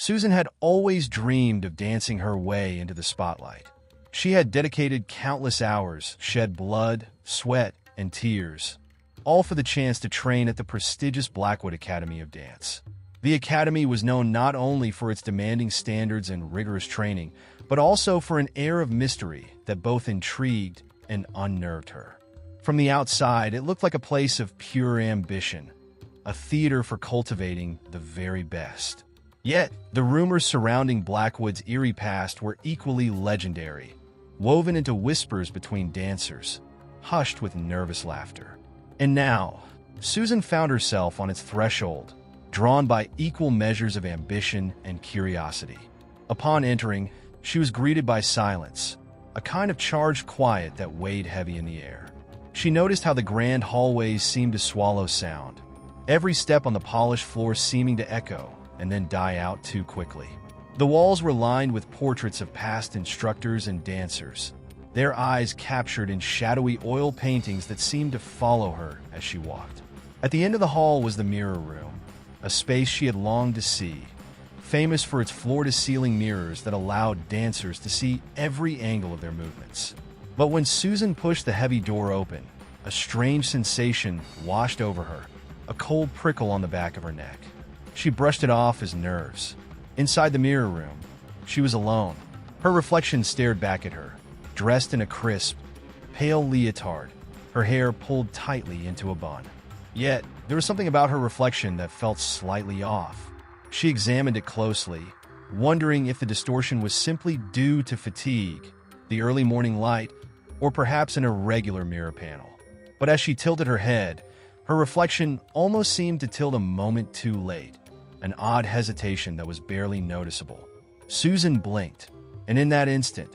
Susan had always dreamed of dancing her way into the spotlight. She had dedicated countless hours, shed blood, sweat, and tears, all for the chance to train at the prestigious Blackwood Academy of Dance. The academy was known not only for its demanding standards and rigorous training, but also for an air of mystery that both intrigued and unnerved her. From the outside, it looked like a place of pure ambition, a theater for cultivating the very best. Yet, the rumors surrounding Blackwood's eerie past were equally legendary, woven into whispers between dancers, hushed with nervous laughter. And now, Susan found herself on its threshold, drawn by equal measures of ambition and curiosity. Upon entering, she was greeted by silence, a kind of charged quiet that weighed heavy in the air. She noticed how the grand hallways seemed to swallow sound, every step on the polished floor seeming to echo and then die out too quickly. The walls were lined with portraits of past instructors and dancers, their eyes captured in shadowy oil paintings that seemed to follow her as she walked. At the end of the hall was the mirror room, a space she had longed to see, famous for its floor-to-ceiling mirrors that allowed dancers to see every angle of their movements. But when Susan pushed the heavy door open, a strange sensation washed over her, a cold prickle on the back of her neck. She brushed it off as nerves. Inside the mirror room, she was alone. Her reflection stared back at her, dressed in a crisp, pale leotard, her hair pulled tightly into a bun. Yet, there was something about her reflection that felt slightly off. She examined it closely, wondering if the distortion was simply due to fatigue, the early morning light, or perhaps an irregular mirror panel. But as she tilted her head, her reflection almost seemed to tilt a moment too late, an odd hesitation that was barely noticeable. Susan blinked, and in that instant,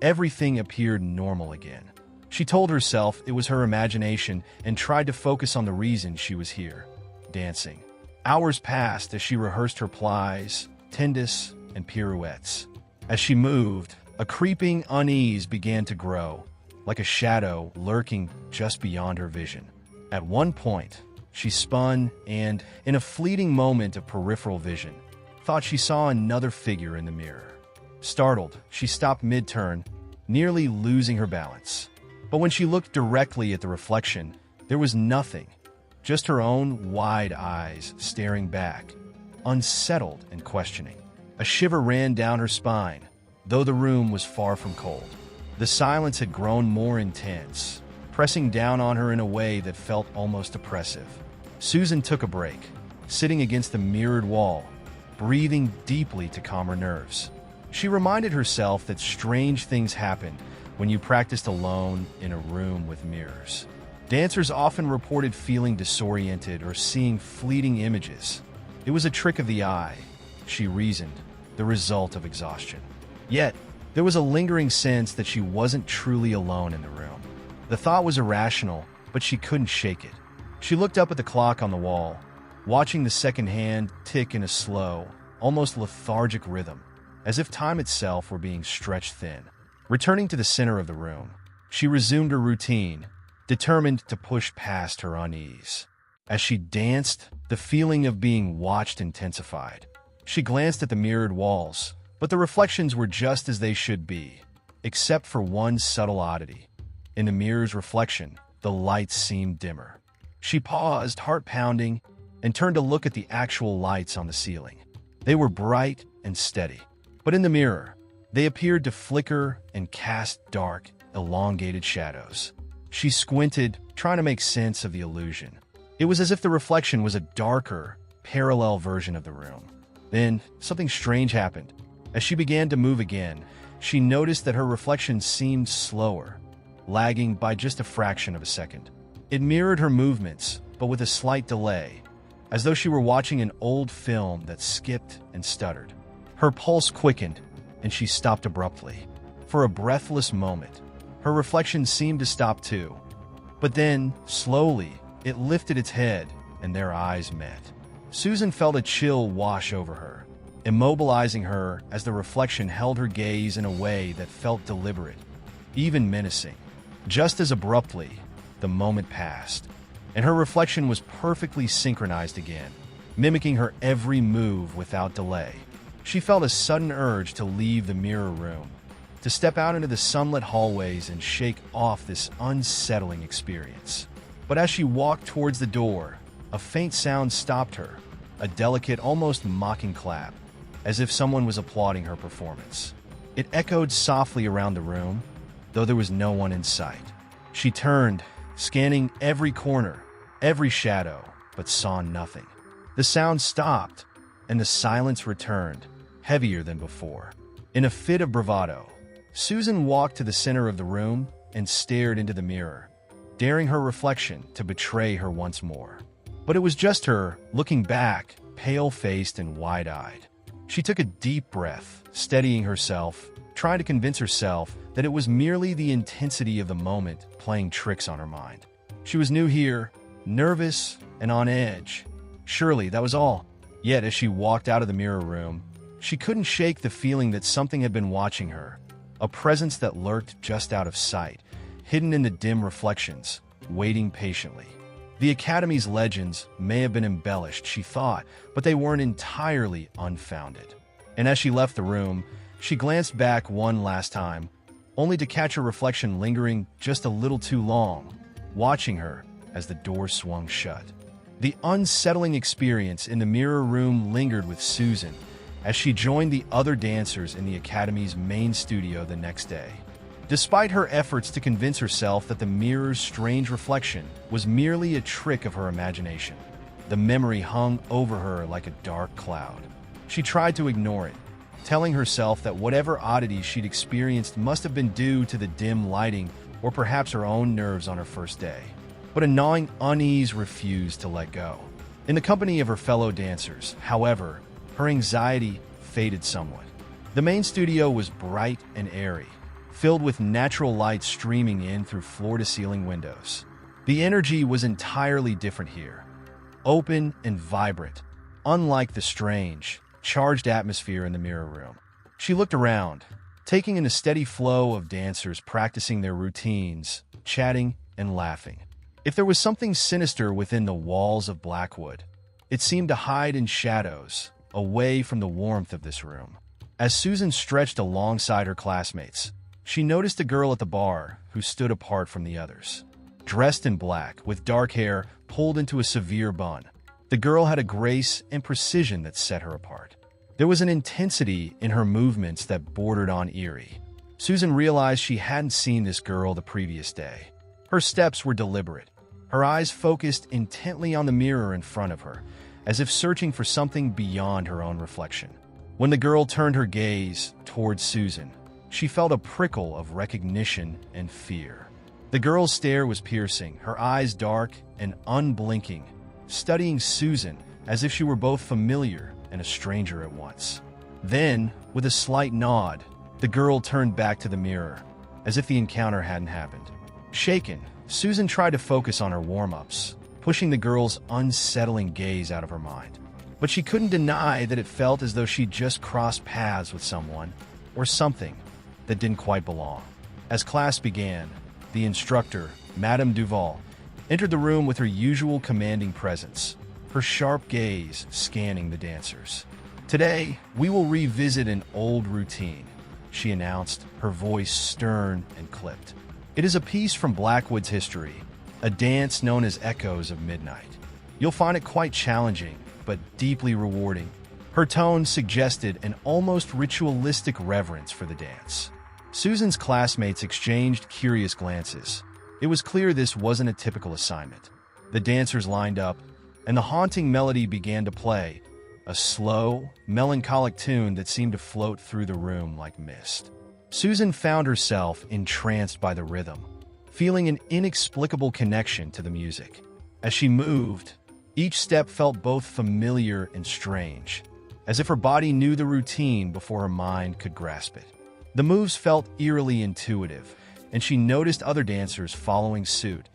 everything appeared normal again. She told herself it was her imagination and tried to focus on the reason she was here, dancing. Hours passed as she rehearsed her plies, tendes, and pirouettes. As she moved, a creeping unease began to grow, like a shadow lurking just beyond her vision. At one point, she spun and, in a fleeting moment of peripheral vision, thought she saw another figure in the mirror. Startled, she stopped mid-turn, nearly losing her balance. But when she looked directly at the reflection, there was nothing, just her own wide eyes staring back, unsettled and questioning. A shiver ran down her spine, though the room was far from cold. The silence had grown more intense, pressing down on her in a way that felt almost oppressive. Susan took a break, sitting against the mirrored wall, breathing deeply to calm her nerves. She reminded herself that strange things happen when you practiced alone in a room with mirrors. Dancers often reported feeling disoriented or seeing fleeting images. It was a trick of the eye, she reasoned, the result of exhaustion. Yet, there was a lingering sense that she wasn't truly alone in the room. The thought was irrational, but she couldn't shake it. She looked up at the clock on the wall, watching the second hand tick in a slow, almost lethargic rhythm, as if time itself were being stretched thin. Returning to the center of the room, she resumed her routine, determined to push past her unease. As she danced, the feeling of being watched intensified. She glanced at the mirrored walls, but the reflections were just as they should be, except for one subtle oddity. In the mirror's reflection, the lights seemed dimmer. She paused, heart pounding, and turned to look at the actual lights on the ceiling. They were bright and steady, but in the mirror, they appeared to flicker and cast dark, elongated shadows. She squinted, trying to make sense of the illusion. It was as if the reflection was a darker, parallel version of the room. Then, something strange happened. As she began to move again, she noticed that her reflection seemed slower, lagging by just a fraction of a second. It mirrored her movements, but with a slight delay, as though she were watching an old film that skipped and stuttered. Her pulse quickened, and she stopped abruptly. For a breathless moment, her reflection seemed to stop too. But then, slowly, it lifted its head, and their eyes met. Susan felt a chill wash over her, immobilizing her as the reflection held her gaze in a way that felt deliberate, even menacing. Just as abruptly, the moment passed, and her reflection was perfectly synchronized again, mimicking her every move without delay. She felt a sudden urge to leave the mirror room, to step out into the sunlit hallways and shake off this unsettling experience. But as she walked towards the door, a faint sound stopped her, a delicate, almost mocking clap, as if someone was applauding her performance. It echoed softly around the room, though there was no one in sight. She turned, scanning every corner, every shadow, but saw nothing. The sound stopped, and the silence returned, heavier than before. In a fit of bravado, Susan walked to the center of the room and stared into the mirror, daring her reflection to betray her once more. But it was just her, looking back, pale-faced and wide-eyed. She took a deep breath, steadying herself, trying to convince herself that it was merely the intensity of the moment playing tricks on her mind. She was new here, nervous and on edge. Surely that was all. Yet as she walked out of the mirror room, she couldn't shake the feeling that something had been watching her, a presence that lurked just out of sight, hidden in the dim reflections, waiting patiently. The Academy's legends may have been embellished, she thought, but they weren't entirely unfounded. And as she left the room, she glanced back one last time, only to catch her reflection lingering just a little too long, watching her as the door swung shut. The unsettling experience in the mirror room lingered with Susan as she joined the other dancers in the Academy's main studio the next day. Despite her efforts to convince herself that the mirror's strange reflection was merely a trick of her imagination, the memory hung over her like a dark cloud. She tried to ignore it, telling herself that whatever oddities she'd experienced must have been due to the dim lighting or perhaps her own nerves on her first day. But a gnawing unease refused to let go. In the company of her fellow dancers, however, her anxiety faded somewhat. The main studio was bright and airy, filled with natural light streaming in through floor-to-ceiling windows. The energy was entirely different here, open and vibrant, unlike the strange, charged atmosphere in the mirror room. She looked around, taking in a steady flow of dancers practicing their routines, chatting and laughing. If there was something sinister within the walls of Blackwood, it seemed to hide in shadows, away from the warmth of this room. As Susan stretched alongside her classmates, she noticed a girl at the bar who stood apart from the others. Dressed in black, with dark hair pulled into a severe bun, the girl had a grace and precision that set her apart. There was an intensity in her movements that bordered on eerie. Susan realized she hadn't seen this girl the previous day. Her steps were deliberate, her eyes focused intently on the mirror in front of her, as if searching for something beyond her own reflection. When the girl turned her gaze towards Susan, she felt a prickle of recognition and fear. The girl's stare was piercing, her eyes dark and unblinking, studying Susan as if she were both familiar and a stranger at once. Then, with a slight nod, the girl turned back to the mirror, as if the encounter hadn't happened. Shaken, Susan tried to focus on her warm-ups, pushing the girl's unsettling gaze out of her mind. But she couldn't deny that it felt as though she'd just crossed paths with someone, or something, that didn't quite belong. As class began, the instructor, Madame Duval, entered the room with her usual commanding presence, her sharp gaze scanning the dancers. "Today, we will revisit an old routine," she announced, her voice stern and clipped. "It is a piece from Blackwood's history, a dance known as Echoes of Midnight. You'll find it quite challenging, but deeply rewarding." Her tone suggested an almost ritualistic reverence for the dance. Susan's classmates exchanged curious glances. It was clear this wasn't a typical assignment. The dancers lined up, and the haunting melody began to play, a slow, melancholic tune that seemed to float through the room like mist. Susan found herself entranced by the rhythm, feeling an inexplicable connection to the music. As she moved, each step felt both familiar and strange, as if her body knew the routine before her mind could grasp it. The moves felt eerily intuitive, and she noticed other dancers following suit,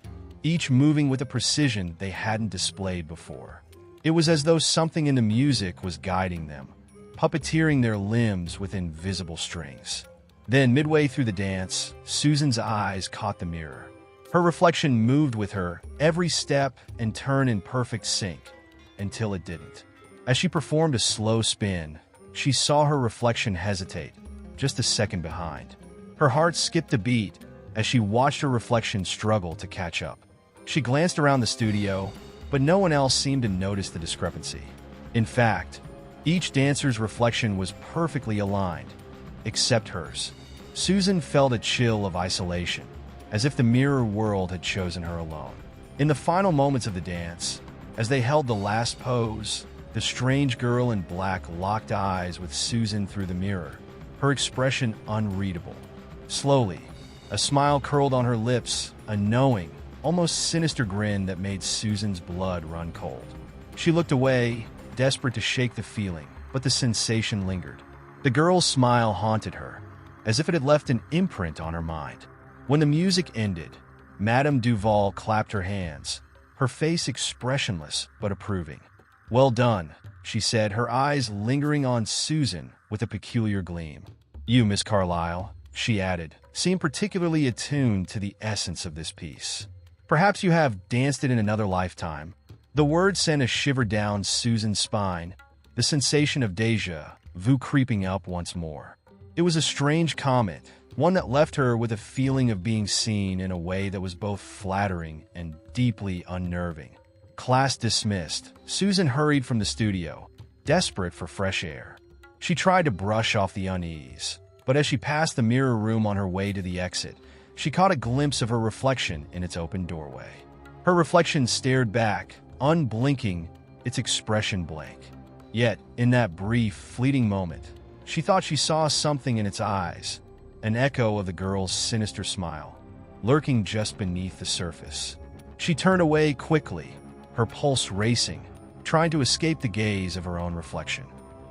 each moving with a precision they hadn't displayed before. It was as though something in the music was guiding them, puppeteering their limbs with invisible strings. Then, midway through the dance, Susan's eyes caught the mirror. Her reflection moved with her, every step and turn in perfect sync, until it didn't. As she performed a slow spin, she saw her reflection hesitate, just a second behind. Her heart skipped a beat as she watched her reflection struggle to catch up. She glanced around the studio, but no one else seemed to notice the discrepancy. In fact, each dancer's reflection was perfectly aligned, except hers. Susan felt a chill of isolation, as if the mirror world had chosen her alone. In the final moments of the dance, as they held the last pose, the strange girl in black locked eyes with Susan through the mirror, her expression unreadable. Slowly, a smile curled on her lips, a knowing, almost sinister grin that made Susan's blood run cold. She looked away, desperate to shake the feeling, but the sensation lingered. The girl's smile haunted her, as if it had left an imprint on her mind. When the music ended, Madame Duval clapped her hands, her face expressionless but approving. "Well done," she said, her eyes lingering on Susan with a peculiar gleam. "You, Miss Carlyle," she added, seem particularly attuned to the essence of this piece. "Perhaps you have danced it in another lifetime." The word sent a shiver down Susan's spine, the sensation of déjà vu creeping up once more. It was a strange comment, one that left her with a feeling of being seen in a way that was both flattering and deeply unnerving. Class dismissed, Susan hurried from the studio, desperate for fresh air. She tried to brush off the unease, but as she passed the mirror room on her way to the exit, she caught a glimpse of her reflection in its open doorway. Her reflection stared back, unblinking, its expression blank. Yet, in that brief, fleeting moment, she thought she saw something in its eyes, an echo of the girl's sinister smile, lurking just beneath the surface. She turned away quickly, her pulse racing, trying to escape the gaze of her own reflection.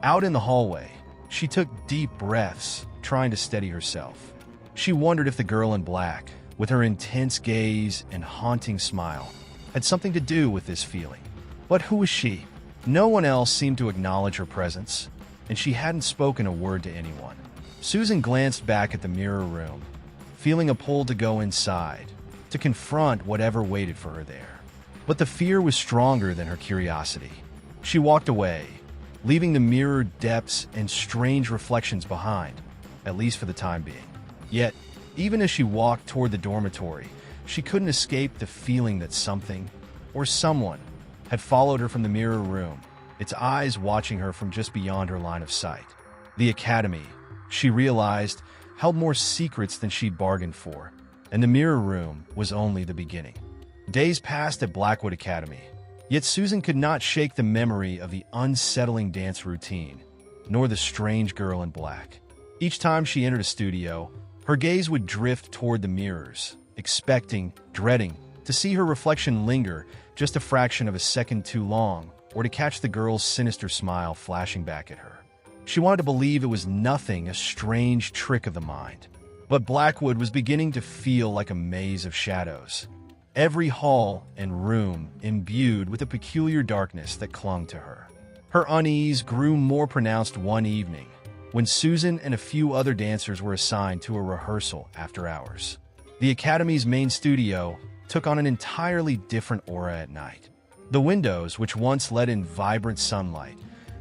Out in the hallway, she took deep breaths, trying to steady herself. She wondered if the girl in black, with her intense gaze and haunting smile, had something to do with this feeling. But who was she? No one else seemed to acknowledge her presence, and she hadn't spoken a word to anyone. Susan glanced back at the mirror room, feeling a pull to go inside, to confront whatever waited for her there. But the fear was stronger than her curiosity. She walked away, leaving the mirrored depths and strange reflections behind, at least for the time being. Yet, even as she walked toward the dormitory, she couldn't escape the feeling that something, or someone, had followed her from the mirror room, its eyes watching her from just beyond her line of sight. The academy, she realized, held more secrets than she'd bargained for, and the mirror room was only the beginning. Days passed at Blackwood Academy, yet Susan could not shake the memory of the unsettling dance routine, nor the strange girl in black. Each time she entered a studio, her gaze would drift toward the mirrors, expecting, dreading, to see her reflection linger just a fraction of a second too long, or to catch the girl's sinister smile flashing back at her. She wanted to believe it was nothing, a strange trick of the mind. But Blackwood was beginning to feel like a maze of shadows, every hall and room imbued with a peculiar darkness that clung to her. Her unease grew more pronounced one evening, when Susan and a few other dancers were assigned to a rehearsal after hours. The Academy's main studio took on an entirely different aura at night. The windows, which once let in vibrant sunlight,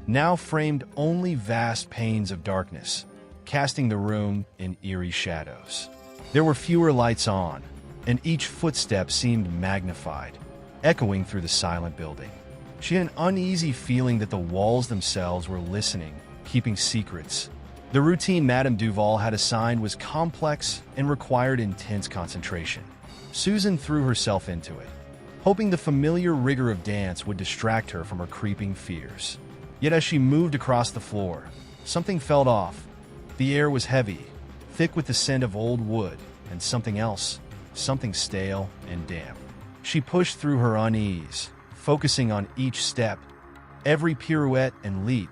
now framed only vast panes of darkness, casting the room in eerie shadows. There were fewer lights on, and each footstep seemed magnified, echoing through the silent building. She had an uneasy feeling that the walls themselves were listening, keeping secrets. The routine Madame Duval had assigned was complex and required intense concentration. Susan threw herself into it, hoping the familiar rigor of dance would distract her from her creeping fears. Yet as she moved across the floor, something felt off. The air was heavy, thick with the scent of old wood, and something else, something stale and damp. She pushed through her unease, focusing on each step, every pirouette and leap,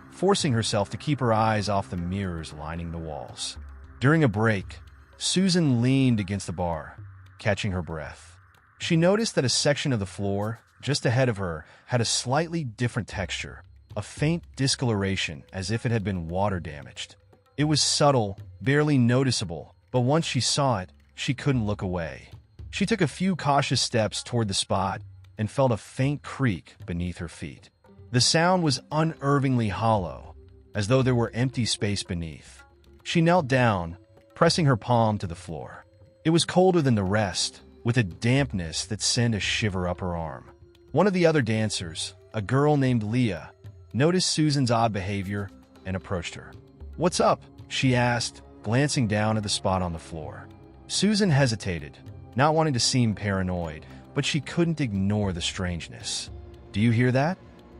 forcing herself to keep her eyes off the mirrors lining the walls. During a break, Susan leaned against the bar, catching her breath. She noticed that a section of the floor, just ahead of her, had a slightly different texture, a faint discoloration as if it had been water damaged. It was subtle, barely noticeable, but once she saw it, she couldn't look away. She took a few cautious steps toward the spot and felt a faint creak beneath her feet. The sound was unnervingly hollow, as though there were empty space beneath. She knelt down, pressing her palm to the floor. It was colder than the rest, with a dampness that sent a shiver up her arm. One of the other dancers, a girl named Leah, noticed Susan's odd behavior and approached her. "What's up?" she asked, glancing down at the spot on the floor. Susan hesitated, not wanting to seem paranoid, but she couldn't ignore the strangeness. "Do you hear that?"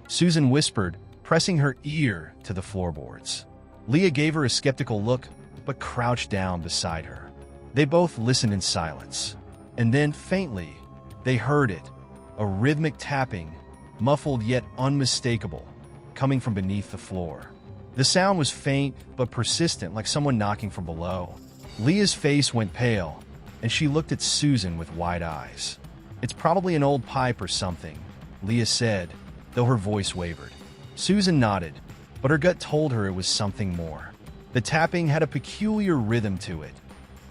Susan whispered, pressing her ear to the floorboards. Leah gave her a skeptical look, but crouched down beside her. They both listened in silence. And then, faintly, they heard it, a rhythmic tapping, muffled yet unmistakable, coming from beneath the floor. The sound was faint but persistent, like someone knocking from below. Leah's face went pale, and she looked at Susan with wide eyes. "It's probably an old pipe or something," Leah said, though her voice wavered. Susan nodded, but her gut told her it was something more. The tapping had a peculiar rhythm to it,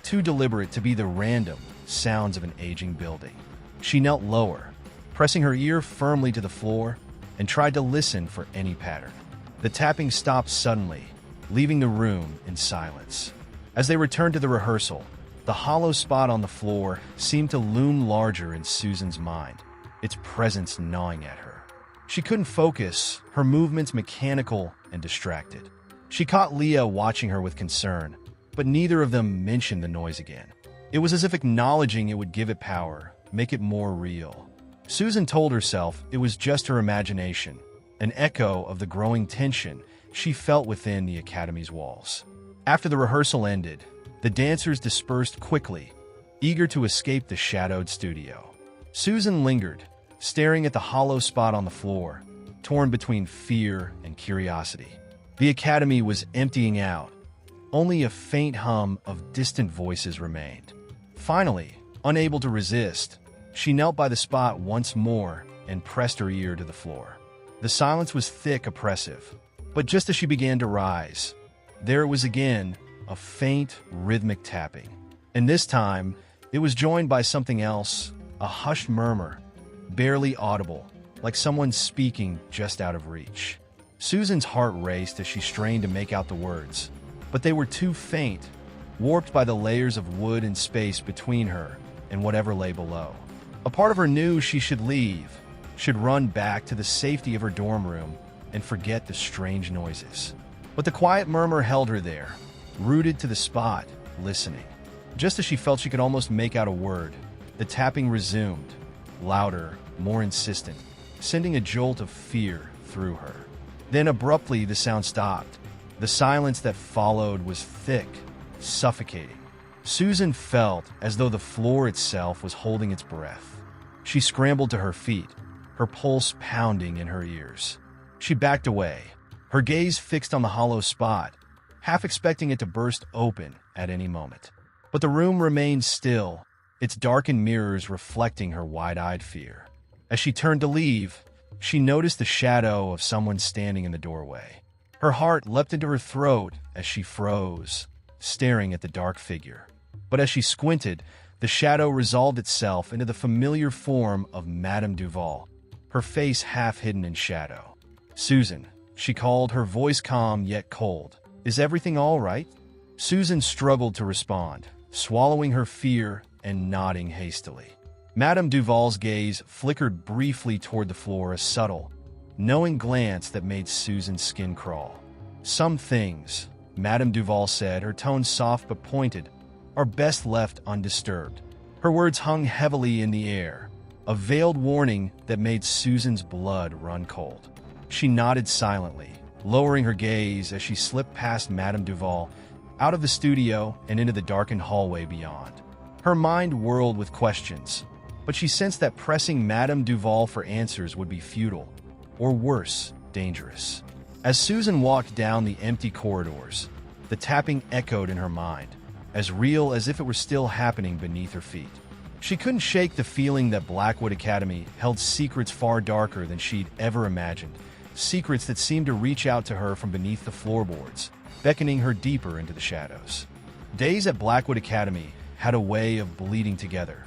too deliberate to be the random sounds of an aging building. She knelt lower, pressing her ear firmly to the floor, and tried to listen for any pattern. The tapping stopped suddenly, leaving the room in silence. As they returned to the rehearsal, the hollow spot on the floor seemed to loom larger in Susan's mind, its presence gnawing at her. She couldn't focus, her movements mechanical and distracted. She caught Leah watching her with concern, but neither of them mentioned the noise again. It was as if acknowledging it would give it power, make it more real. Susan told herself it was just her imagination, an echo of the growing tension she felt within the academy's walls. After the rehearsal ended, the dancers dispersed quickly, eager to escape the shadowed studio. Susan lingered, staring at the hollow spot on the floor, torn between fear and curiosity. The academy was emptying out. Only a faint hum of distant voices remained. Finally, unable to resist, she knelt by the spot once more and pressed her ear to the floor. The silence was thick, oppressive, but just as she began to rise, there it was again, a faint, rhythmic tapping. And this time, it was joined by something else, a hushed murmur, barely audible, like someone speaking just out of reach. Susan's heart raced as she strained to make out the words, but they were too faint, warped by the layers of wood and space between her and whatever lay below. A part of her knew she should leave, should run back to the safety of her dorm room and forget the strange noises. But the quiet murmur held her there, rooted to the spot, listening. Just as she felt she could almost make out a word, the tapping resumed, louder, more insistent, sending a jolt of fear through her. Then abruptly the sound stopped. The silence that followed was thick, suffocating. Susan felt as though the floor itself was holding its breath. She scrambled to her feet, her pulse pounding in her ears. She backed away, her gaze fixed on the hollow spot, half expecting it to burst open at any moment. But the room remained still, its darkened mirrors reflecting her wide-eyed fear. As she turned to leave, she noticed the shadow of someone standing in the doorway. Her heart leapt into her throat as she froze, staring at the dark figure. But as she squinted, the shadow resolved itself into the familiar form of Madame Duval, her face half hidden in shadow. "Susan," she called, her voice calm yet cold. "Is everything all right?" Susan struggled to respond, swallowing her fear and nodding hastily. Madame Duval's gaze flickered briefly toward the floor, a subtle, knowing glance that made Susan's skin crawl. "Some things," Madame Duval said, her tone soft but pointed, "are best left undisturbed." Her words hung heavily in the air, a veiled warning that made Susan's blood run cold. She nodded silently, lowering her gaze as she slipped past Madame Duval, out of the studio and into the darkened hallway beyond. Her mind whirled with questions, but she sensed that pressing Madame Duval for answers would be futile, or worse, dangerous. As Susan walked down the empty corridors, the tapping echoed in her mind, as real as if it were still happening beneath her feet. She couldn't shake the feeling that Blackwood Academy held secrets far darker than she'd ever imagined, secrets that seemed to reach out to her from beneath the floorboards, beckoning her deeper into the shadows. Days at Blackwood Academy had a way of bleeding together,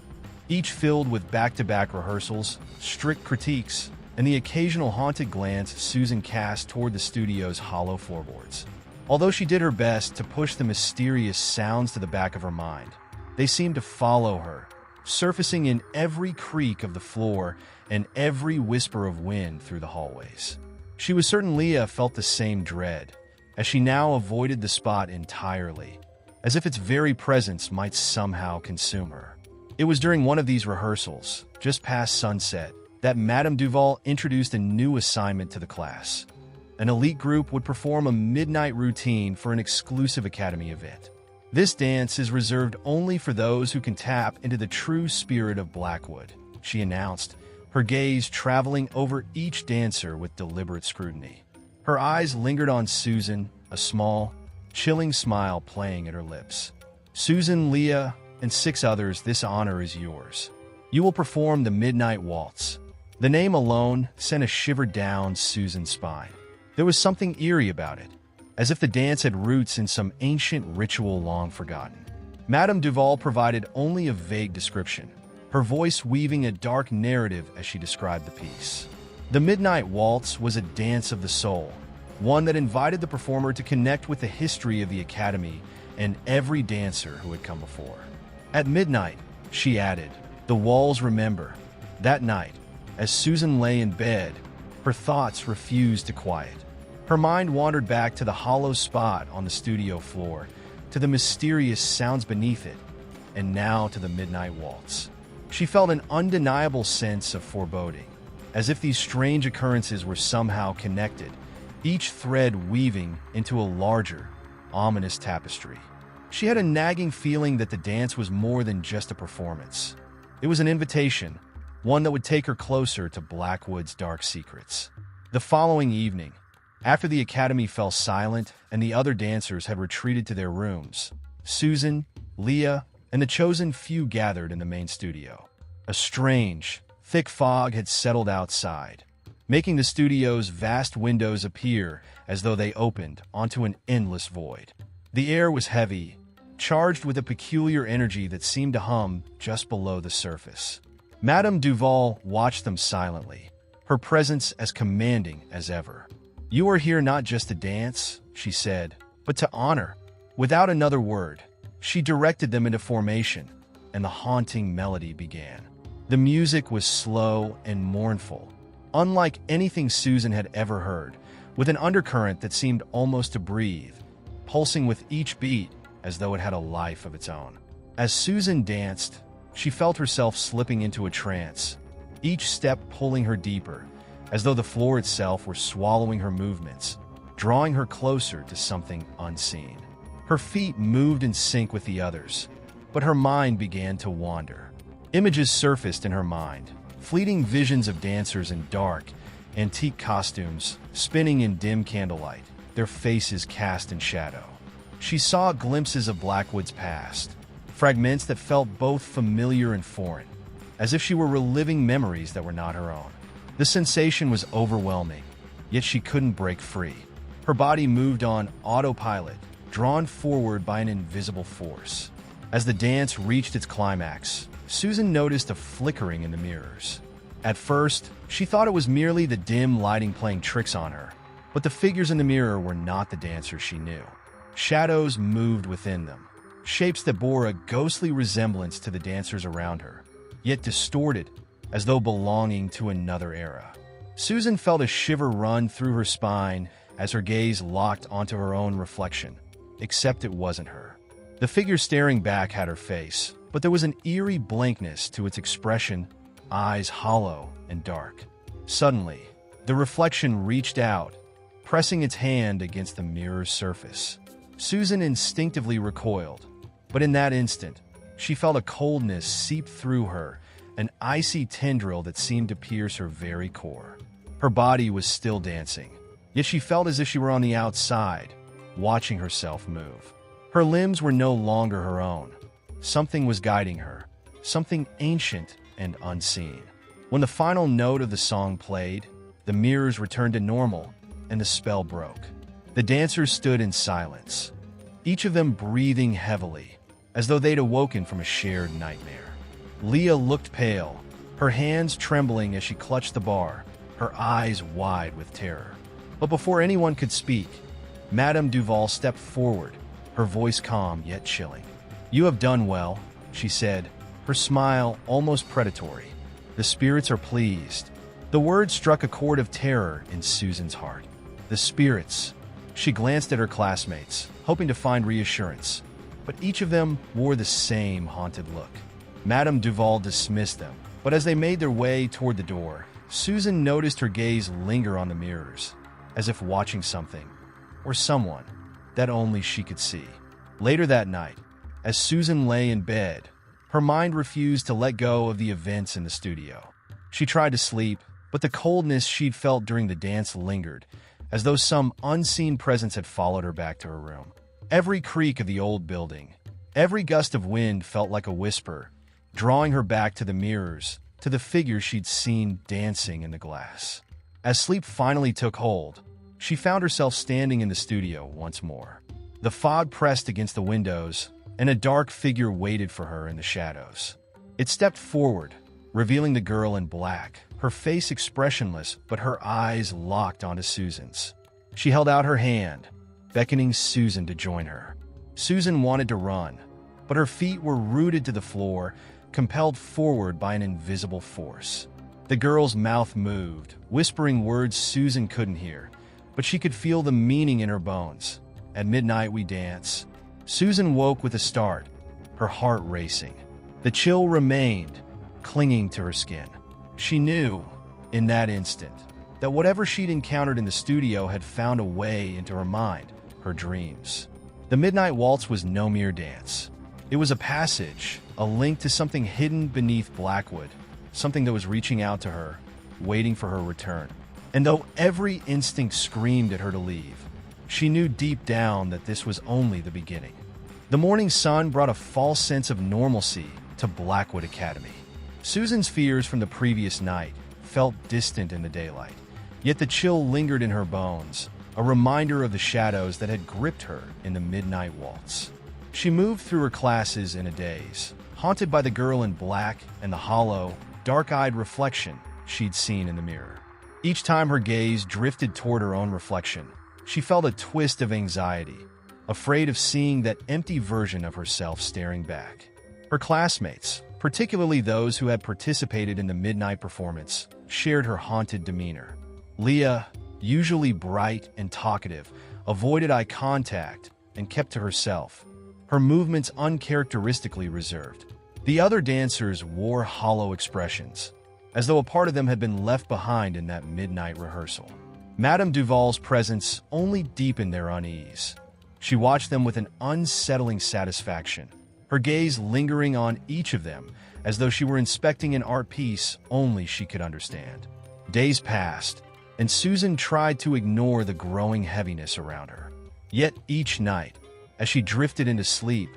each filled with back-to-back rehearsals, strict critiques, and the occasional haunted glance Susan cast toward the studio's hollow floorboards. Although she did her best to push the mysterious sounds to the back of her mind, they seemed to follow her, surfacing in every creak of the floor and every whisper of wind through the hallways. She was certain Leah felt the same dread, as she now avoided the spot entirely, as if its very presence might somehow consume her. It was during one of these rehearsals, just past sunset, that Madame Duval introduced a new assignment to the class. An elite group would perform a midnight routine for an exclusive academy event. This dance is reserved only for those who can tap into the true spirit of Blackwood, she announced, her gaze traveling over each dancer with deliberate scrutiny. Her eyes lingered on Susan, a small, chilling smile playing at her lips. Susan, Leah, and 6 others, this honor is yours. You will perform the Midnight Waltz. The name alone sent a shiver down Susan's spine. There was something eerie about it, as if the dance had roots in some ancient ritual long forgotten. Madame Duval provided only a vague description, her voice weaving a dark narrative as she described the piece. The Midnight Waltz was a dance of the soul, one that invited the performer to connect with the history of the Academy and every dancer who had come before. At midnight, she added, the walls remember. That night, as Susan lay in bed, her thoughts refused to quiet. Her mind wandered back to the hollow spot on the studio floor, to the mysterious sounds beneath it, and now to the Midnight Waltz. She felt an undeniable sense of foreboding, as if these strange occurrences were somehow connected, each thread weaving into a larger, ominous tapestry. She had a nagging feeling that the dance was more than just a performance. It was an invitation, one that would take her closer to Blackwood's dark secrets. The following evening, after the academy fell silent and the other dancers had retreated to their rooms, Susan, Leah, and the chosen few gathered in the main studio. A strange, thick fog had settled outside, making the studio's vast windows appear as though they opened onto an endless void. The air was heavy, charged with a peculiar energy that seemed to hum just below the surface. Madame Duval watched them silently, her presence as commanding as ever. You are here not just to dance, she said, but to honor. Without another word, she directed them into formation, and the haunting melody began. The music was slow and mournful, unlike anything Susan had ever heard, with an undercurrent that seemed almost to breathe, pulsing with each beat as though it had a life of its own. As Susan danced, she felt herself slipping into a trance, each step pulling her deeper, as though the floor itself were swallowing her movements, drawing her closer to something unseen. Her feet moved in sync with the others, but her mind began to wander. Images surfaced in her mind, fleeting visions of dancers in dark, antique costumes, spinning in dim candlelight, their faces cast in shadow. She saw glimpses of Blackwood's past, fragments that felt both familiar and foreign, as if she were reliving memories that were not her own. The sensation was overwhelming, yet she couldn't break free. Her body moved on autopilot, drawn forward by an invisible force. As the dance reached its climax, Susan noticed a flickering in the mirrors. At first, she thought it was merely the dim lighting playing tricks on her, but the figures in the mirror were not the dancers she knew. Shadows moved within them, shapes that bore a ghostly resemblance to the dancers around her, yet distorted, as though belonging to another era. Susan felt a shiver run through her spine as her gaze locked onto her own reflection, except it wasn't her. The figure staring back had her face, but there was an eerie blankness to its expression, eyes hollow and dark. Suddenly, the reflection reached out, pressing its hand against the mirror's surface. Susan instinctively recoiled, but in that instant, she felt a coldness seep through her, an icy tendril that seemed to pierce her very core. Her body was still dancing, yet she felt as if she were on the outside, watching herself move. Her limbs were no longer her own. Something was guiding her, something ancient and unseen. When the final note of the song played, the mirrors returned to normal, and the spell broke. The dancers stood in silence, each of them breathing heavily, as though they'd awoken from a shared nightmare. Leah looked pale, her hands trembling as she clutched the bar, her her eyes wide with terror. But before anyone could speak, Madame Duval stepped forward, her voice calm yet chilling. "You have done well," she said, her smile almost predatory. "The spirits are pleased." The word struck a chord of terror in Susan's heart. The spirits. She glanced at her classmates, hoping to find reassurance, but each of them wore the same haunted look. Madame Duval dismissed them, but as they made their way toward the door, Susan noticed her gaze linger on the mirrors, as if watching something, or someone, that only she could see. Later that night, as Susan lay in bed, her mind refused to let go of the events in the studio. She tried to sleep, but the coldness she'd felt during the dance lingered, as though some unseen presence had followed her back to her room. Every creak of the old building, every gust of wind felt like a whisper, drawing her back to the mirrors, to the figures she'd seen dancing in the glass. As sleep finally took hold, she found herself standing in the studio once more. The fog pressed against the windows, and a dark figure waited for her in the shadows. It stepped forward, revealing the girl in black, her face expressionless but her eyes locked onto Susan's. She held out her hand, beckoning Susan to join her. Susan wanted to run, but her feet were rooted to the floor, compelled forward by an invisible force. The girl's mouth moved, whispering words Susan couldn't hear, but she could feel the meaning in her bones. "At midnight we dance." Susan woke with a start, her heart racing. The chill remained, clinging to her skin. She knew, in that instant, that whatever she'd encountered in the studio had found a way into her mind, her dreams. The Midnight Waltz was no mere dance. It was a passage, a link to something hidden beneath Blackwood, something that was reaching out to her, waiting for her return. And though every instinct screamed at her to leave, she knew deep down that this was only the beginning. The morning sun brought a false sense of normalcy to Blackwood Academy. Susan's fears from the previous night felt distant in the daylight, yet the chill lingered in her bones, a reminder of the shadows that had gripped her in the Midnight Waltz. She moved through her classes in a daze, haunted by the girl in black and the hollow, dark-eyed reflection she'd seen in the mirror. Each time her gaze drifted toward her own reflection, she felt a twist of anxiety, afraid of seeing that empty version of herself staring back. Her classmates, particularly those who had participated in the midnight performance, shared her haunted demeanor. Leah, usually bright and talkative, avoided eye contact and kept to herself, her movements uncharacteristically reserved. The other dancers wore hollow expressions, as though a part of them had been left behind in that midnight rehearsal. Madame Duval's presence only deepened their unease. She watched them with an unsettling satisfaction, her gaze lingering on each of them as though she were inspecting an art piece only she could understand. Days passed, and Susan tried to ignore the growing heaviness around her. Yet each night, as she drifted into sleep,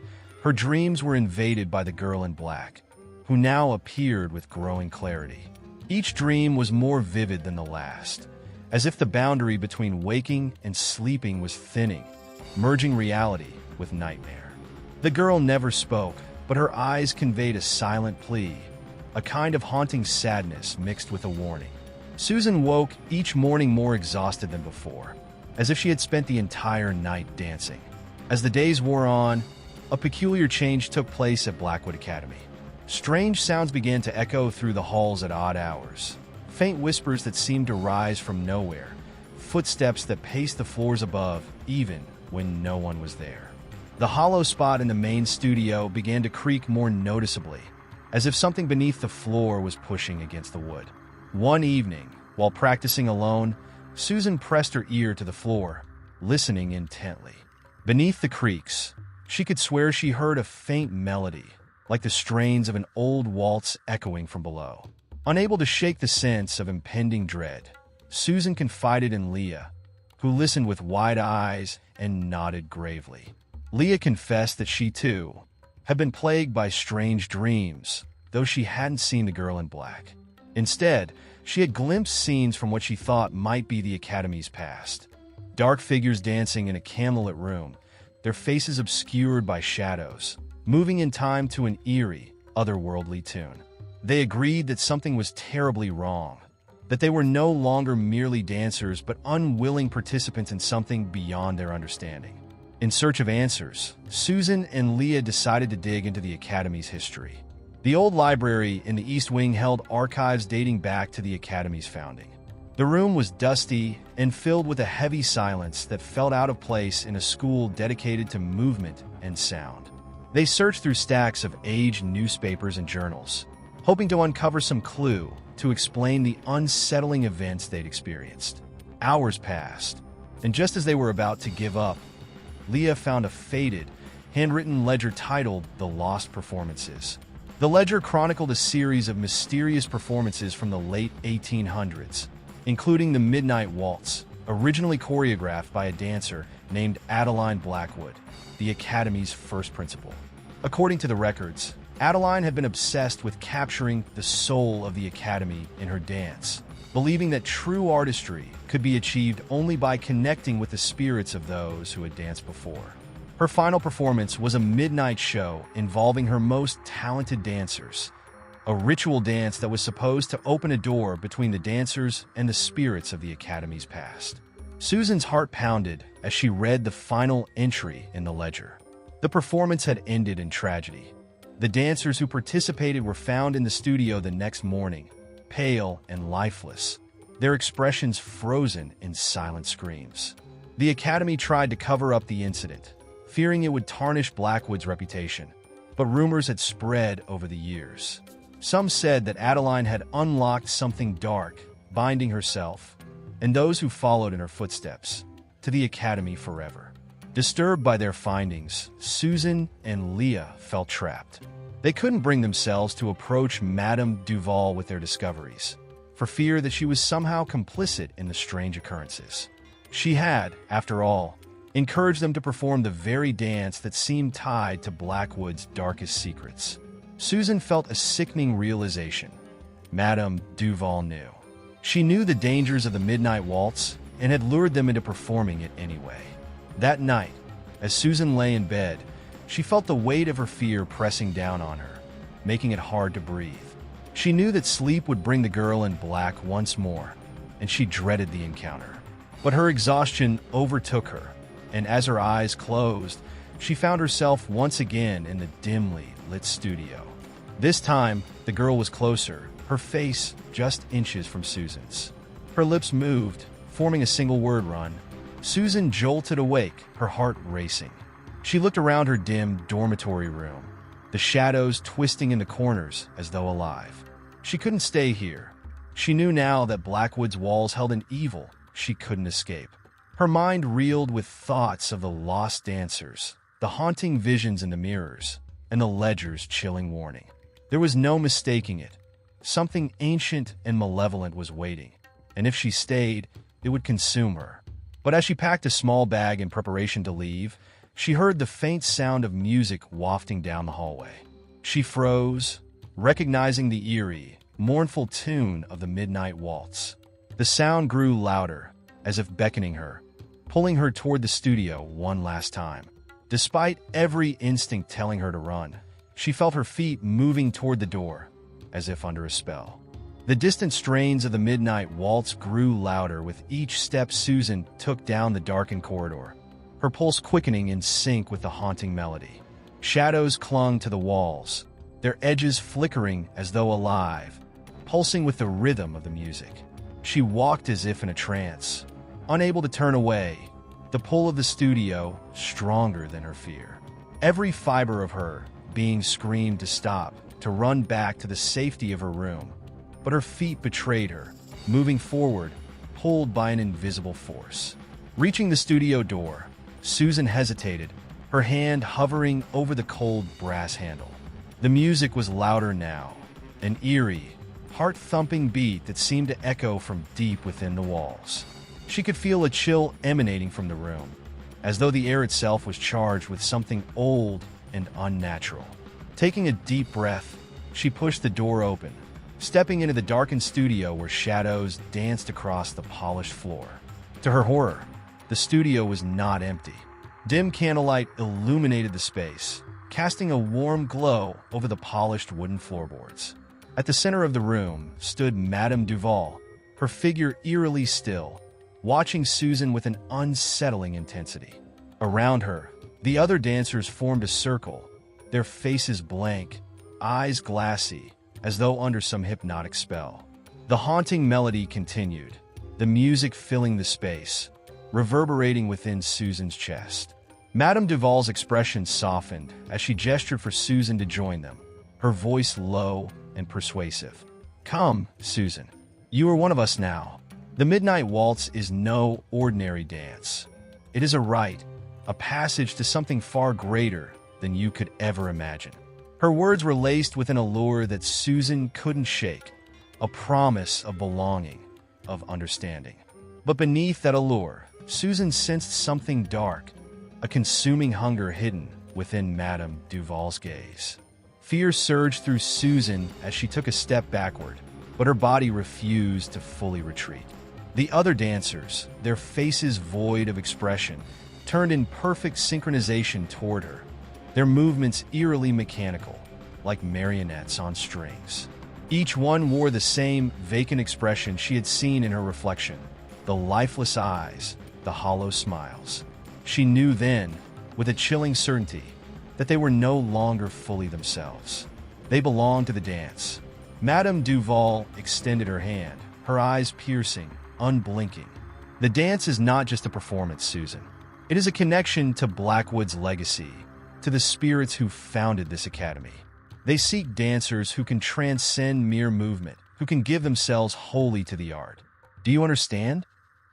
her dreams were invaded by the girl in black, who now appeared with growing clarity. Each dream was more vivid than the last, as if the boundary between waking and sleeping was thinning, merging reality with nightmare. The girl never spoke, but her eyes conveyed a silent plea, a kind of haunting sadness mixed with a warning. Susan woke each morning more exhausted than before, as if she had spent the entire night dancing. As the days wore on, a peculiar change took place at Blackwood Academy. Strange sounds began to echo through the halls at odd hours, faint whispers that seemed to rise from nowhere, footsteps that paced the floors above even when no one was there. The hollow spot in the main studio began to creak more noticeably, as if something beneath the floor was pushing against the wood. One evening, while practicing alone, Susan pressed her ear to the floor, listening intently. Beneath the creaks, she could swear she heard a faint melody, like the strains of an old waltz echoing from below. Unable to shake the sense of impending dread, Susan confided in Leah, who listened with wide eyes and nodded gravely. Leah confessed that she, too, had been plagued by strange dreams, though she hadn't seen the girl in black. Instead, she had glimpsed scenes from what she thought might be the Academy's past. Dark figures dancing in a candlelit room, their faces obscured by shadows, moving in time to an eerie, otherworldly tune. They agreed that something was terribly wrong, that they were no longer merely dancers but unwilling participants in something beyond their understanding. In search of answers, Susan and Leah decided to dig into the Academy's history. The old library in the East Wing held archives dating back to the Academy's founding. The room was dusty and filled with a heavy silence that felt out of place in a school dedicated to movement and sound. They searched through stacks of aged newspapers and journals, hoping to uncover some clue to explain the unsettling events they'd experienced. Hours passed, and just as they were about to give up, Leah found a faded, handwritten ledger titled The Lost Performances. The ledger chronicled a series of mysterious performances from the late 1800s, including the Midnight Waltz, originally choreographed by a dancer named Adeline Blackwood, the Academy's first principal. According to the records, Adeline had been obsessed with capturing the soul of the Academy in her dance, believing that true artistry could be achieved only by connecting with the spirits of those who had danced before. Her final performance was a midnight show involving her most talented dancers, a ritual dance that was supposed to open a door between the dancers and the spirits of the Academy's past. Susan's heart pounded as she read the final entry in the ledger. The performance had ended in tragedy. The dancers who participated were found in the studio the next morning, pale and lifeless, their expressions frozen in silent screams. The Academy tried to cover up the incident, fearing it would tarnish Blackwood's reputation, but rumors had spread over the years. Some said that Adeline had unlocked something dark, binding herself, and those who followed in her footsteps, to the Academy forever. Disturbed by their findings, Susan and Leah felt trapped. They couldn't bring themselves to approach Madame Duval with their discoveries, for fear that she was somehow complicit in the strange occurrences. She had, after all, encouraged them to perform the very dance that seemed tied to Blackwood's darkest secrets. Susan felt a sickening realization. Madame Duval knew. She knew the dangers of the Midnight Waltz and had lured them into performing it anyway. That night, as Susan lay in bed, she felt the weight of her fear pressing down on her, making it hard to breathe. She knew that sleep would bring the girl in black once more, and she dreaded the encounter. But her exhaustion overtook her, and as her eyes closed, she found herself once again in the dimly lit studio. This time, the girl was closer, her face just inches from Susan's. Her lips moved, forming a single word run. Susan jolted awake, her heart racing. She looked around her dim dormitory room, the shadows twisting in the corners as though alive. She couldn't stay here. She knew now that Blackwood's walls held an evil she couldn't escape. Her mind reeled with thoughts of the lost dancers, the haunting visions in the mirrors, and the ledger's chilling warning. There was no mistaking it. Something ancient and malevolent was waiting, and if she stayed, it would consume her. But as she packed a small bag in preparation to leave, she heard the faint sound of music wafting down the hallway. She froze, recognizing the eerie, mournful tune of the Midnight Waltz. The sound grew louder, as if beckoning her, pulling her toward the studio one last time. Despite every instinct telling her to run, she felt her feet moving toward the door, as if under a spell. The distant strains of the Midnight Waltz grew louder with each step Susan took down the darkened corridor, her pulse quickening in sync with the haunting melody. Shadows clung to the walls, their edges flickering as though alive, pulsing with the rhythm of the music. She walked as if in a trance, unable to turn away, the pull of the studio stronger than her fear. Every fiber of her being screamed to stop, to run back to the safety of her room. But her feet betrayed her, moving forward, pulled by an invisible force. Reaching the studio door, Susan hesitated, her hand hovering over the cold brass handle. The music was louder now, an eerie, heart-thumping beat that seemed to echo from deep within the walls. She could feel a chill emanating from the room, as though the air itself was charged with something old and unnatural. Taking a deep breath, she pushed the door open, stepping into the darkened studio where shadows danced across the polished floor. To her horror, the studio was not empty. Dim candlelight illuminated the space, casting a warm glow over the polished wooden floorboards. At the center of the room stood Madame Duval, her figure eerily still, watching Susan with an unsettling intensity. Around her, the other dancers formed a circle, their faces blank, eyes glassy, as though under some hypnotic spell. The haunting melody continued, the music filling the space, reverberating within Susan's chest. Madame Duval's expression softened as she gestured for Susan to join them, her voice low and persuasive. "Come, Susan. You are one of us now. The Midnight Waltz is no ordinary dance. It is a rite, a passage to something far greater than you could ever imagine." Her words were laced with an allure that Susan couldn't shake, a promise of belonging, of understanding. But beneath that allure, Susan sensed something dark, a consuming hunger hidden within Madame Duval's gaze. Fear surged through Susan as she took a step backward, but her body refused to fully retreat. The other dancers, their faces void of expression, turned in perfect synchronization toward her, their movements eerily mechanical, like marionettes on strings. Each one wore the same vacant expression she had seen in her reflection, the lifeless eyes, the hollow smiles. She knew then, with a chilling certainty, that they were no longer fully themselves. They belonged to the dance. Madame Duval extended her hand, her eyes piercing, unblinking. The dance is not just a performance, Susan. It is a connection to Blackwood's legacy, to the spirits who founded this academy. They seek dancers who can transcend mere movement, who can give themselves wholly to the art. Do you understand?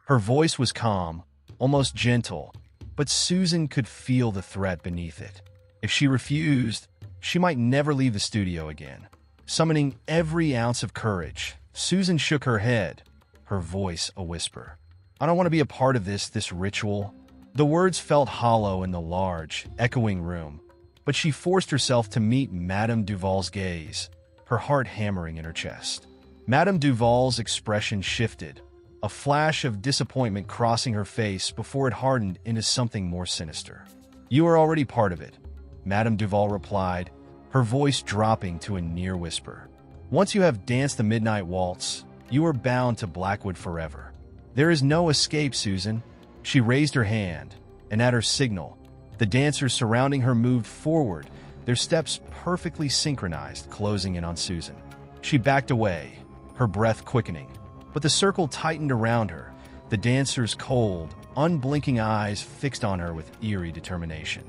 Her voice was calm, almost gentle, but Susan could feel the threat beneath it. If she refused, she might never leave the studio again. Summoning every ounce of courage, Susan shook her head, her voice a whisper. "I don't want to be a part of this ritual." The words felt hollow in the large, echoing room, but she forced herself to meet Madame Duval's gaze, her heart hammering in her chest. Madame Duval's expression shifted, a flash of disappointment crossing her face before it hardened into something more sinister. "You are already part of it," Madame Duval replied, her voice dropping to a near whisper. "Once you have danced the Midnight Waltz, you are bound to Blackwood forever. There is no escape, Susan." She raised her hand, and at her signal, the dancers surrounding her moved forward, their steps perfectly synchronized, closing in on Susan. She backed away, her breath quickening, but the circle tightened around her, the dancers' cold, unblinking eyes fixed on her with eerie determination.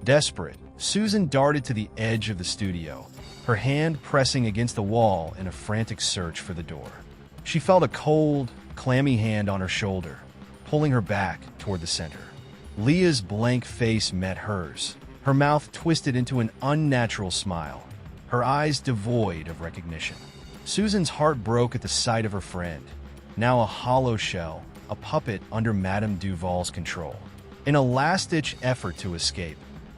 Desperate, Susan darted to the edge of the studio, her hand pressing against the wall in a frantic search for the door. She felt a cold, clammy hand on her shoulder, pulling her back toward the center. Leah's blank face met hers, her mouth twisted into an unnatural smile, her eyes devoid of recognition. Susan's heart broke at the sight of her friend, now a hollow shell, a puppet under Madame Duval's control. In a last-ditch effort to escape,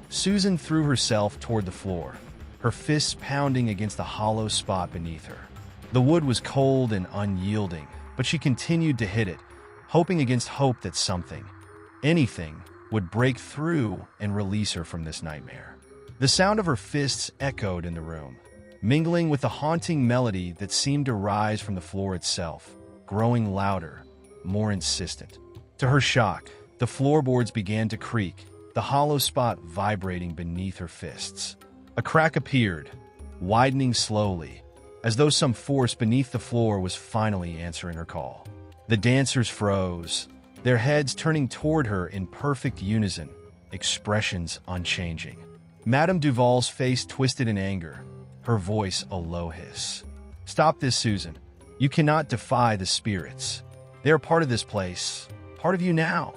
Susan threw herself toward the floor, her fists pounding against the hollow spot beneath her. The wood was cold and unyielding, but she continued to hit it, hoping against hope that something, anything, would break through and release her from this nightmare. The sound of her fists echoed in the room, mingling with the haunting melody that seemed to rise from the floor itself, growing louder, more insistent. To her shock, the floorboards began to creak, the hollow spot vibrating beneath her fists. A crack appeared, widening slowly, as though some force beneath the floor was finally answering her call. The dancers froze, their heads turning toward her in perfect unison, expressions unchanging. Madame Duval's face twisted in anger, her voice a low hiss. "Stop this, Susan. You cannot defy the spirits. They are part of this place, part of you now."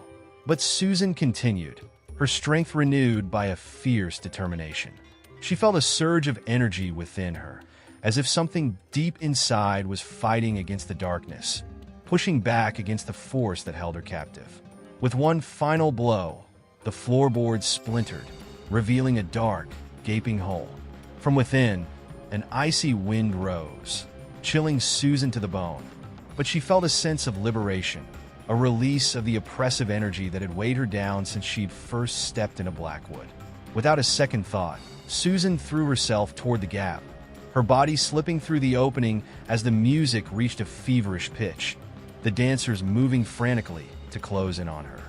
But Susan continued, her strength renewed by a fierce determination. She felt a surge of energy within her, as if something deep inside was fighting against the darkness, pushing back against the force that held her captive. With one final blow, the floorboards splintered, revealing a dark, gaping hole. From within, an icy wind rose, chilling Susan to the bone. But she felt a sense of liberation, a release of the oppressive energy that had weighed her down since she'd first stepped into Blackwood. Without a second thought, Susan threw herself toward the gap, her body slipping through the opening as the music reached a feverish pitch, the dancers moving frantically to close in on her.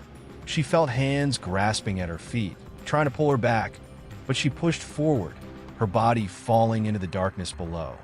She felt hands grasping at her feet, trying to pull her back, but she pushed forward, her body falling into the darkness below.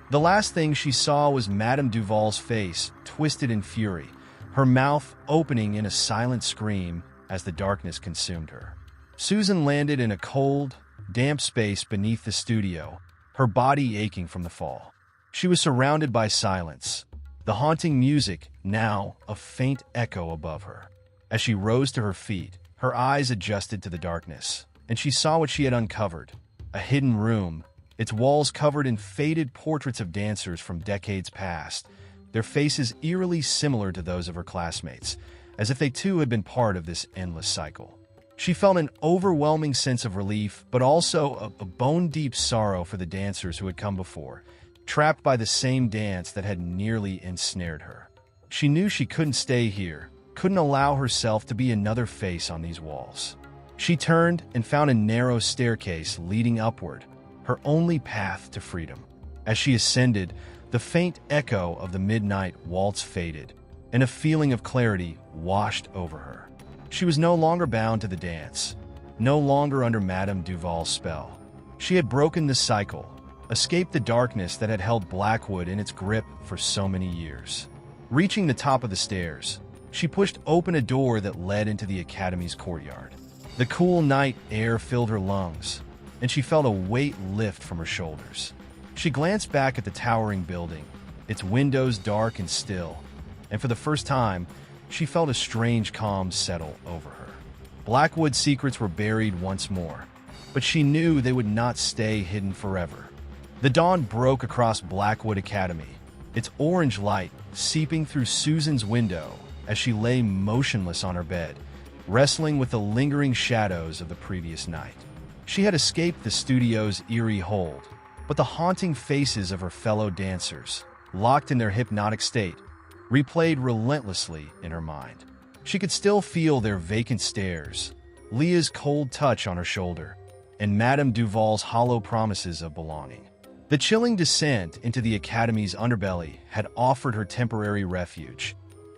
The last thing she saw was Madame Duval's face, twisted in fury, her mouth opening in a silent scream as the darkness consumed her. Susan landed in a cold, damp space beneath the studio, her body aching from the fall. She was surrounded by silence, the haunting music now a faint echo above her. As she rose to her feet, her eyes adjusted to the darkness, and she saw what she had uncovered: a hidden room, its walls covered in faded portraits of dancers from decades past, their faces eerily similar to those of her classmates, as if they too had been part of this endless cycle. She felt an overwhelming sense of relief, but also a bone-deep sorrow for the dancers who had come before, trapped by the same dance that had nearly ensnared her. She knew she couldn't stay here, couldn't allow herself to be another face on these walls. She turned and found a narrow staircase leading upward, her only path to freedom. As she ascended, the faint echo of the midnight waltz faded, and a feeling of clarity washed over her. She was no longer bound to the dance, no longer under Madame Duval's spell. She had broken the cycle, escaped the darkness that had held Blackwood in its grip for so many years. Reaching the top of the stairs, she pushed open a door that led into the academy's courtyard. The cool night air filled her lungs, and she felt a weight lift from her shoulders. She glanced back at the towering building, its windows dark and still, and for the first time, she felt a strange calm settle over her. Blackwood's secrets were buried once more, but she knew they would not stay hidden forever. The dawn broke across Blackwood Academy, its orange light seeping through Susan's window as she lay motionless on her bed, wrestling with the lingering shadows of the previous night. She had escaped the studio's eerie hold, but the haunting faces of her fellow dancers, locked in their hypnotic state, replayed relentlessly in her mind. She could still feel their vacant stares, Leah's cold touch on her shoulder, and Madame Duval's hollow promises of belonging. The chilling descent into the academy's underbelly had offered her temporary refuge,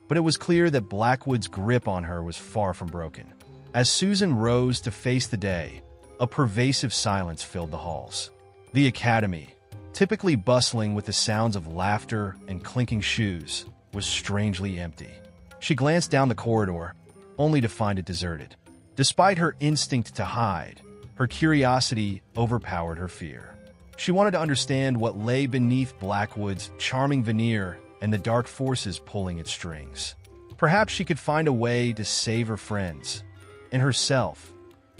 but it was clear that Blackwood's grip on her was far from broken. As Susan rose to face the day, a pervasive silence filled the halls. The academy, typically bustling with the sounds of laughter and clinking shoes, was strangely empty. She glanced down the corridor, only to find it deserted. Despite her instinct to hide, her curiosity overpowered her fear. She wanted to understand what lay beneath Blackwood's charming veneer and the dark forces pulling its strings. Perhaps she could find a way to save her friends, and herself,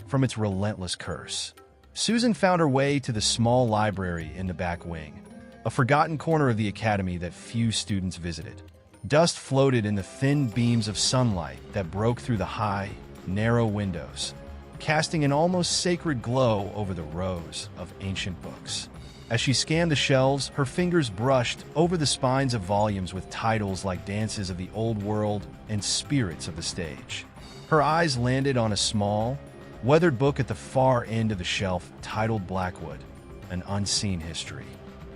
from its relentless curse. Susan found her way to the small library in the back wing, a forgotten corner of the academy that few students visited. Dust floated in the thin beams of sunlight that broke through the high, narrow windows, casting an almost sacred glow over the rows of ancient books. As she scanned the shelves, her fingers brushed over the spines of volumes with titles like Dances of the Old World and Spirits of the Stage. Her eyes landed on a small, weathered book at the far end of the shelf titled Blackwood, An Unseen History.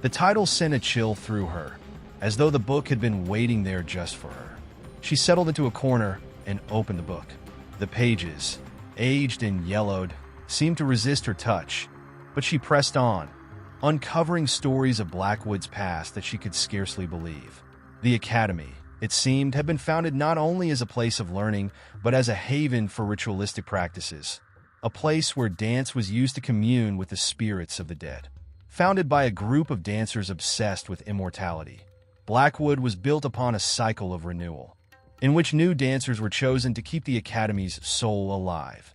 The title sent a chill through her, as though the book had been waiting there just for her. She settled into a corner and opened the book. The pages, aged and yellowed, seemed to resist her touch, but she pressed on, uncovering stories of Blackwood's past that she could scarcely believe. The academy, it seemed, had been founded not only as a place of learning, but as a haven for ritualistic practices, a place where dance was used to commune with the spirits of the dead. Founded by a group of dancers obsessed with immortality, Blackwood was built upon a cycle of renewal, in which new dancers were chosen to keep the academy's soul alive.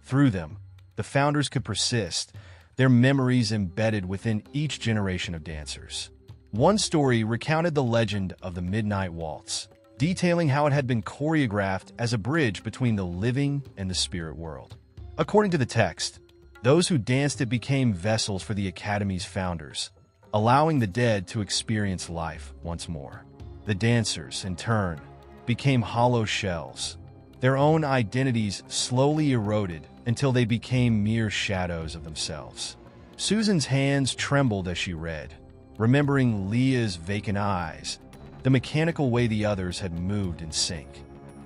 Through them, the founders could persist, their memories embedded within each generation of dancers. One story recounted the legend of the Midnight Waltz, detailing how it had been choreographed as a bridge between the living and the spirit world. According to the text, those who danced it became vessels for the academy's founders, allowing the dead to experience life once more. The dancers, in turn, became hollow shells. Their own identities slowly eroded until they became mere shadows of themselves. Susan's hands trembled as she read, remembering Leah's vacant eyes, the mechanical way the others had moved in sync.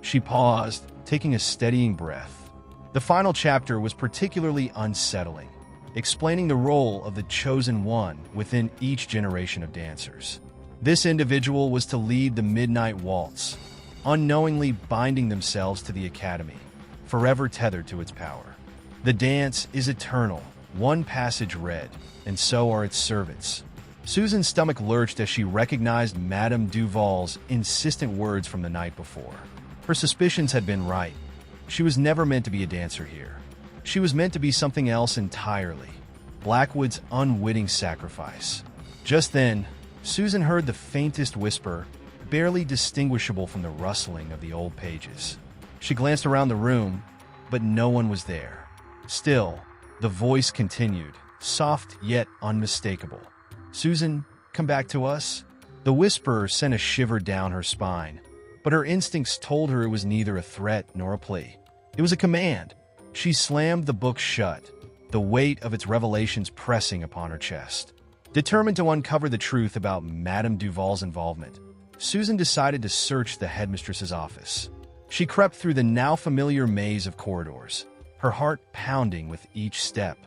She paused, taking a steadying breath. The final chapter was particularly unsettling, explaining the role of the chosen one within each generation of dancers. This individual was to lead the Midnight Waltz, unknowingly binding themselves to the Academy, forever tethered to its power. The dance is eternal, one passage read, and so are its servants. Susan's stomach lurched as she recognized Madame Duval's insistent words from the night before. Her suspicions had been right. She was never meant to be a dancer here. She was meant to be something else entirely. Blackwood's unwitting sacrifice. Just then, Susan heard the faintest whisper, barely distinguishable from the rustling of the old pages. She glanced around the room, but no one was there. Still, the voice continued, soft yet unmistakable. "Susan, come back to us?" The whisper sent a shiver down her spine, but her instincts told her it was neither a threat nor a plea. It was a command. She slammed the book shut, the weight of its revelations pressing upon her chest. Determined to uncover the truth about Madame Duval's involvement, Susan decided to search the headmistress's office. She crept through the now familiar maze of corridors, her heart pounding with each step.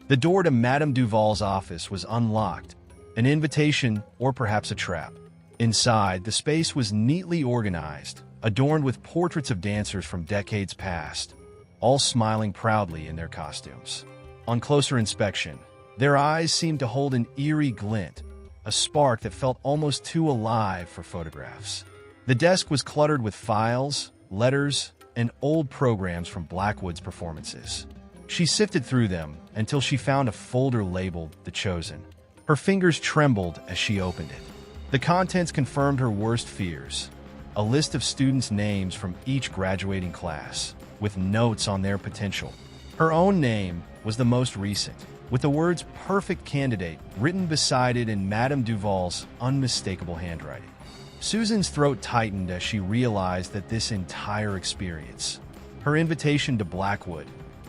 The door to Madame Duval's office was unlocked, an invitation or perhaps a trap. Inside, the space was neatly organized, adorned with portraits of dancers from decades past, all smiling proudly in their costumes. On closer inspection, their eyes seemed to hold an eerie glint, a spark that felt almost too alive for photographs. The desk was cluttered with files, letters, and old programs from Blackwood's performances. She sifted through them until she found a folder labeled The Chosen. Her fingers trembled as she opened it. The contents confirmed her worst fears, a list of students' names from each graduating class, with notes on their potential. Her own name was the most recent, with the words "perfect candidate" written beside it in Madame Duval's unmistakable handwriting. Susan's throat tightened as she realized that this entire experience, her invitation to Blackwood,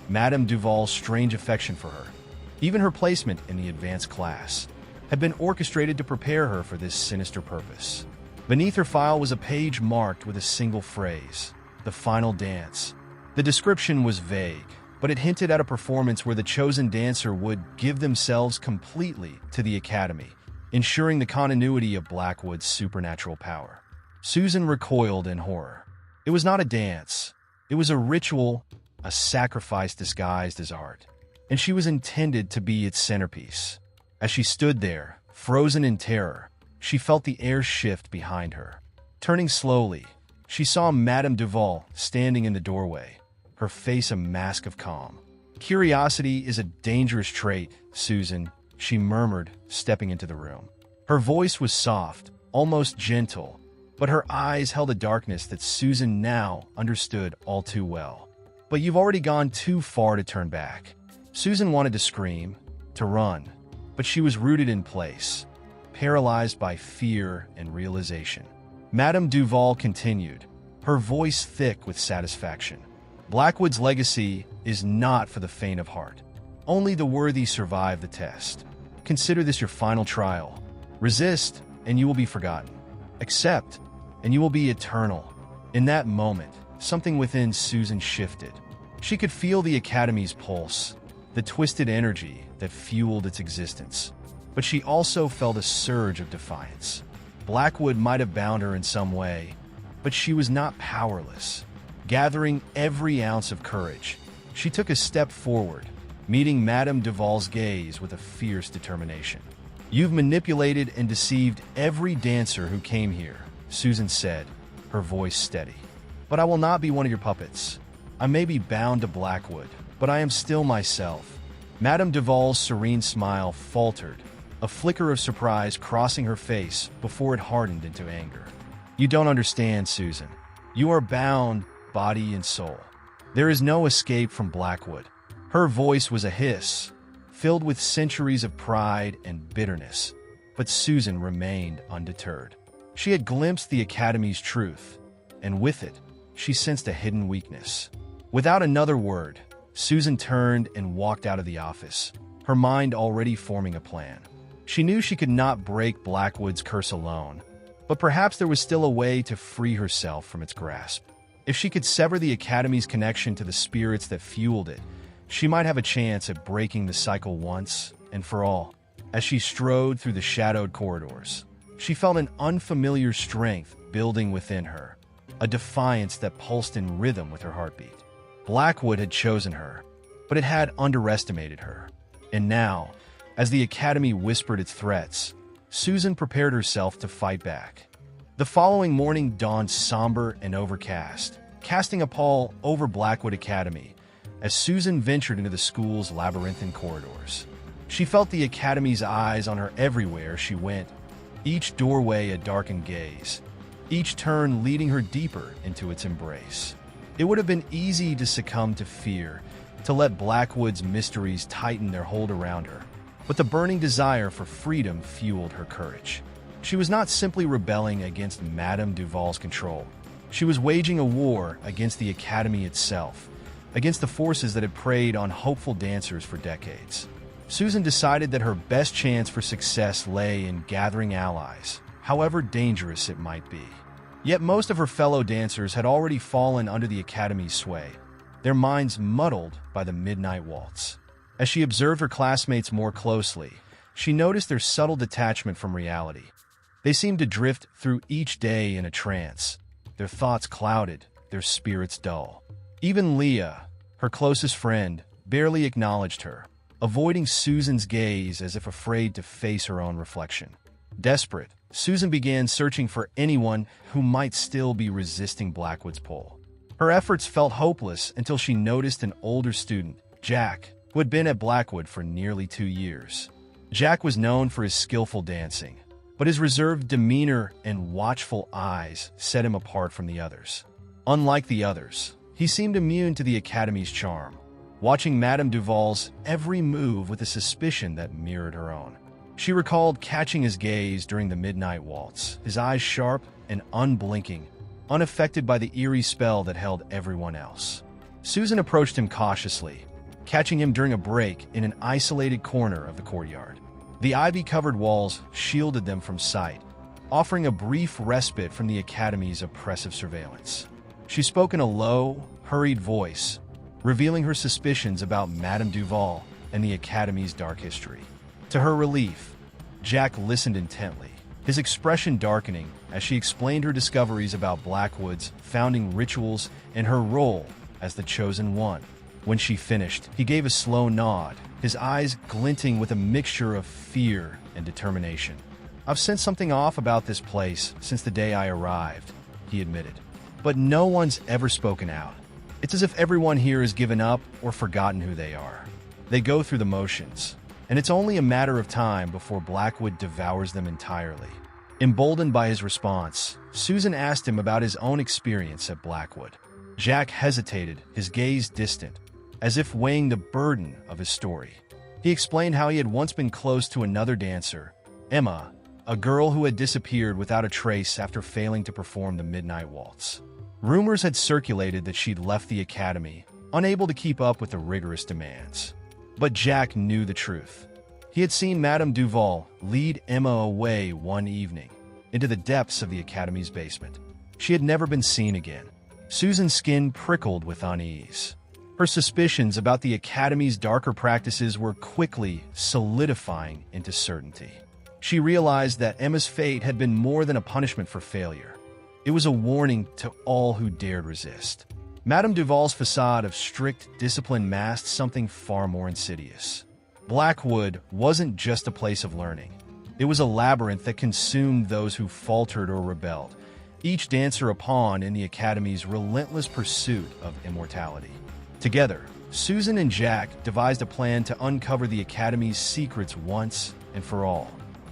Madame Duval's strange affection for her, even her placement in the advanced class, had been orchestrated to prepare her for this sinister purpose. Beneath her file was a page marked with a single phrase, "The Final Dance." The description was vague, but it hinted at a performance where the chosen dancer would give themselves completely to the Academy, ensuring the continuity of Blackwood's supernatural power. Susan recoiled in horror. It was not a dance. It was a ritual, a sacrifice disguised as art, and she was intended to be its centerpiece. As she stood there, frozen in terror, she felt the air shift behind her. Turning slowly, she saw Madame Duval standing in the doorway, her face a mask of calm. "Curiosity is a dangerous trait, Susan," she murmured, stepping into the room. Her voice was soft, almost gentle, but her eyes held a darkness that Susan now understood all too well. "But you've already gone too far to turn back." Susan wanted to scream, to run, but she was rooted in place, paralyzed by fear and realization. Madame Duval continued, her voice thick with satisfaction. "Blackwood's legacy is not for the faint of heart. Only the worthy survive the test. Consider this your final trial. Resist, and you will be forgotten. Accept, and you will be eternal." In that moment, something within Susan shifted. She could feel the Academy's pulse, the twisted energy that fueled its existence. But she also felt a surge of defiance. Blackwood might have bound her in some way, but she was not powerless. Gathering every ounce of courage, she took a step forward, meeting Madame Duval's gaze with a fierce determination. "You've manipulated and deceived every dancer who came here," Susan said, her voice steady. "But I will not be one of your puppets. I may be bound to Blackwood, but I am still myself." Madame Duval's serene smile faltered, a flicker of surprise crossing her face before it hardened into anger. "You don't understand, Susan. You are bound, body and soul. There is no escape from Blackwood." Her voice was a hiss, filled with centuries of pride and bitterness, but Susan remained undeterred. She had glimpsed the Academy's truth, and with it, she sensed a hidden weakness. Without another word, Susan turned and walked out of the office, her mind already forming a plan. She knew she could not break Blackwood's curse alone, But perhaps there was still a way to free herself from its grasp. If she could sever the Academy's connection to the spirits that fueled it, she might have a chance at breaking the cycle once and for all. As she strode through the shadowed corridors, she felt an unfamiliar strength building within her, a defiance that pulsed in rhythm with her heartbeat. Blackwood had chosen her, but it had underestimated her. And now, as the Academy whispered its threats, Susan prepared herself to fight back. The following morning dawned somber and overcast, casting a pall over Blackwood Academy as Susan ventured into the school's labyrinthine corridors. She felt the Academy's eyes on her everywhere she went, each doorway a darkened gaze, each turn leading her deeper into its embrace. It would have been easy to succumb to fear, to let Blackwood's mysteries tighten their hold around her, but the burning desire for freedom fueled her courage. She was not simply rebelling against Madame Duval's control. She was waging a war against the Academy itself, against the forces that had preyed on hopeful dancers for decades. Susan decided that her best chance for success lay in gathering allies, however dangerous it might be. Yet most of her fellow dancers had already fallen under the Academy's sway, their minds muddled by the Midnight Waltz. As she observed her classmates more closely, she noticed their subtle detachment from reality. They seemed to drift through each day in a trance, their thoughts clouded, their spirits dull. Even Leah, her closest friend, barely acknowledged her, avoiding Susan's gaze as if afraid to face her own reflection. Desperate, Susan began searching for anyone who might still be resisting Blackwood's pull. Her efforts felt hopeless until she noticed an older student, Jack, who had been at Blackwood for nearly 2 years. Jack was known for his skillful dancing, but his reserved demeanor and watchful eyes set him apart from the others. Unlike the others, he seemed immune to the Academy's charm, watching Madame Duval's every move with a suspicion that mirrored her own. She recalled catching his gaze during the Midnight Waltz, his eyes sharp and unblinking, unaffected by the eerie spell that held everyone else. Susan approached him cautiously, catching him during a break in an isolated corner of the courtyard. The ivy-covered walls shielded them from sight, offering a brief respite from the Academy's oppressive surveillance. She spoke in a low, hurried voice, revealing her suspicions about Madame Duval and the Academy's dark history. To her relief, Jack listened intently, his expression darkening as she explained her discoveries about Blackwood's founding rituals and her role as the Chosen One. When she finished, he gave a slow nod, his eyes glinting with a mixture of fear and determination. "I've sensed something off about this place since the day I arrived," he admitted. "But no one's ever spoken out. It's as if everyone here has given up or forgotten who they are. They go through the motions, and it's only a matter of time before Blackwood devours them entirely." Emboldened by his response, Susan asked him about his own experience at Blackwood. Jack hesitated, his gaze distant, as if weighing the burden of his story. He explained how he had once been close to another dancer, Emma, a girl who had disappeared without a trace after failing to perform the Midnight Waltz. Rumors had circulated that she'd left the Academy, unable to keep up with the rigorous demands. But Jack knew the truth. He had seen Madame Duval lead Emma away one evening, into the depths of the Academy's basement. She had never been seen again. Susan's skin prickled with unease. Her suspicions about the Academy's darker practices were quickly solidifying into certainty. She realized that Emma's fate had been more than a punishment for failure. It was a warning to all who dared resist. Madame Duval's facade of strict discipline masked something far more insidious. Blackwood wasn't just a place of learning. It was a labyrinth that consumed those who faltered or rebelled, each dancer a pawn in the Academy's relentless pursuit of immortality. Together, Susan and Jack devised a plan to uncover the Academy's secrets once and for all.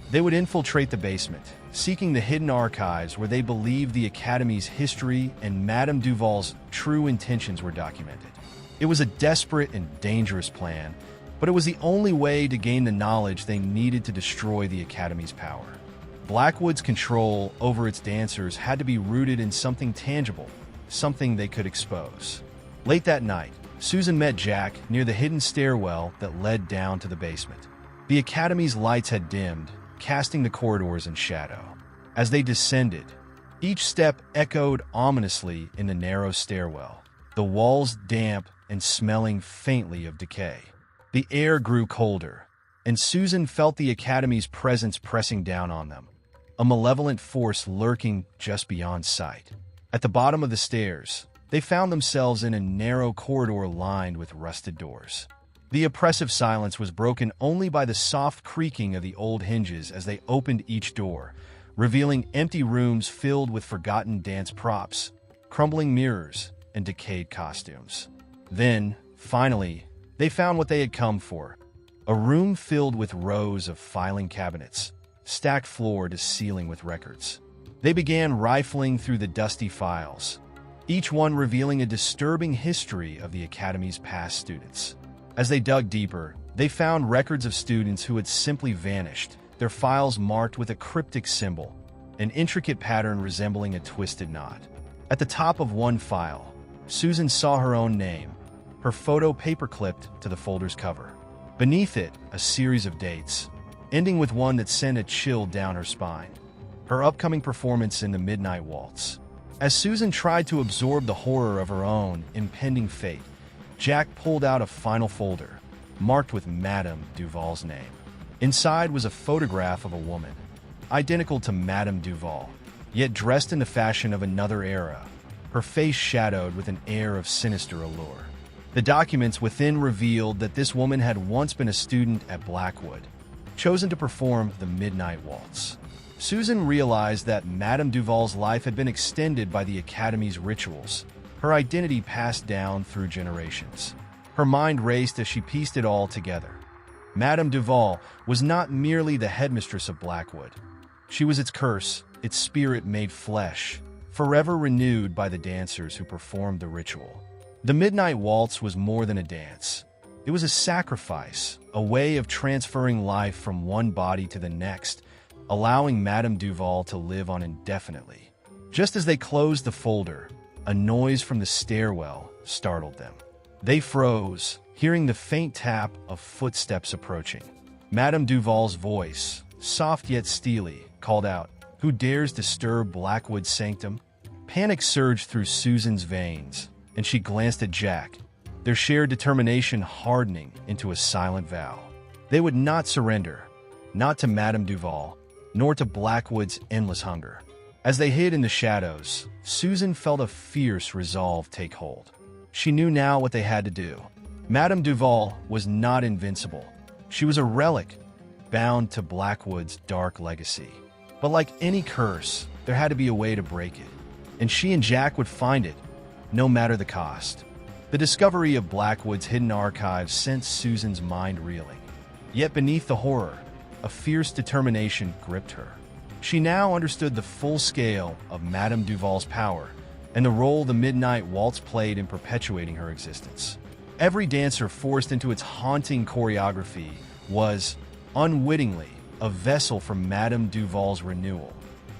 They would infiltrate the basement, seeking the hidden archives where they believed the Academy's history and Madame Duval's true intentions were documented. It was a desperate and dangerous plan, but it was the only way to gain the knowledge they needed to destroy the Academy's power. Blackwood's control over its dancers had to be rooted in something tangible, something they could expose. Late that night, Susan met Jack near the hidden stairwell that led down to the basement. The Academy's lights had dimmed, casting the corridors in shadow. As they descended, each step echoed ominously in the narrow stairwell, the walls damp and smelling faintly of decay. The air grew colder, and Susan felt the Academy's presence pressing down on them, a malevolent force lurking just beyond sight. At the bottom of the stairs, they found themselves in a narrow corridor lined with rusted doors. The oppressive silence was broken only by the soft creaking of the old hinges as they opened each door, revealing empty rooms filled with forgotten dance props, crumbling mirrors, and decayed costumes. Then, finally, they found what they had come for, a room filled with rows of filing cabinets, stacked floor to ceiling with records. They began rifling through the dusty files, each one revealing a disturbing history of the Academy's past students. As they dug deeper, they found records of students who had simply vanished, their files marked with a cryptic symbol, an intricate pattern resembling a twisted knot. At the top of one file, Susan saw her own name, her photo paper-clipped to the folder's cover. Beneath it, a series of dates, ending with one that sent a chill down her spine. Her upcoming performance in the Midnight Waltz. As Susan tried to absorb the horror of her own impending fate, Jack pulled out a final folder, marked with Madame Duval's name. Inside was a photograph of a woman, identical to Madame Duval, yet dressed in the fashion of another era, her face shadowed with an air of sinister allure. The documents within revealed that this woman had once been a student at Blackwood, chosen to perform the Midnight Waltz. Susan realized that Madame Duval's life had been extended by the Academy's rituals, her identity passed down through generations. Her mind raced as she pieced it all together. Madame Duval was not merely the headmistress of Blackwood. She was its curse, its spirit made flesh, forever renewed by the dancers who performed the ritual. The Midnight Waltz was more than a dance. It was a sacrifice, a way of transferring life from one body to the next, allowing Madame Duval to live on indefinitely. Just as they closed the folder, a noise from the stairwell startled them. They froze, hearing the faint tap of footsteps approaching. Madame Duval's voice, soft yet steely, called out, "Who dares disturb Blackwood's sanctum?" Panic surged through Susan's veins, and she glanced at Jack, their shared determination hardening into a silent vow. They would not surrender, not to Madame Duval, nor to Blackwood's endless hunger. As they hid in the shadows, Susan felt a fierce resolve take hold. She knew now what they had to do. Madame Duval was not invincible. She was a relic, bound to Blackwood's dark legacy. But like any curse, there had to be a way to break it. And she and Jack would find it, no matter the cost. The discovery of Blackwood's hidden archives sent Susan's mind reeling. Yet beneath the horror, a fierce determination gripped her. She now understood the full scale of Madame Duval's power and the role the Midnight Waltz played in perpetuating her existence. Every dancer forced into its haunting choreography was, unwittingly, a vessel for Madame Duval's renewal,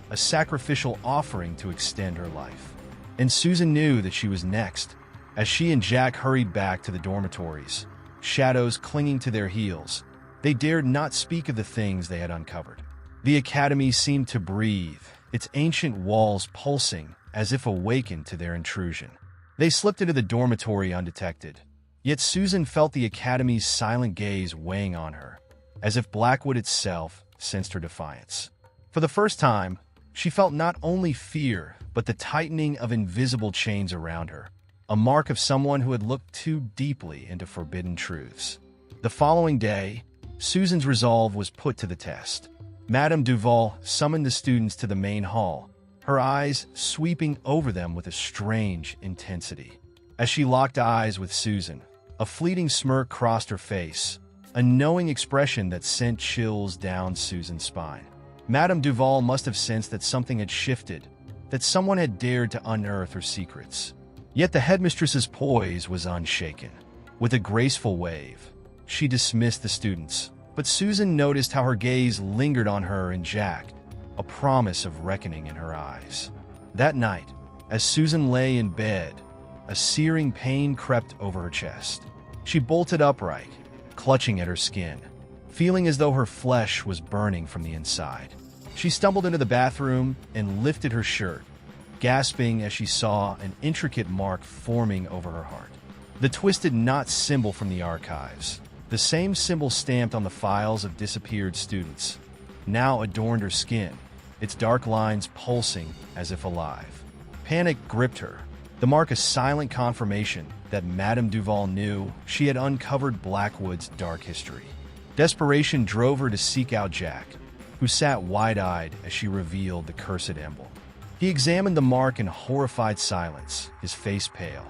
a sacrificial offering to extend her life. And Susan knew that she was next. As she and Jack hurried back to the dormitories, shadows clinging to their heels, they dared not speak of the things they had uncovered. The Academy seemed to breathe, its ancient walls pulsing as if awakened to their intrusion. They slipped into the dormitory undetected, yet Susan felt the Academy's silent gaze weighing on her, as if Blackwood itself sensed her defiance. For the first time, she felt not only fear, but the tightening of invisible chains around her, a mark of someone who had looked too deeply into forbidden truths. The following day, Susan's resolve was put to the test. Madame Duval summoned the students to the main hall, her eyes sweeping over them with a strange intensity. As she locked eyes with Susan, a fleeting smirk crossed her face, a knowing expression that sent chills down Susan's spine. Madame Duval must have sensed that something had shifted, that someone had dared to unearth her secrets. Yet the headmistress's poise was unshaken. With a graceful wave, she dismissed the students, but Susan noticed how her gaze lingered on her and Jack, a promise of reckoning in her eyes. That night, as Susan lay in bed, a searing pain crept over her chest. She bolted upright, clutching at her skin, feeling as though her flesh was burning from the inside. She stumbled into the bathroom and lifted her shirt, gasping as she saw an intricate mark forming over her heart. The twisted knot symbol from the archives, the same symbol stamped on the files of disappeared students, now adorned her skin, its dark lines pulsing as if alive. Panic gripped her, the mark a silent confirmation that Madame Duval knew she had uncovered Blackwood's dark history. Desperation drove her to seek out Jack, who sat wide-eyed as she revealed the cursed emblem. He examined the mark in horrified silence, his face pale.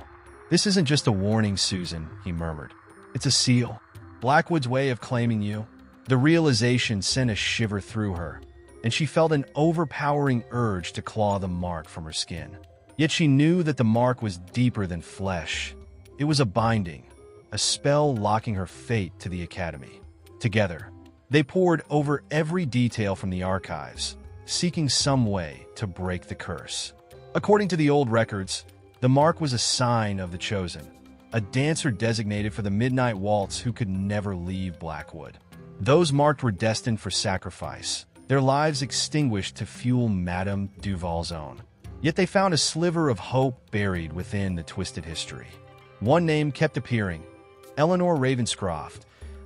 "This isn't just a warning, Susan," he murmured. "It's a seal. Blackwood's way of claiming you." The realization sent a shiver through her, and she felt an overpowering urge to claw the mark from her skin. Yet she knew that the mark was deeper than flesh. It was a binding, a spell locking her fate to the Academy. Together, they pored over every detail from the archives, seeking some way to break the curse. According to the old records, the mark was a sign of the Chosen, a dancer designated for the Midnight Waltz who could never leave Blackwood. Those marked were destined for sacrifice, their lives extinguished to fuel Madame Duval's own. Yet they found a sliver of hope buried within the twisted history. One name kept appearing: Eleanor Ravenscroft,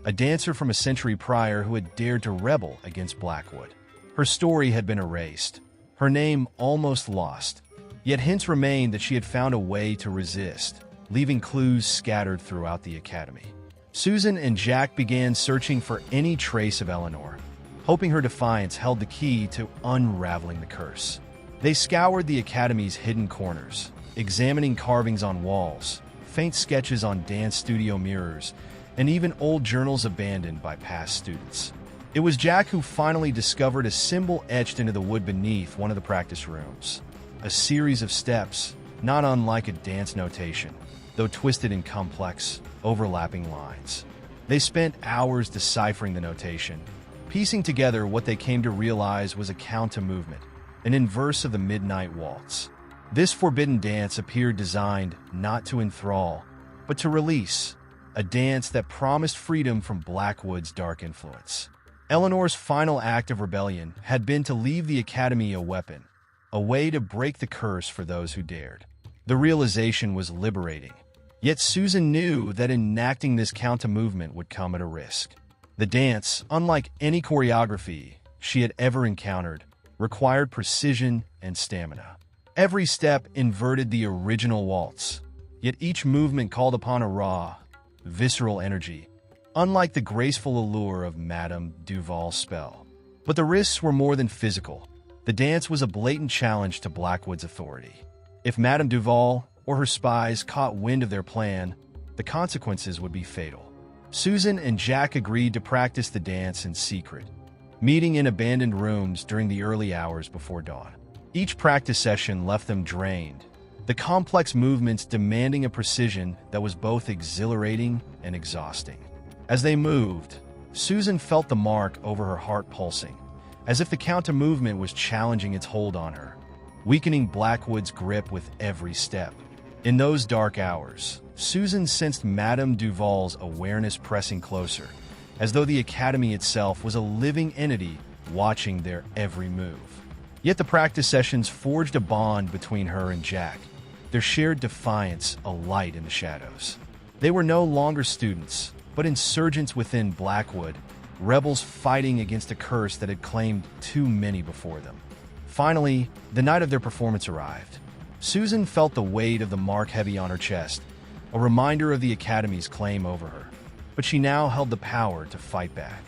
a dancer from a century prior who had dared to rebel against Blackwood. Her story had been erased, her name almost lost, yet hints remained that she had found a way to resist, leaving clues scattered throughout the Academy. Susan and Jack began searching for any trace of Eleanor, hoping her defiance held the key to unraveling the curse. They scoured the Academy's hidden corners, examining carvings on walls, faint sketches on dance studio mirrors, and even old journals abandoned by past students. It was Jack who finally discovered a symbol etched into the wood beneath one of the practice rooms. A series of steps, not unlike a dance notation, though twisted in complex, overlapping lines. They spent hours deciphering the notation, piecing together what they came to realize was a counter-movement, an inverse of the Midnight Waltz. This forbidden dance appeared designed not to enthrall, but to release, a dance that promised freedom from Blackwood's dark influence. Eleanor's final act of rebellion had been to leave the Academy a weapon, a way to break the curse for those who dared. The realization was liberating, yet Susan knew that enacting this counter-movement would come at a risk. The dance, unlike any choreography she had ever encountered, required precision and stamina. Every step inverted the original waltz, yet each movement called upon a raw, visceral energy, unlike the graceful allure of Madame Duval's spell. But the risks were more than physical. The dance was a blatant challenge to Blackwood's authority. If Madame Duval or her spies caught wind of their plan, the consequences would be fatal. Susan and Jack agreed to practice the dance in secret, meeting in abandoned rooms during the early hours before dawn. Each practice session left them drained, the complex movements demanding a precision that was both exhilarating and exhausting. As they moved, Susan felt the mark over her heart pulsing, as if the counter-movement was challenging its hold on her, weakening Blackwood's grip with every step. In those dark hours, Susan sensed Madame Duval's awareness pressing closer, as though the Academy itself was a living entity watching their every move. Yet the practice sessions forged a bond between her and Jack, their shared defiance a light in the shadows. They were no longer students, but insurgents within Blackwood, rebels fighting against a curse that had claimed too many before them. Finally, the night of their performance arrived. Susan felt the weight of the mark heavy on her chest, a reminder of the Academy's claim over her. But she now held the power to fight back.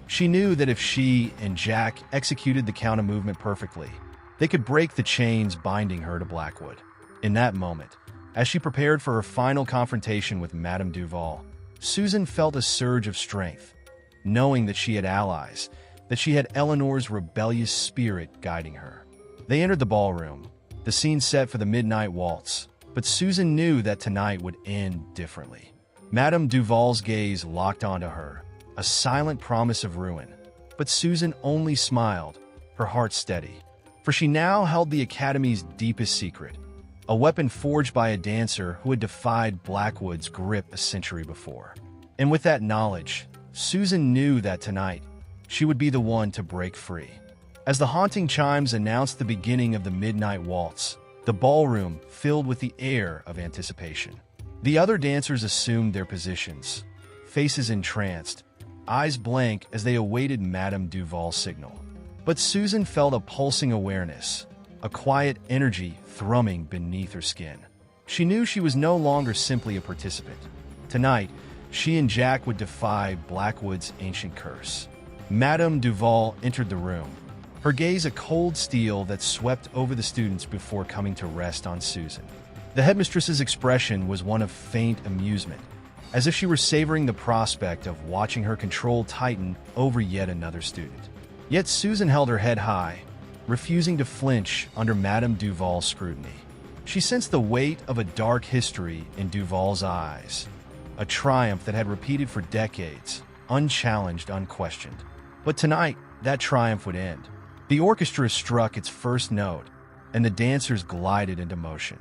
She knew that if she and Jack executed the counter-movement perfectly, they could break the chains binding her to Blackwood. In that moment, as she prepared for her final confrontation with Madame Duval, Susan felt a surge of strength, knowing that she had allies, that she had Eleanor's rebellious spirit guiding her. They entered the ballroom, the scene set for the Midnight Waltz, but Susan knew that tonight would end differently. Madame Duval's gaze locked onto her, a silent promise of ruin. But Susan only smiled, her heart steady, for she now held the Academy's deepest secret, a weapon forged by a dancer who had defied Blackwood's grip a century before. And with that knowledge, Susan knew that tonight, she would be the one to break free. As the haunting chimes announced the beginning of the midnight waltz, the ballroom filled with the air of anticipation. The other dancers assumed their positions, faces entranced, eyes blank as they awaited Madame Duval's signal. But Susan felt a pulsing awareness, a quiet energy thrumming beneath her skin. She knew she was no longer simply a participant. Tonight, she and Jack would defy Blackwood's ancient curse. Madame Duval entered the room, her gaze a cold steel that swept over the students before coming to rest on Susan. The headmistress's expression was one of faint amusement, as if she were savoring the prospect of watching her control tighten over yet another student. Yet Susan held her head high, refusing to flinch under Madame Duval's scrutiny. She sensed the weight of a dark history in Duval's eyes, a triumph that had repeated for decades, unchallenged, unquestioned. But tonight, that triumph would end. The orchestra struck its first note, and the dancers glided into motion.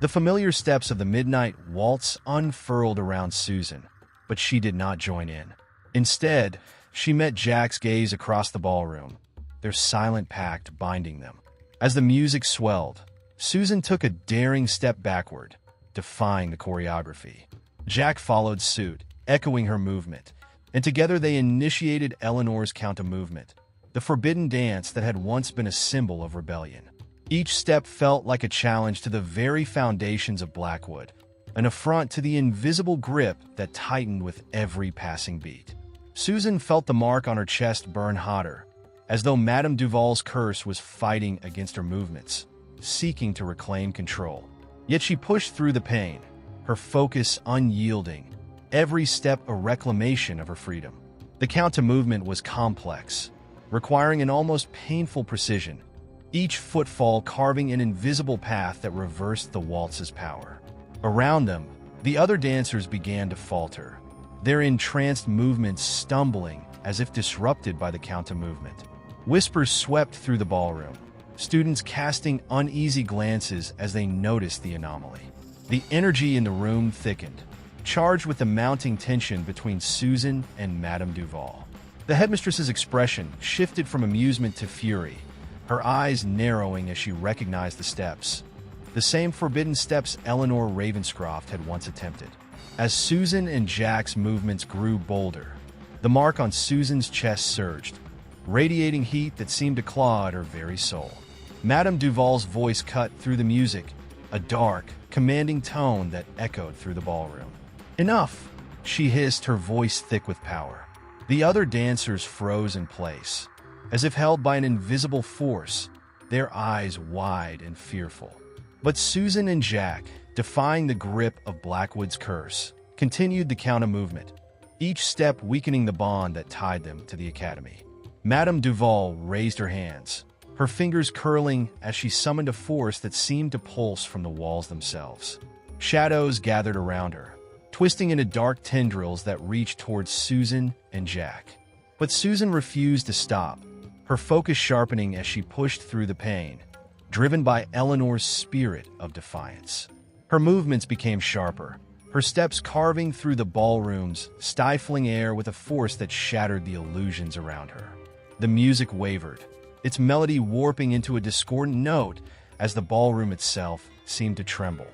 The familiar steps of the midnight waltz unfurled around Susan, but she did not join in. Instead, she met Jack's gaze across the ballroom, their silent pact binding them. As the music swelled, Susan took a daring step backward, defying the choreography. Jack followed suit, echoing her movement, and together they initiated Eleanor's counter-movement, the forbidden dance that had once been a symbol of rebellion. Each step felt like a challenge to the very foundations of Blackwood, an affront to the invisible grip that tightened with every passing beat. Susan felt the mark on her chest burn hotter, as though Madame Duval's curse was fighting against her movements, seeking to reclaim control. Yet she pushed through the pain, her focus unyielding, every step a reclamation of her freedom. The counter-movement was complex, requiring an almost painful precision, each footfall carving an invisible path that reversed the waltz's power. Around them, the other dancers began to falter, their entranced movements stumbling as if disrupted by the counter-movement. Whispers swept through the ballroom, students casting uneasy glances as they noticed the anomaly. The energy in the room thickened, charged with the mounting tension between Susan and Madame Duval. The headmistress's expression shifted from amusement to fury, her eyes narrowing as she recognized the steps, the same forbidden steps Eleanor Ravenscroft had once attempted. As Susan and Jack's movements grew bolder, the mark on Susan's chest surged, radiating heat that seemed to claw at her very soul. Madame Duval's voice cut through the music, a dark, commanding tone that echoed through the ballroom. "Enough!" she hissed, her voice thick with power. The other dancers froze in place, as if held by an invisible force, their eyes wide and fearful. But Susan and Jack, defying the grip of Blackwood's curse, continued the counter-movement, each step weakening the bond that tied them to the academy. Madame Duval raised her hands, her fingers curling as she summoned a force that seemed to pulse from the walls themselves. Shadows gathered around her, twisting into dark tendrils that reached towards Susan and Jack. But Susan refused to stop, her focus sharpening as she pushed through the pain, driven by Eleanor's spirit of defiance. Her movements became sharper, her steps carving through the ballroom's stifling air with a force that shattered the illusions around her. The music wavered, its melody warping into a discordant note as the ballroom itself seemed to tremble.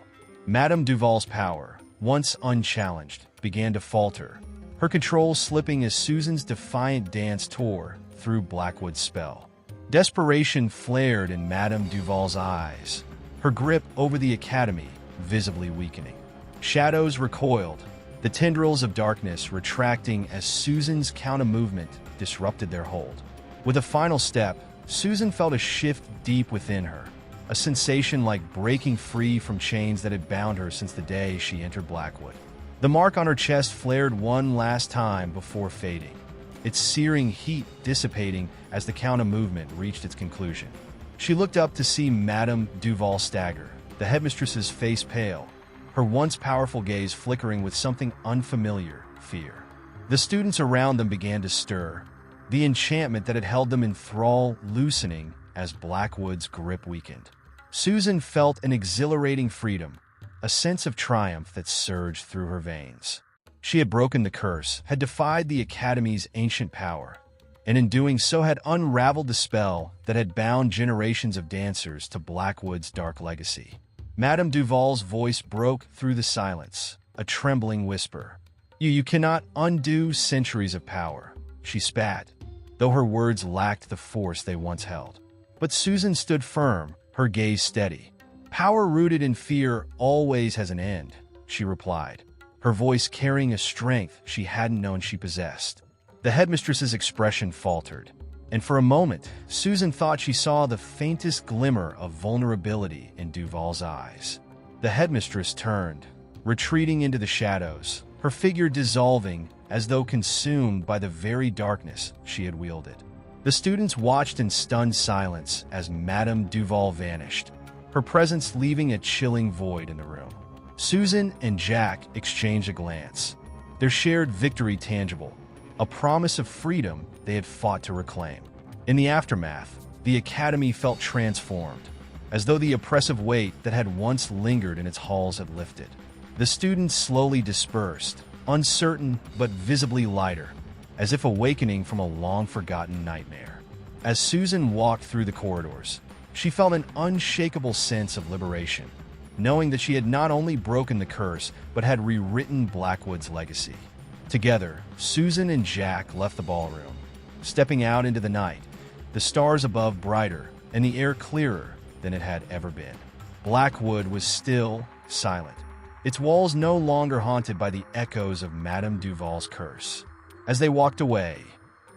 Madame Duval's power, once unchallenged, began to falter, her control slipping as Susan's defiant dance tore through Blackwood's spell. Desperation flared in Madame Duval's eyes, her grip over the academy visibly weakening. Shadows recoiled, the tendrils of darkness retracting as Susan's counter-movement disrupted their hold. With a final step, Susan felt a shift deep within her, a sensation like breaking free from chains that had bound her since the day she entered Blackwood. The mark on her chest flared one last time before fading, its searing heat dissipating as the counter-movement reached its conclusion. She looked up to see Madame Duval stagger, the headmistress's face pale, her once powerful gaze flickering with something unfamiliar, fear. The students around them began to stir, the enchantment that had held them in thrall loosening as Blackwood's grip weakened. Susan felt an exhilarating freedom, a sense of triumph that surged through her veins. She had broken the curse, had defied the Academy's ancient power, and in doing so had unraveled the spell that had bound generations of dancers to Blackwood's dark legacy. Madame Duval's voice broke through the silence, a trembling whisper. You cannot undo centuries of power, she spat, though her words lacked the force they once held. But Susan stood firm, her gaze steady. Power rooted in fear always has an end, she replied, her voice carrying a strength she hadn't known she possessed. The headmistress's expression faltered, and for a moment, Susan thought she saw the faintest glimmer of vulnerability in Duval's eyes. The headmistress turned, retreating into the shadows, her figure dissolving as though consumed by the very darkness she had wielded. The students watched in stunned silence as Madame Duval vanished, her presence leaving a chilling void in the room. Susan and Jack exchanged a glance, their shared victory tangible, a promise of freedom they had fought to reclaim. In the aftermath, the academy felt transformed, as though the oppressive weight that had once lingered in its halls had lifted. The students slowly dispersed, uncertain but visibly lighter, as if awakening from a long-forgotten nightmare. As Susan walked through the corridors, she felt an unshakable sense of liberation, knowing that she had not only broken the curse but had rewritten Blackwood's legacy. Together, Susan and Jack left the ballroom, stepping out into the night, the stars above brighter and the air clearer than it had ever been. Blackwood was still, silent, its walls no longer haunted by the echoes of Madame Duval's curse. As they walked away,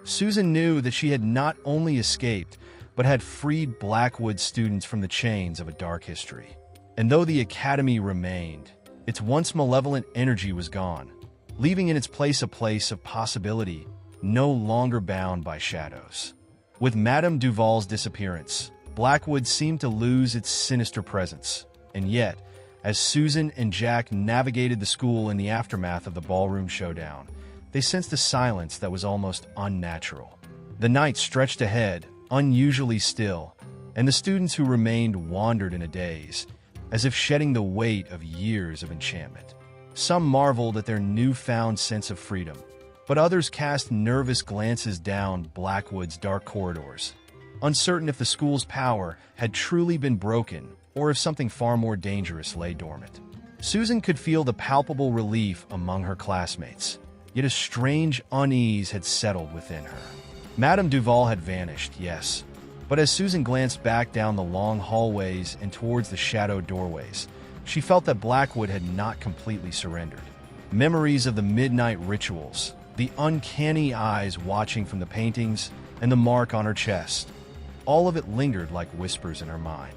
Susan knew that she had not only escaped, but had freed Blackwood students from the chains of a dark history. And though the academy remained, its once malevolent energy was gone, leaving in its place a place of possibility no longer bound by shadows. With Madame Duval's disappearance, Blackwood seemed to lose its sinister presence, and yet, as Susan and Jack navigated the school in the aftermath of the ballroom showdown, they sensed a silence that was almost unnatural. The night stretched ahead, unusually still, and the students who remained wandered in a daze, as if shedding the weight of years of enchantment. Some marveled at their newfound sense of freedom, but others cast nervous glances down Blackwood's dark corridors, uncertain if the school's power had truly been broken or if something far more dangerous lay dormant. Susan could feel the palpable relief among her classmates, yet a strange unease had settled within her. Madame Duval had vanished, yes, but as Susan glanced back down the long hallways and towards the shadowed doorways, she felt that Blackwood had not completely surrendered. Memories of the midnight rituals, the uncanny eyes watching from the paintings, and the mark on her chest, all of it lingered like whispers in her mind.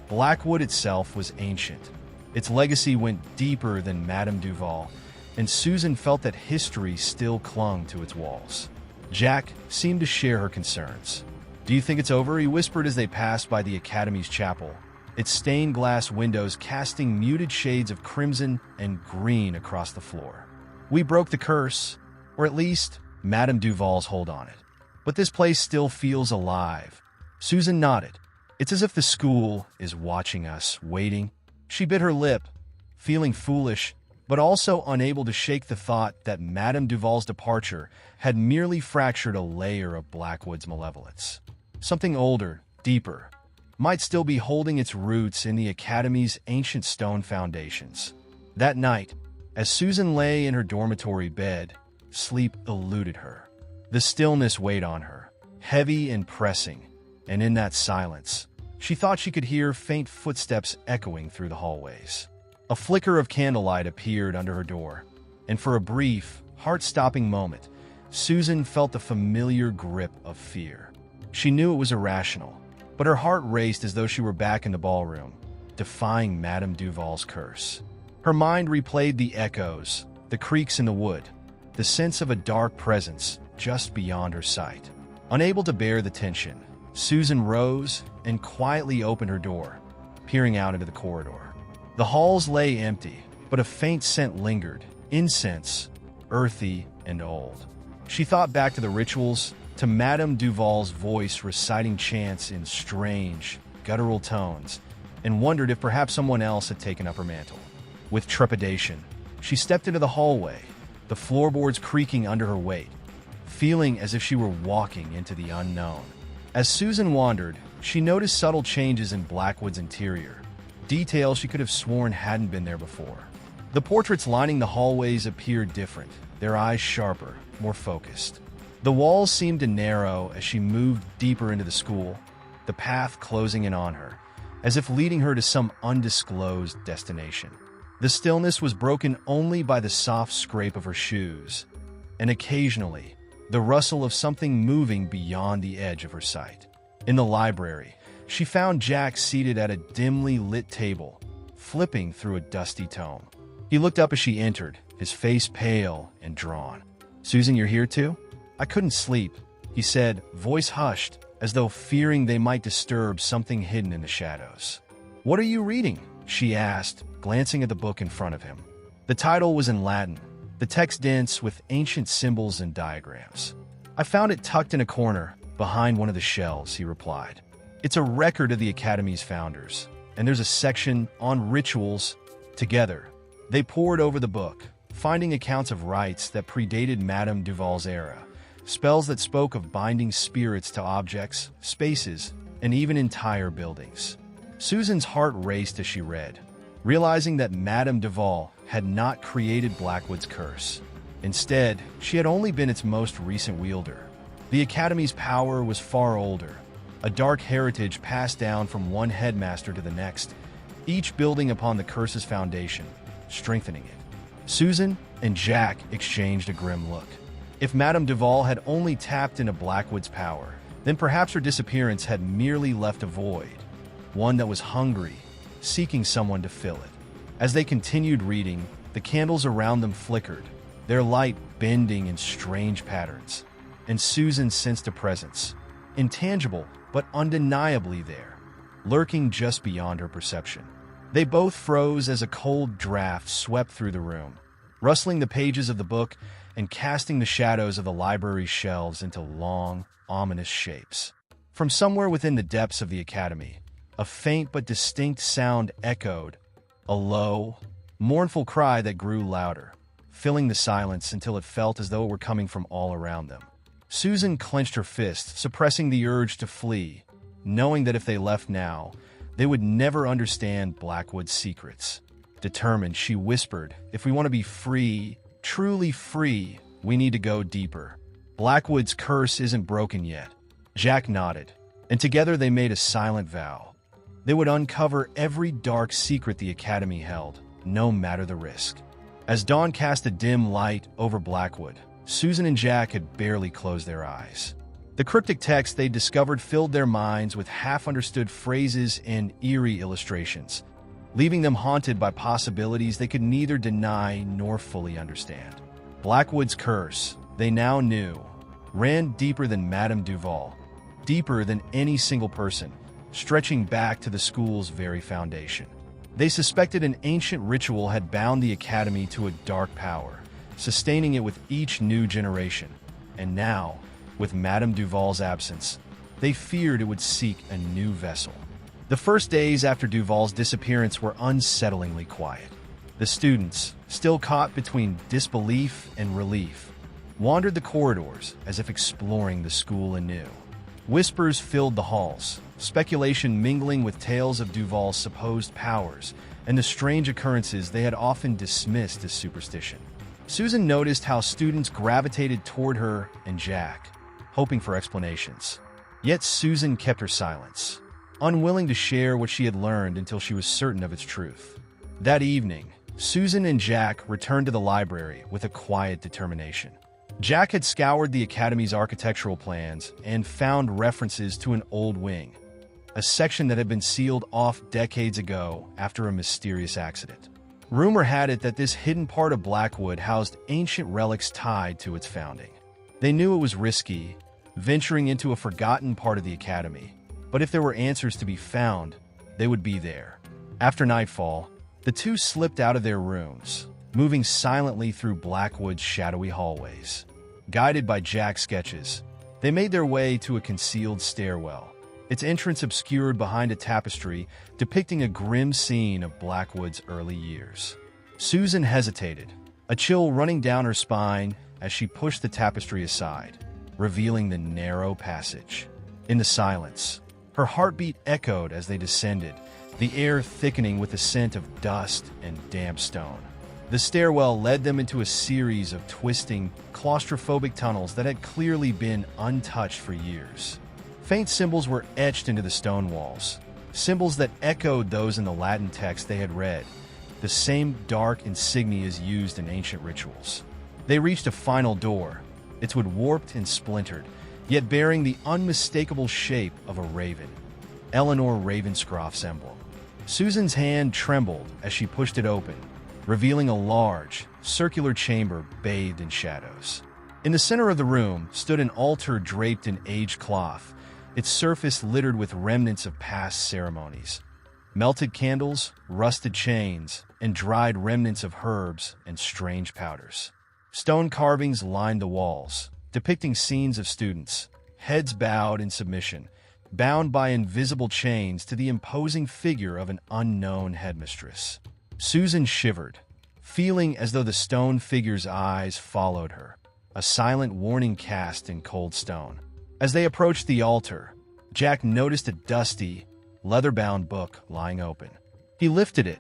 Blackwood itself was ancient. Its legacy went deeper than Madame Duval, and Susan felt that history still clung to its walls. Jack seemed to share her concerns. "Do you think it's over?" he whispered as they passed by the Academy's chapel, its stained glass windows casting muted shades of crimson and green across the floor. "We broke the curse, or at least Madame Duval's hold on it. But this place still feels alive." Susan nodded. "It's as if the school is watching us, waiting." She bit her lip, feeling foolish, but also unable to shake the thought that Madame Duval's departure had merely fractured a layer of Blackwood's malevolence. Something older, deeper, might still be holding its roots in the Academy's ancient stone foundations. That night, as Susan lay in her dormitory bed, sleep eluded her. The stillness weighed on her, heavy and pressing, and in that silence, she thought she could hear faint footsteps echoing through the hallways. A flicker of candlelight appeared under her door, and for a brief, heart-stopping moment, Susan felt the familiar grip of fear. She knew it was irrational, but her heart raced as though she were back in the ballroom, defying Madame Duval's curse. Her mind replayed the echoes, the creaks in the wood, the sense of a dark presence just beyond her sight. Unable to bear the tension, Susan rose and quietly opened her door, peering out into the corridor. The halls lay empty, but a faint scent lingered, incense, earthy and old. She thought back to the rituals, to Madame Duval's voice reciting chants in strange, guttural tones, and wondered if perhaps someone else had taken up her mantle. With trepidation, she stepped into the hallway, the floorboards creaking under her weight, feeling as if she were walking into the unknown. As Susan wandered, she noticed subtle changes in Blackwood's interior, details she could have sworn hadn't been there before. The portraits lining the hallways appeared different, their eyes sharper, more focused. The walls seemed to narrow as she moved deeper into the school, the path closing in on her, as if leading her to some undisclosed destination. The stillness was broken only by the soft scrape of her shoes, and occasionally, the rustle of something moving beyond the edge of her sight. In the library, she found Jack seated at a dimly lit table, flipping through a dusty tome. He looked up as she entered, his face pale and drawn. "Susan, you're here too?" "I couldn't sleep," he said, voice hushed, as though fearing they might disturb something hidden in the shadows. "What are you reading?" she asked, glancing at the book in front of him. The title was in Latin, the text dense with ancient symbols and diagrams. "I found it tucked in a corner, behind one of the shelves," he replied. "It's a record of the Academy's founders, and there's a section on rituals." Together, they pored over the book, finding accounts of rites that predated Madame Duval's era, spells that spoke of binding spirits to objects, spaces, and even entire buildings. Susan's heart raced as she read, realizing that Madame Duval had not created Blackwood's curse. Instead, she had only been its most recent wielder. The Academy's power was far older, a dark heritage passed down from one headmaster to the next, each building upon the curse's foundation, strengthening it. Susan and Jack exchanged a grim look. If Madame Duval had only tapped into Blackwood's power, then perhaps her disappearance had merely left a void, one that was hungry, seeking someone to fill it. As they continued reading, the candles around them flickered, their light bending in strange patterns. And Susan sensed a presence, intangible but undeniably there, lurking just beyond her perception. They both froze as a cold draft swept through the room, rustling the pages of the book and casting the shadows of the library's shelves into long, ominous shapes. From somewhere within the depths of the Academy, a faint but distinct sound echoed, a low, mournful cry that grew louder, filling the silence until it felt as though it were coming from all around them. Susan clenched her fist, suppressing the urge to flee, knowing that if they left now, they would never understand Blackwood's secrets. Determined, she whispered, "If we want to be free, truly free, we need to go deeper. Blackwood's curse isn't broken yet." Jack nodded, and together they made a silent vow. They would uncover every dark secret the Academy held, no matter the risk. As dawn cast a dim light over Blackwood, Susan and Jack had barely closed their eyes. The cryptic text they discovered filled their minds with half-understood phrases and eerie illustrations, leaving them haunted by possibilities they could neither deny nor fully understand. Blackwood's curse, they now knew, ran deeper than Madame Duval, deeper than any single person, stretching back to the school's very foundation. They suspected an ancient ritual had bound the Academy to a dark power, sustaining it with each new generation. And now, with Madame Duval's absence, they feared it would seek a new vessel. The first days after Duval's disappearance were unsettlingly quiet. The students, still caught between disbelief and relief, wandered the corridors as if exploring the school anew. Whispers filled the halls, speculation mingling with tales of Duval's supposed powers and the strange occurrences they had often dismissed as superstition. Susan noticed how students gravitated toward her and Jack, hoping for explanations. Yet Susan kept her silence, unwilling to share what she had learned until she was certain of its truth. That evening, Susan and Jack returned to the library with a quiet determination. Jack had scoured the Academy's architectural plans and found references to an old wing, a section that had been sealed off decades ago after a mysterious accident. Rumor had it that this hidden part of Blackwood housed ancient relics tied to its founding. They knew it was risky, venturing into a forgotten part of the Academy, but if there were answers to be found, they would be there. After nightfall, the two slipped out of their rooms, moving silently through Blackwood's shadowy hallways. Guided by Jack's sketches, they made their way to a concealed stairwell, its entrance obscured behind a tapestry depicting a grim scene of Blackwood's early years. Susan hesitated, a chill running down her spine as she pushed the tapestry aside, revealing the narrow passage. In the silence, her heartbeat echoed as they descended, the air thickening with the scent of dust and damp stone. The stairwell led them into a series of twisting, claustrophobic tunnels that had clearly been untouched for years. Faint symbols were etched into the stone walls, symbols that echoed those in the Latin text they had read, the same dark insignias used in ancient rituals. They reached a final door, its wood warped and splintered, yet bearing the unmistakable shape of a raven, Eleanor Ravenscroft's emblem. Susan's hand trembled as she pushed it open, revealing a large, circular chamber bathed in shadows. In the center of the room stood an altar draped in aged cloth, its surface littered with remnants of past ceremonies. Melted candles, rusted chains, and dried remnants of herbs and strange powders. Stone carvings lined the walls, depicting scenes of students, heads bowed in submission, bound by invisible chains to the imposing figure of an unknown headmistress. Susan shivered, feeling as though the stone figure's eyes followed her, a silent warning cast in cold stone. As they approached the altar, Jack noticed a dusty, leather-bound book lying open. He lifted it,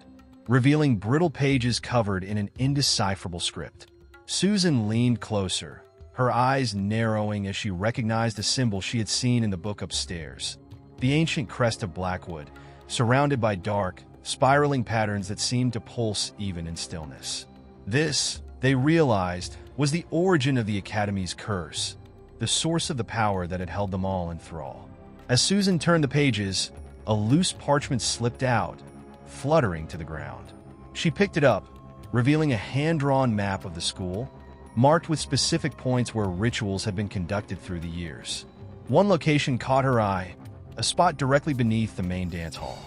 revealing brittle pages covered in an indecipherable script. Susan leaned closer, her eyes narrowing as she recognized a symbol she had seen in the book upstairs. The ancient crest of Blackwood, surrounded by dark, spiraling patterns that seemed to pulse even in stillness. This, they realized, was the origin of the Academy's curse, the source of the power that had held them all in thrall. As Susan turned the pages, a loose parchment slipped out, fluttering to the ground. She picked it up, revealing a hand-drawn map of the school, marked with specific points where rituals had been conducted through the years. One location caught her eye, a spot directly beneath the main dance hall.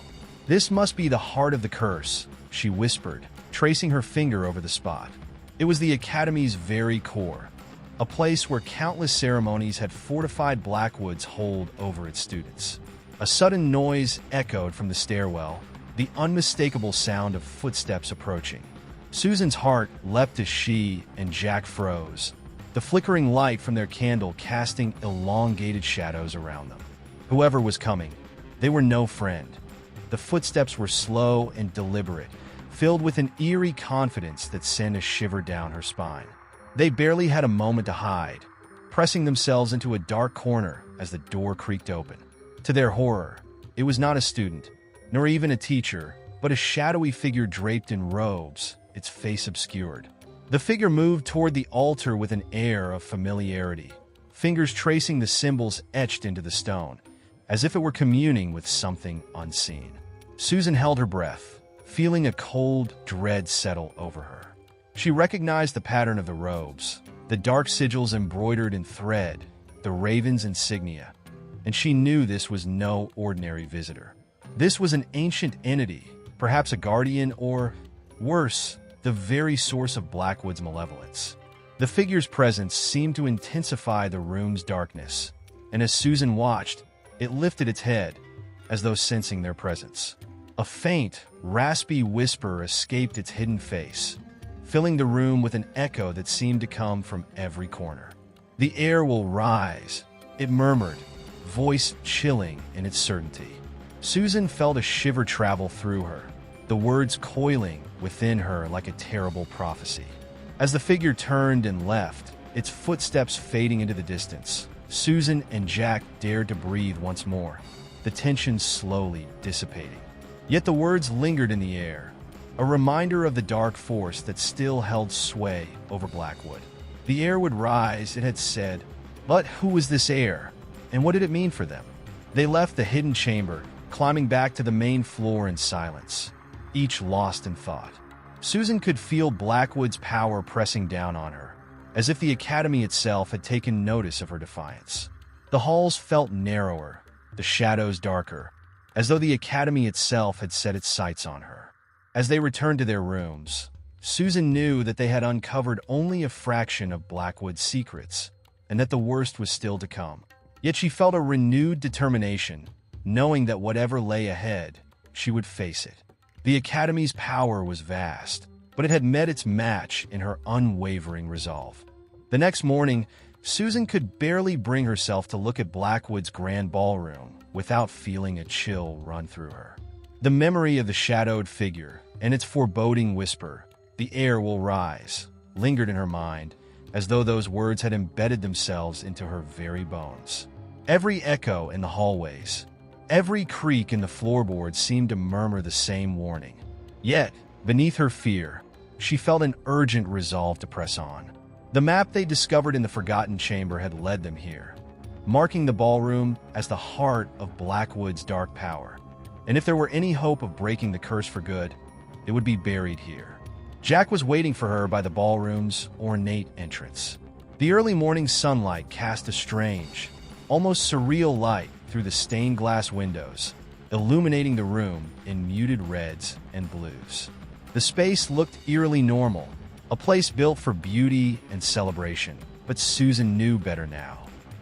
"This must be the heart of the curse," she whispered, tracing her finger over the spot. It was the Academy's very core, a place where countless ceremonies had fortified Blackwood's hold over its students. A sudden noise echoed from the stairwell, the unmistakable sound of footsteps approaching. Susan's heart leapt as she and Jack froze, the flickering light from their candle casting elongated shadows around them. Whoever was coming, they were no friend. The footsteps were slow and deliberate, filled with an eerie confidence that sent a shiver down her spine. They barely had a moment to hide, pressing themselves into a dark corner as the door creaked open. To their horror, it was not a student, nor even a teacher, but a shadowy figure draped in robes, its face obscured. The figure moved toward the altar with an air of familiarity, fingers tracing the symbols etched into the stone, as if it were communing with something unseen. Susan held her breath, feeling a cold dread settle over her. She recognized the pattern of the robes, the dark sigils embroidered in thread, the raven's insignia, and she knew this was no ordinary visitor. This was an ancient entity, perhaps a guardian or, worse, the very source of Blackwood's malevolence. The figure's presence seemed to intensify the room's darkness, and as Susan watched, it lifted its head, as though sensing their presence. A faint, raspy whisper escaped its hidden face, filling the room with an echo that seemed to come from every corner. "The air will rise," it murmured, voice chilling in its certainty. Susan felt a shiver travel through her, the words coiling within her like a terrible prophecy. As the figure turned and left, its footsteps fading into the distance, Susan and Jack dared to breathe once more, the tension slowly dissipating. Yet the words lingered in the air, a reminder of the dark force that still held sway over Blackwood. The air would rise, it had said, but who was this air, and what did it mean for them? They left the hidden chamber, climbing back to the main floor in silence, each lost in thought. Susan could feel Blackwood's power pressing down on her, as if the Academy itself had taken notice of her defiance. The halls felt narrower, the shadows darker, as though the Academy itself had set its sights on her. As they returned to their rooms, Susan knew that they had uncovered only a fraction of Blackwood's secrets, and that the worst was still to come. Yet she felt a renewed determination, knowing that whatever lay ahead, she would face it. The Academy's power was vast, but it had met its match in her unwavering resolve. The next morning, Susan could barely bring herself to look at Blackwood's grand ballroom without feeling a chill run through her. The memory of the shadowed figure and its foreboding whisper, "The air will rise," lingered in her mind, as though those words had embedded themselves into her very bones. Every echo in the hallways, every creak in the floorboards seemed to murmur the same warning. Yet, beneath her fear, she felt an urgent resolve to press on. The map they discovered in the Forgotten Chamber had led them here, marking the ballroom as the heart of Blackwood's dark power. And if there were any hope of breaking the curse for good, it would be buried here. Jack was waiting for her by the ballroom's ornate entrance. The early morning sunlight cast a strange, almost surreal light through the stained glass windows, illuminating the room in muted reds and blues. The space looked eerily normal, a place built for beauty and celebration, but Susan knew better now.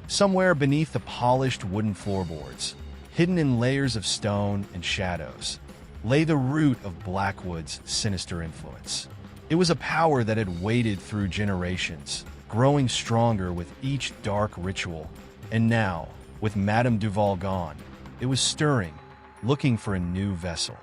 Somewhere beneath the polished wooden floorboards, hidden in layers of stone and shadows, lay the root of Blackwood's sinister influence. It was a power that had waited through generations, growing stronger with each dark ritual. And now, with Madame Duval gone, it was stirring, looking for a new vessel.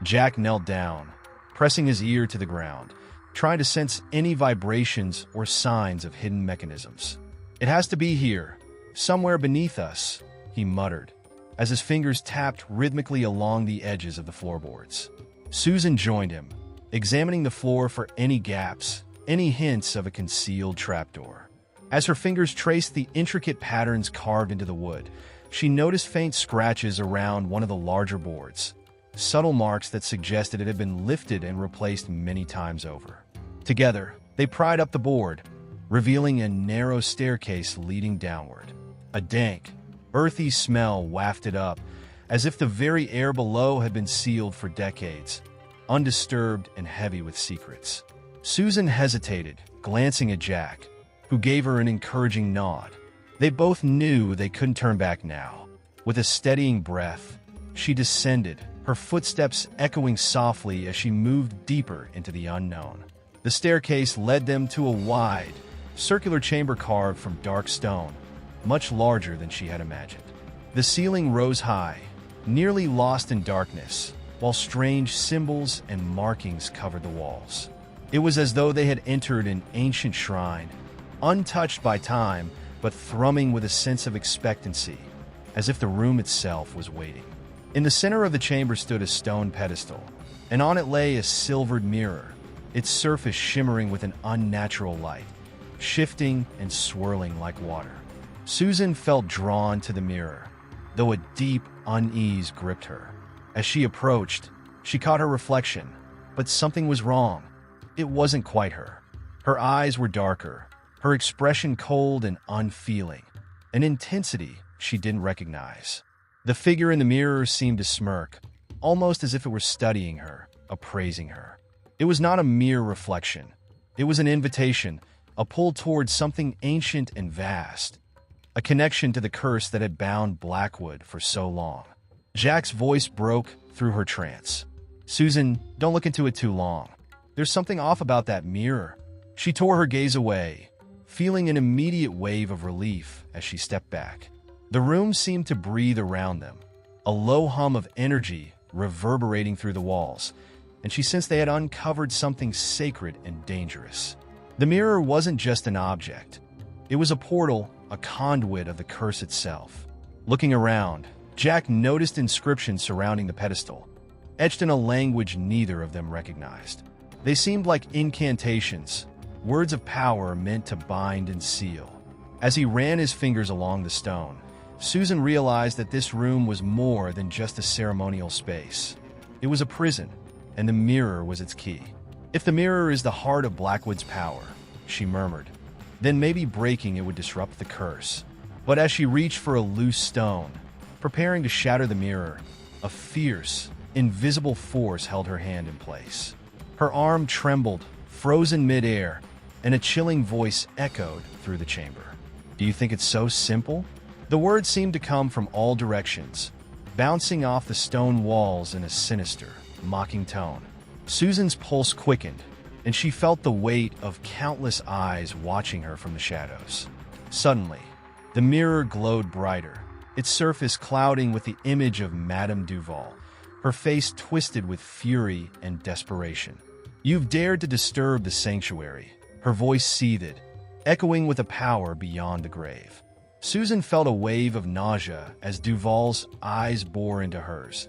Jack knelt down, pressing his ear to the ground, trying to sense any vibrations or signs of hidden mechanisms. "It has to be here, somewhere beneath us," he muttered, as his fingers tapped rhythmically along the edges of the floorboards. Susan joined him, examining the floor for any gaps, any hints of a concealed trapdoor. As her fingers traced the intricate patterns carved into the wood, she noticed faint scratches around one of the larger boards, subtle marks that suggested it had been lifted and replaced many times over. Together, they pried up the board, revealing a narrow staircase leading downward. A dank, earthy smell wafted up, as if the very air below had been sealed for decades, undisturbed and heavy with secrets. Susan hesitated, glancing at Jack, who gave her an encouraging nod. They both knew they couldn't turn back now. With a steadying breath, she descended, her footsteps echoing softly as she moved deeper into the unknown. The staircase led them to a wide, circular chamber carved from dark stone, much larger than she had imagined. The ceiling rose high, nearly lost in darkness, while strange symbols and markings covered the walls. It was as though they had entered an ancient shrine, untouched by time, but thrumming with a sense of expectancy, as if the room itself was waiting. In the center of the chamber stood a stone pedestal, and on it lay a silvered mirror, its surface shimmering with an unnatural light, shifting and swirling like water. Susan felt drawn to the mirror, though a deep unease gripped her. As she approached, she caught her reflection, but something was wrong. It wasn't quite her. Her eyes were darker, her expression cold and unfeeling, an intensity she didn't recognize. The figure in the mirror seemed to smirk, almost as if it were studying her, appraising her. It was not a mere reflection. It was an invitation, a pull towards something ancient and vast, a connection to the curse that had bound Blackwood for so long. Jack's voice broke through her trance. "Susan, don't look into it too long. There's something off about that mirror." She tore her gaze away, feeling an immediate wave of relief as she stepped back. The room seemed to breathe around them, a low hum of energy reverberating through the walls, and she sensed they had uncovered something sacred and dangerous. The mirror wasn't just an object. It was a portal, a conduit of the curse itself. Looking around, Jack noticed inscriptions surrounding the pedestal, etched in a language neither of them recognized. They seemed like incantations, words of power meant to bind and seal. As he ran his fingers along the stone, Susan realized that this room was more than just a ceremonial space. It was a prison, and the mirror was its key. "If the mirror is the heart of Blackwood's power," she murmured, "then maybe breaking it would disrupt the curse." But as she reached for a loose stone, preparing to shatter the mirror, a fierce, invisible force held her hand in place. Her arm trembled, frozen mid-air, and a chilling voice echoed through the chamber. "Do you think it's so simple?" The words seemed to come from all directions, bouncing off the stone walls in a sinister, mocking tone. Susan's pulse quickened, and she felt the weight of countless eyes watching her from the shadows. Suddenly, the mirror glowed brighter, its surface clouding with the image of Madame Duval, her face twisted with fury and desperation. "You've dared to disturb the sanctuary," her voice seethed, echoing with a power beyond the grave. Susan felt a wave of nausea as Duval's eyes bore into hers,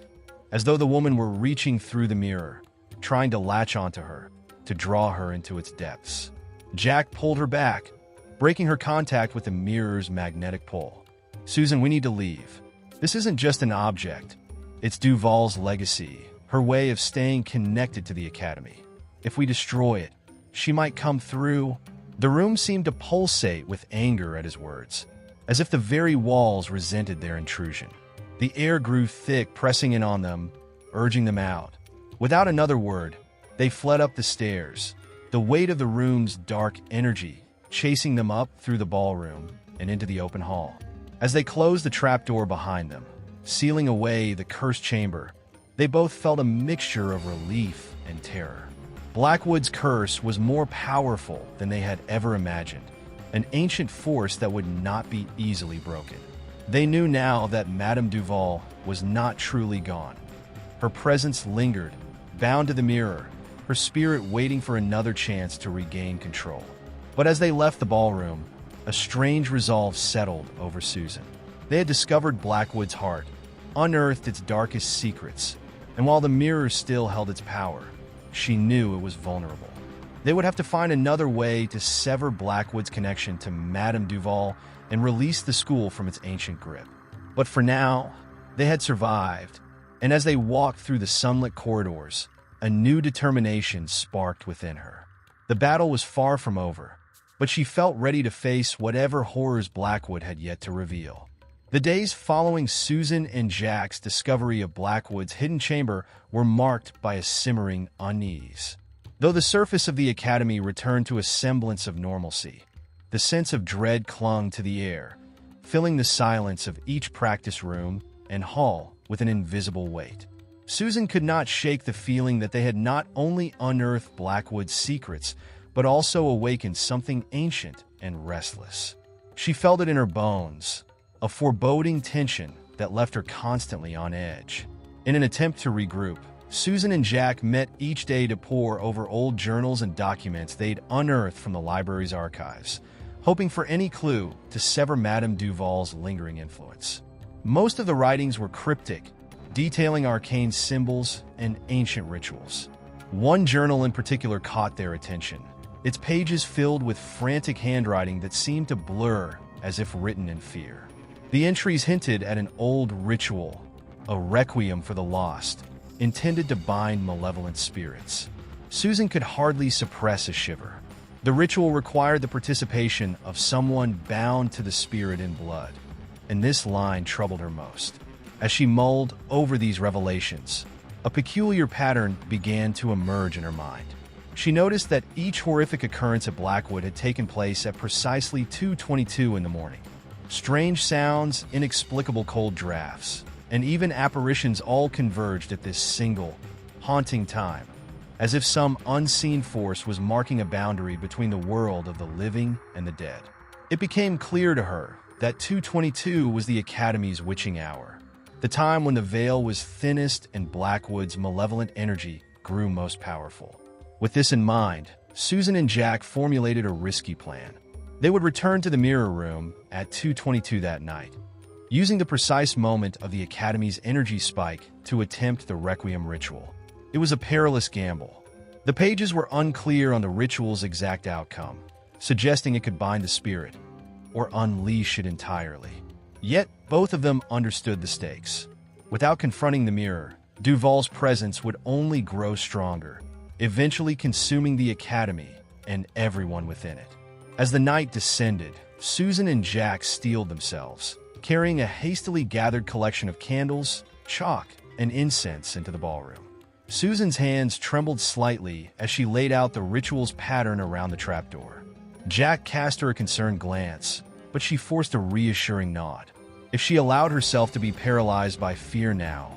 as though the woman were reaching through the mirror, trying to latch onto her, to draw her into its depths. Jack pulled her back, breaking her contact with the mirror's magnetic pull. "Susan, we need to leave. This isn't just an object. It's Duval's legacy, her way of staying connected to the Academy. If we destroy it, she might come through." The room seemed to pulsate with anger at his words, as if the very walls resented their intrusion. The air grew thick, pressing in on them, urging them out. Without another word, they fled up the stairs, the weight of the room's dark energy chasing them up through the ballroom and into the open hall. As they closed the trapdoor behind them, sealing away the cursed chamber, they both felt a mixture of relief and terror. Blackwood's curse was more powerful than they had ever imagined, an ancient force that would not be easily broken. They knew now that Madame Duval was not truly gone. Her presence lingered, bound to the mirror, her spirit waiting for another chance to regain control. But as they left the ballroom, a strange resolve settled over Susan. They had discovered Blackwood's heart, unearthed its darkest secrets, and while the mirror still held its power, she knew it was vulnerable. They would have to find another way to sever Blackwood's connection to Madame Duval and release the school from its ancient grip. But for now, they had survived, and as they walked through the sunlit corridors, a new determination sparked within her. The battle was far from over, but she felt ready to face whatever horrors Blackwood had yet to reveal. The days following Susan and Jack's discovery of Blackwood's hidden chamber were marked by a simmering unease. Though the surface of the Academy returned to a semblance of normalcy, the sense of dread clung to the air, filling the silence of each practice room and hall with an invisible weight. Susan could not shake the feeling that they had not only unearthed Blackwood's secrets, but also awakened something ancient and restless. She felt it in her bones, a foreboding tension that left her constantly on edge. In an attempt to regroup, Susan and Jack met each day to pore over old journals and documents they'd unearthed from the library's archives, hoping for any clue to sever Madame Duval's lingering influence. Most of the writings were cryptic, detailing arcane symbols and ancient rituals. One journal in particular caught their attention, its pages filled with frantic handwriting that seemed to blur as if written in fear. The entries hinted at an old ritual, a requiem for the lost, intended to bind malevolent spirits. Susan could hardly suppress a shiver. The ritual required the participation of someone bound to the spirit in blood, and this line troubled her most. As she mulled over these revelations, a peculiar pattern began to emerge in her mind. She noticed that each horrific occurrence at Blackwood had taken place at precisely 2:22 in the morning. Strange sounds, inexplicable cold drafts, and even apparitions all converged at this single, haunting time, as if some unseen force was marking a boundary between the world of the living and the dead. It became clear to her that 2:22 was the Academy's witching hour, the time when the veil was thinnest and Blackwood's malevolent energy grew most powerful. With this in mind, Susan and Jack formulated a risky plan. They would return to the mirror room at 2:22 that night, using the precise moment of the Academy's energy spike to attempt the Requiem ritual. It was a perilous gamble. The pages were unclear on the ritual's exact outcome, suggesting it could bind the spirit or unleash it entirely. Yet, both of them understood the stakes. Without confronting the mirror, Duval's presence would only grow stronger, eventually consuming the Academy and everyone within it. As the night descended, Susan and Jack steeled themselves, carrying a hastily gathered collection of candles, chalk, and incense into the ballroom. Susan's hands trembled slightly as she laid out the ritual's pattern around the trapdoor. Jack cast her a concerned glance, but she forced a reassuring nod. If she allowed herself to be paralyzed by fear now,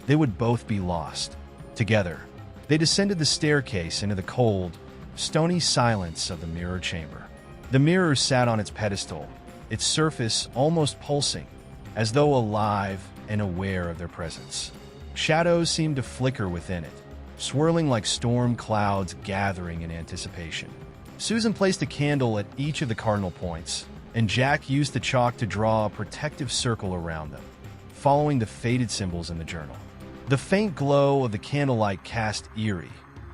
they would both be lost. Together, they descended the staircase into the cold, stony silence of the mirror chamber. The mirror sat on its pedestal, its surface almost pulsing, as though alive and aware of their presence. Shadows seemed to flicker within it, swirling like storm clouds gathering in anticipation. Susan placed a candle at each of the cardinal points, and Jack used the chalk to draw a protective circle around them, following the faded symbols in the journal. The faint glow of the candlelight cast eerie,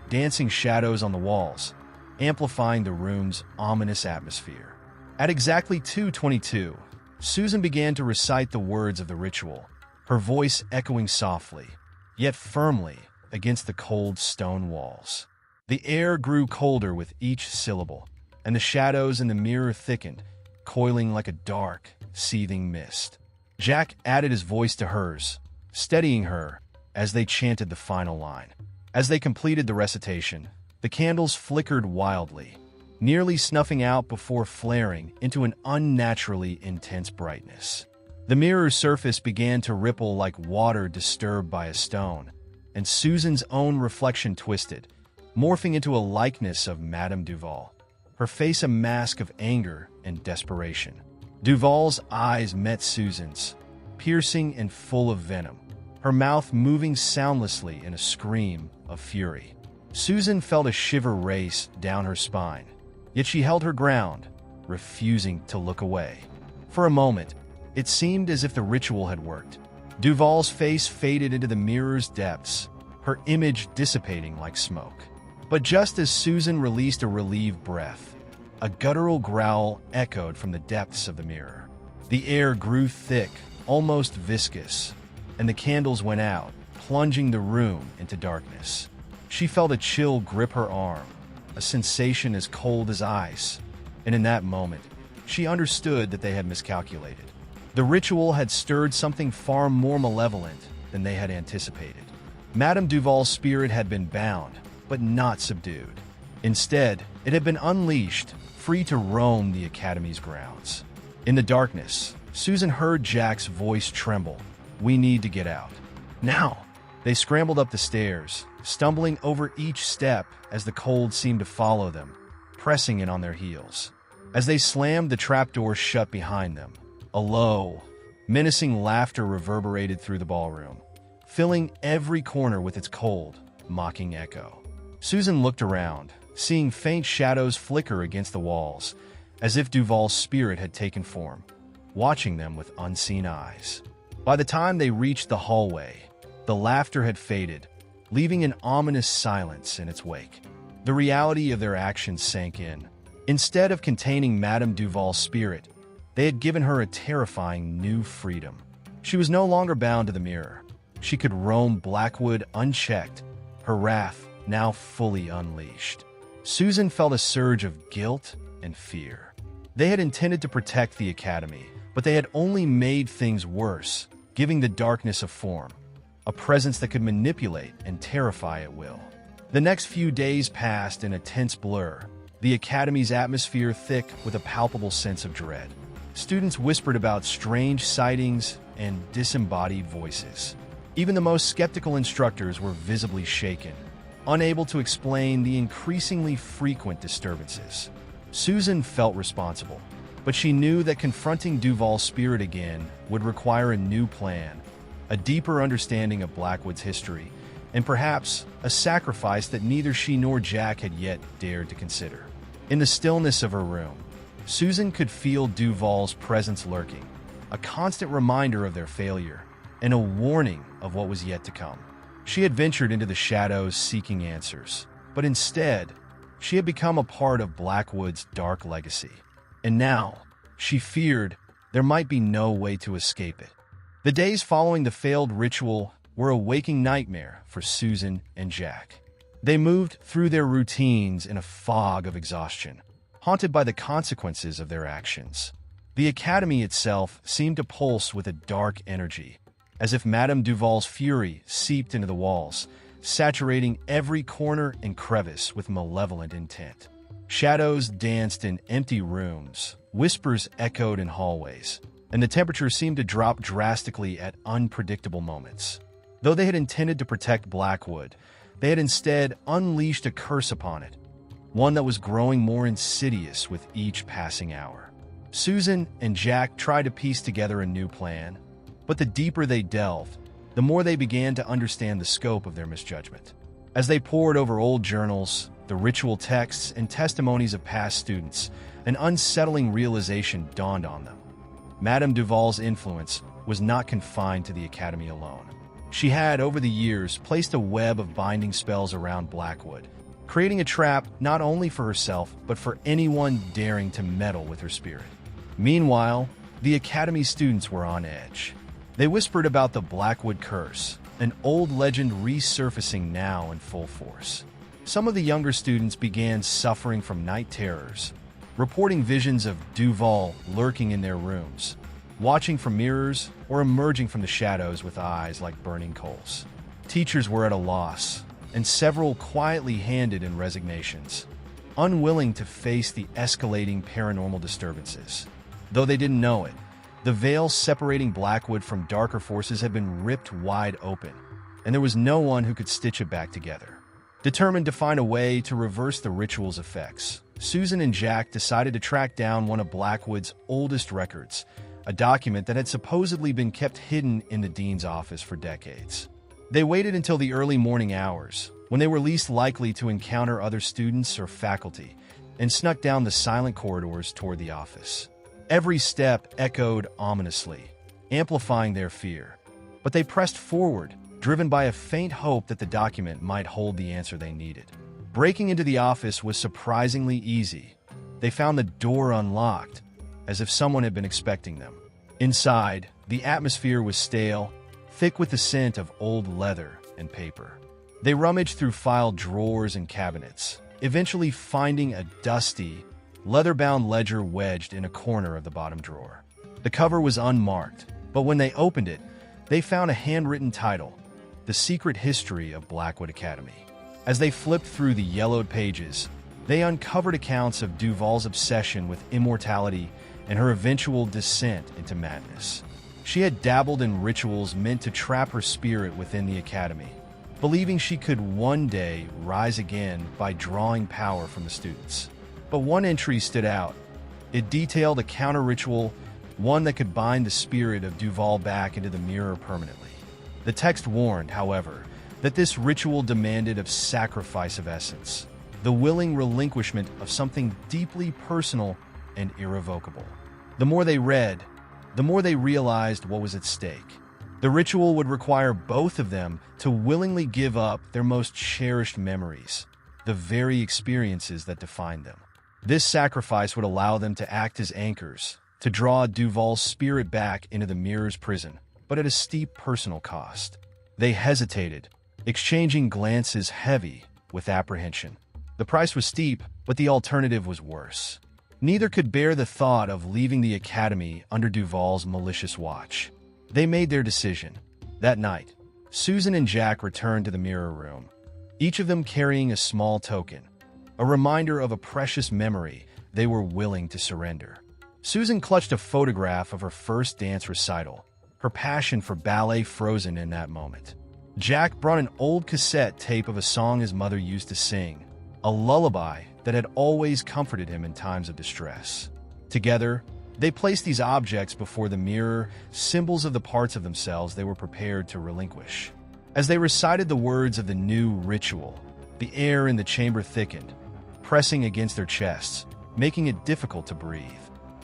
dancing shadows on the walls, amplifying the room's ominous atmosphere. At exactly 2:22, Susan began to recite the words of the ritual, her voice echoing softly, yet firmly, against the cold stone walls. The air grew colder with each syllable, and the shadows in the mirror thickened, coiling like a dark, seething mist. Jack added his voice to hers, steadying her as they chanted the final line. As they completed the recitation, the candles flickered wildly, nearly snuffing out before flaring into an unnaturally intense brightness. The mirror's surface began to ripple like water disturbed by a stone, and Susan's own reflection twisted, morphing into a likeness of Madame Duval, her face a mask of anger and desperation. Duval's eyes met Susan's, piercing and full of venom, her mouth moving soundlessly in a scream of fury. Susan felt a shiver race down her spine, yet she held her ground, refusing to look away. For a moment, it seemed as if the ritual had worked. Duval's face faded into the mirror's depths, her image dissipating like smoke. But just as Susan released a relieved breath, a guttural growl echoed from the depths of the mirror. The air grew thick, almost viscous, and the candles went out, plunging the room into darkness. She felt a chill grip her arm, a sensation as cold as ice, and in that moment, she understood that they had miscalculated. The ritual had stirred something far more malevolent than they had anticipated. Madame Duval's spirit had been bound, but not subdued. Instead, it had been unleashed, free to roam the Academy's grounds. In the darkness, Susan heard Jack's voice tremble. "We need to get out. Now!" They scrambled up the stairs, stumbling over each step as the cold seemed to follow them, pressing in on their heels. As they slammed the trapdoor shut behind them, a low, menacing laughter reverberated through the ballroom, filling every corner with its cold, mocking echo. Susan looked around, seeing faint shadows flicker against the walls, as if Duval's spirit had taken form, watching them with unseen eyes. By the time they reached the hallway, the laughter had faded, leaving an ominous silence in its wake. The reality of their actions sank in. Instead of containing Madame Duval's spirit, they had given her a terrifying new freedom. She was no longer bound to the mirror. She could roam Blackwood unchecked, her wrath now fully unleashed. Susan felt a surge of guilt and fear. They had intended to protect the Academy, but they had only made things worse, giving the darkness a form, a presence that could manipulate and terrify at will. The next few days passed in a tense blur, the Academy's atmosphere thick with a palpable sense of dread. Students whispered about strange sightings and disembodied voices. Even the most skeptical instructors were visibly shaken, unable to explain the increasingly frequent disturbances. Susan felt responsible, but she knew that confronting Duval's spirit again would require a new plan, a deeper understanding of Blackwood's history, and perhaps a sacrifice that neither she nor Jack had yet dared to consider. In the stillness of her room, Susan could feel Duval's presence lurking, a constant reminder of their failure, and a warning of what was yet to come. She had ventured into the shadows seeking answers, but instead, she had become a part of Blackwood's dark legacy. And now, she feared there might be no way to escape it. The days following the failed ritual were a waking nightmare for Susan and Jack. They moved through their routines in a fog of exhaustion, haunted by the consequences of their actions. The Academy itself seemed to pulse with a dark energy, as if Madame Duval's fury seeped into the walls, saturating every corner and crevice with malevolent intent. Shadows danced in empty rooms, whispers echoed in hallways, and the temperature seemed to drop drastically at unpredictable moments. Though they had intended to protect Blackwood, they had instead unleashed a curse upon it, one that was growing more insidious with each passing hour. Susan and Jack tried to piece together a new plan, but the deeper they delved, the more they began to understand the scope of their misjudgment. As they pored over old journals, the ritual texts, and testimonies of past students, an unsettling realization dawned on them. Madame Duval's influence was not confined to the academy alone. She had, over the years, placed a web of binding spells around Blackwood, creating a trap not only for herself, but for anyone daring to meddle with her spirit. Meanwhile, the academy students were on edge. They whispered about the Blackwood Curse, an old legend resurfacing now in full force. Some of the younger students began suffering from night terrors, reporting visions of Duval lurking in their rooms, watching from mirrors, or emerging from the shadows with eyes like burning coals. Teachers were at a loss, and several quietly handed in resignations, unwilling to face the escalating paranormal disturbances. Though they didn't know it, the veil separating Blackwood from darker forces had been ripped wide open, and there was no one who could stitch it back together. Determined to find a way to reverse the ritual's effects, Susan and Jack decided to track down one of Blackwood's oldest records, a document that had supposedly been kept hidden in the dean's office for decades. They waited until the early morning hours, when they were least likely to encounter other students or faculty, and snuck down the silent corridors toward the office. Every step echoed ominously, amplifying their fear. But they pressed forward, driven by a faint hope that the document might hold the answer they needed. Breaking into the office was surprisingly easy. They found the door unlocked, as if someone had been expecting them. Inside, the atmosphere was stale, thick with the scent of old leather and paper. They rummaged through filed drawers and cabinets, eventually finding a dusty, leather-bound ledger wedged in a corner of the bottom drawer. The cover was unmarked, but when they opened it, they found a handwritten title, The Secret History of Blackwood Academy. As they flipped through the yellowed pages, they uncovered accounts of Duval's obsession with immortality and her eventual descent into madness. She had dabbled in rituals meant to trap her spirit within the academy, believing she could one day rise again by drawing power from the students. But one entry stood out. It detailed a counter-ritual, one that could bind the spirit of Duval back into the mirror permanently. The text warned, however, that this ritual demanded a sacrifice of essence, the willing relinquishment of something deeply personal and irrevocable. The more they read, the more they realized what was at stake. The ritual would require both of them to willingly give up their most cherished memories, the very experiences that defined them. This sacrifice would allow them to act as anchors, to draw Duval's spirit back into the mirror's prison, but at a steep personal cost. They hesitated, exchanging glances heavy with apprehension. The price was steep, but the alternative was worse. Neither could bear the thought of leaving the academy under Duval's malicious watch. They made their decision. That night, Susan and Jack returned to the mirror room, each of them carrying a small token, a reminder of a precious memory they were willing to surrender. Susan clutched a photograph of her first dance recital, her passion for ballet frozen in that moment. Jack brought an old cassette tape of a song his mother used to sing, a lullaby that had always comforted him in times of distress. Together, they placed these objects before the mirror, symbols of the parts of themselves they were prepared to relinquish. As they recited the words of the new ritual, the air in the chamber thickened, pressing against their chests, making it difficult to breathe.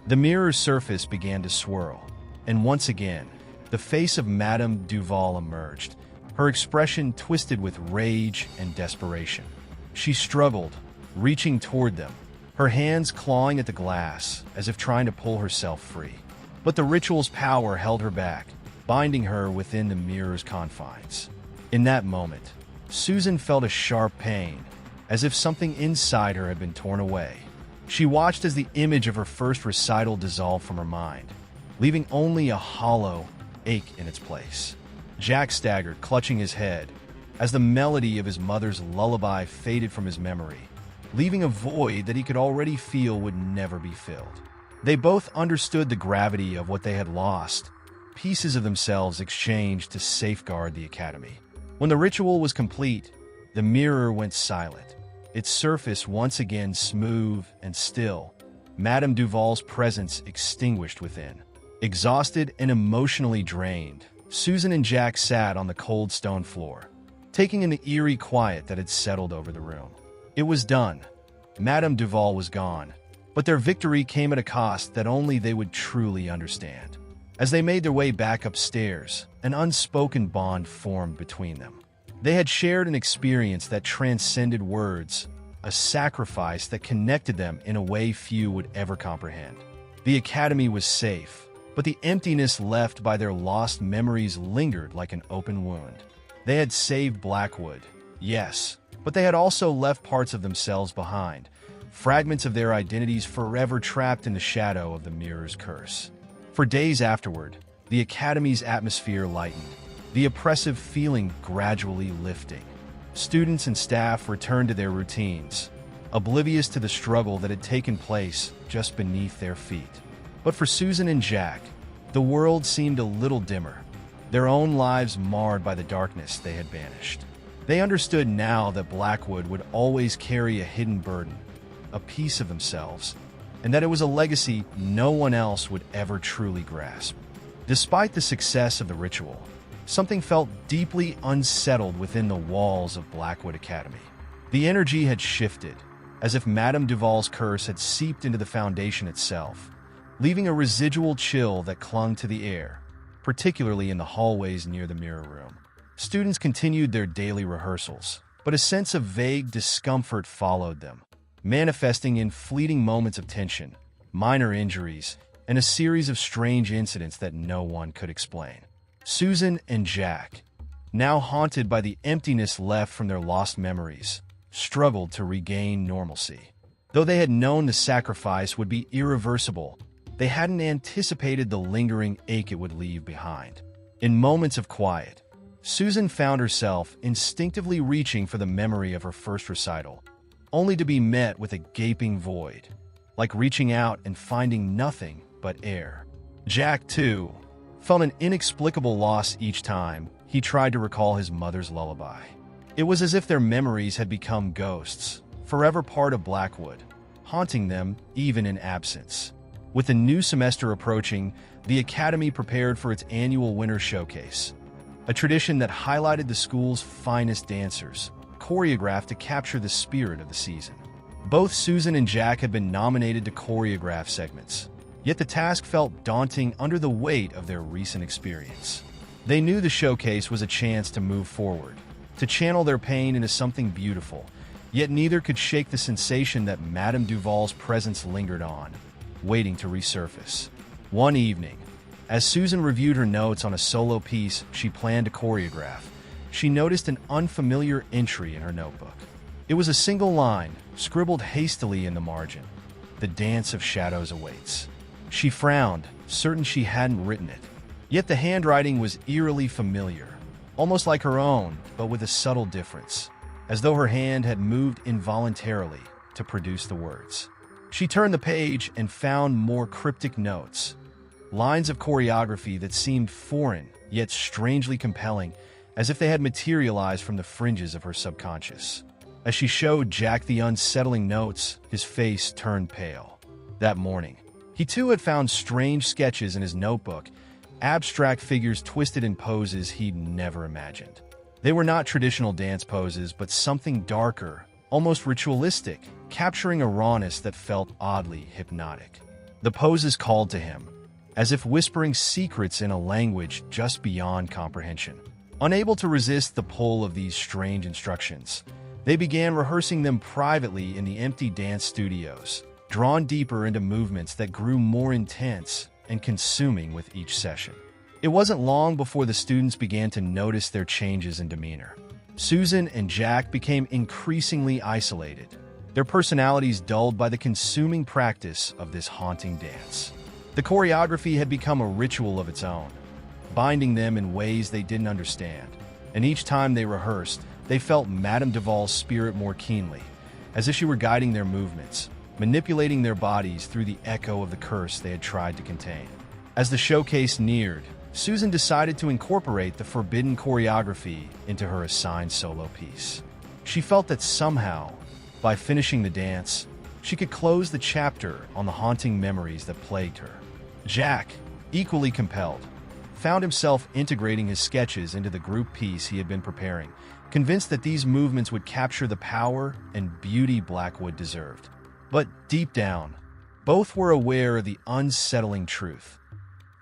The mirror's surface began to swirl, and once again, the face of Madame Duval emerged, her expression twisted with rage and desperation. She struggled, reaching toward them, her hands clawing at the glass as if trying to pull herself free. But the ritual's power held her back, binding her within the mirror's confines. In that moment, Susan felt a sharp pain, as if something inside her had been torn away. She watched as the image of her first recital dissolved from her mind, leaving only a hollow ache in its place. Jack staggered, clutching his head, as the melody of his mother's lullaby faded from his memory, leaving a void that he could already feel would never be filled. They both understood the gravity of what they had lost, pieces of themselves exchanged to safeguard the academy. When the ritual was complete, the mirror went silent, its surface once again smooth and still, Madame Duval's presence extinguished within. Exhausted and emotionally drained, Susan and Jack sat on the cold stone floor, taking in the eerie quiet that had settled over the room. It was done. Madame Duval was gone, but their victory came at a cost that only they would truly understand. As they made their way back upstairs, an unspoken bond formed between them. They had shared an experience that transcended words, a sacrifice that connected them in a way few would ever comprehend. The academy was safe, but the emptiness left by their lost memories lingered like an open wound. They had saved Blackwood, yes, but they had also left parts of themselves behind, fragments of their identities forever trapped in the shadow of the Mirror's curse. For days afterward, the academy's atmosphere lightened, the oppressive feeling gradually lifting. Students and staff returned to their routines, oblivious to the struggle that had taken place just beneath their feet. But for Susan and Jack, the world seemed a little dimmer, their own lives marred by the darkness they had banished. They understood now that Blackwood would always carry a hidden burden, a piece of themselves, and that it was a legacy no one else would ever truly grasp. Despite the success of the ritual, something felt deeply unsettled within the walls of Blackwood Academy. The energy had shifted, as if Madame Duval's curse had seeped into the foundation itself, leaving a residual chill that clung to the air, particularly in the hallways near the mirror room. Students continued their daily rehearsals, but a sense of vague discomfort followed them, manifesting in fleeting moments of tension, minor injuries, and a series of strange incidents that no one could explain. Susan and Jack, now haunted by the emptiness left from their lost memories, struggled to regain normalcy. Though they had known the sacrifice would be irreversible, they hadn't anticipated the lingering ache it would leave behind. In moments of quiet, Susan found herself instinctively reaching for the memory of her first recital, only to be met with a gaping void, like reaching out and finding nothing but air. Jack, too, felt an inexplicable loss each time he tried to recall his mother's lullaby. It was as if their memories had become ghosts, forever part of Blackwood, haunting them even in absence. With the new semester approaching, the Academy prepared for its annual Winter Showcase, a tradition that highlighted the school's finest dancers, choreographed to capture the spirit of the season. Both Susan and Jack had been nominated to choreograph segments, yet the task felt daunting under the weight of their recent experience. They knew the showcase was a chance to move forward, to channel their pain into something beautiful, yet neither could shake the sensation that Madame Duval's presence lingered on, waiting to resurface. One evening, as Susan reviewed her notes on a solo piece she planned to choreograph, she noticed an unfamiliar entry in her notebook. It was a single line, scribbled hastily in the margin. "The dance of shadows awaits." She frowned, certain she hadn't written it. Yet the handwriting was eerily familiar, almost like her own, but with a subtle difference, as though her hand had moved involuntarily to produce the words. She turned the page and found more cryptic notes, lines of choreography that seemed foreign, yet strangely compelling, as if they had materialized from the fringes of her subconscious. As she showed Jack the unsettling notes, his face turned pale. That morning, he too had found strange sketches in his notebook, abstract figures twisted in poses he'd never imagined. They were not traditional dance poses, but something darker, almost ritualistic, capturing a rawness that felt oddly hypnotic. The poses called to him, as if whispering secrets in a language just beyond comprehension. Unable to resist the pull of these strange instructions, they began rehearsing them privately in the empty dance studios, drawn deeper into movements that grew more intense and consuming with each session. It wasn't long before the students began to notice their changes in demeanor. Susan and Jack became increasingly isolated, their personalities dulled by the consuming practice of this haunting dance. The choreography had become a ritual of its own, binding them in ways they didn't understand, and each time they rehearsed, they felt Madame Duval's spirit more keenly, as if she were guiding their movements, manipulating their bodies through the echo of the curse they had tried to contain. As the showcase neared, Susan decided to incorporate the forbidden choreography into her assigned solo piece. She felt that somehow, By finishing the dance, she could close the chapter on the haunting memories that plagued her. Jack, equally compelled, found himself integrating his sketches into the group piece he had been preparing, convinced that these movements would capture the power and beauty Blackwood deserved. But deep down, both were aware of the unsettling truth.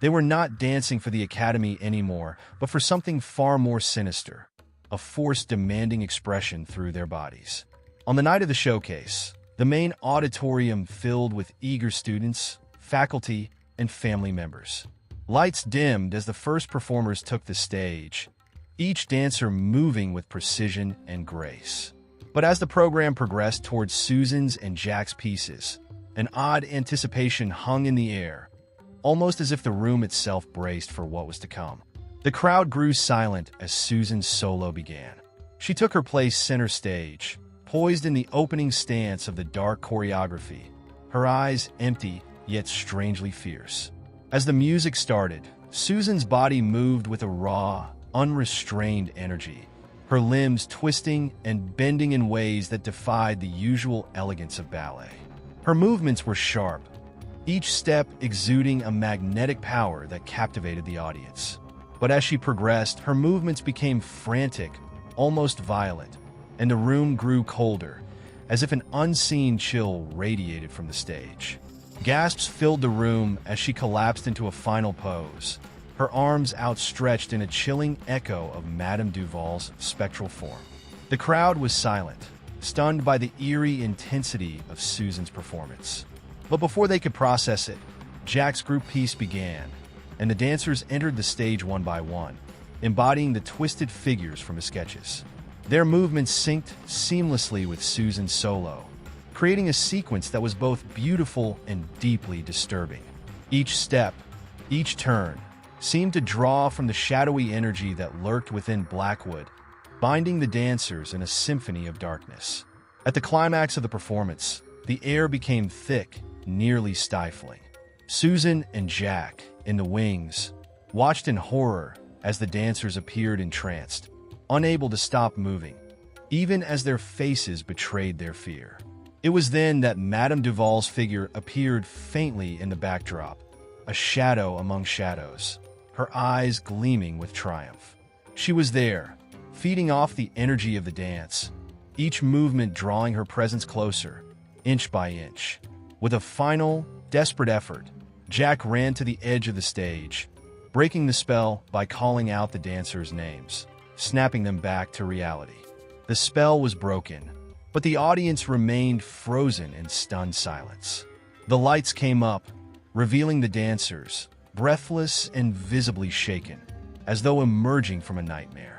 They were not dancing for the Academy anymore, but for something far more sinister, a force demanding expression through their bodies. On the night of the showcase, the main auditorium filled with eager students, faculty, and family members. Lights dimmed as the first performers took the stage, each dancer moving with precision and grace. But as the program progressed towards Susan's and Jack's pieces, an odd anticipation hung in the air, almost as if the room itself braced for what was to come. The crowd grew silent as Susan's solo began. She took her place center stage, poised in the opening stance of the dark choreography, her eyes empty yet strangely fierce. As the music started, Susan's body moved with a raw, unrestrained energy, her limbs twisting and bending in ways that defied the usual elegance of ballet. Her movements were sharp, each step exuding a magnetic power that captivated the audience. But as she progressed, her movements became frantic, almost violent, and the room grew colder, as if an unseen chill radiated from the stage. Gasps filled the room as she collapsed into a final pose, her arms outstretched in a chilling echo of Madame Duval's spectral form. The crowd was silent, stunned by the eerie intensity of Susan's performance. But before they could process it, Jack's group piece began, and the dancers entered the stage one by one, embodying the twisted figures from his sketches. Their movements synced seamlessly with Susan's solo, creating a sequence that was both beautiful and deeply disturbing. Each step, each turn, seemed to draw from the shadowy energy that lurked within Blackwood, binding the dancers in a symphony of darkness. At the climax of the performance, the air became thick, nearly stifling. Susan and Jack, in the wings, watched in horror as the dancers appeared entranced, unable to stop moving, even as their faces betrayed their fear. It was then that Madame Duval's figure appeared faintly in the backdrop, a shadow among shadows, her eyes gleaming with triumph. She was there, feeding off the energy of the dance, each movement drawing her presence closer, inch by inch. With a final, desperate effort, Jack ran to the edge of the stage, breaking the spell by calling out the dancers' names, snapping them back to reality. The spell was broken, but the audience remained frozen in stunned silence. The lights came up, revealing the dancers, breathless and visibly shaken, as though emerging from a nightmare.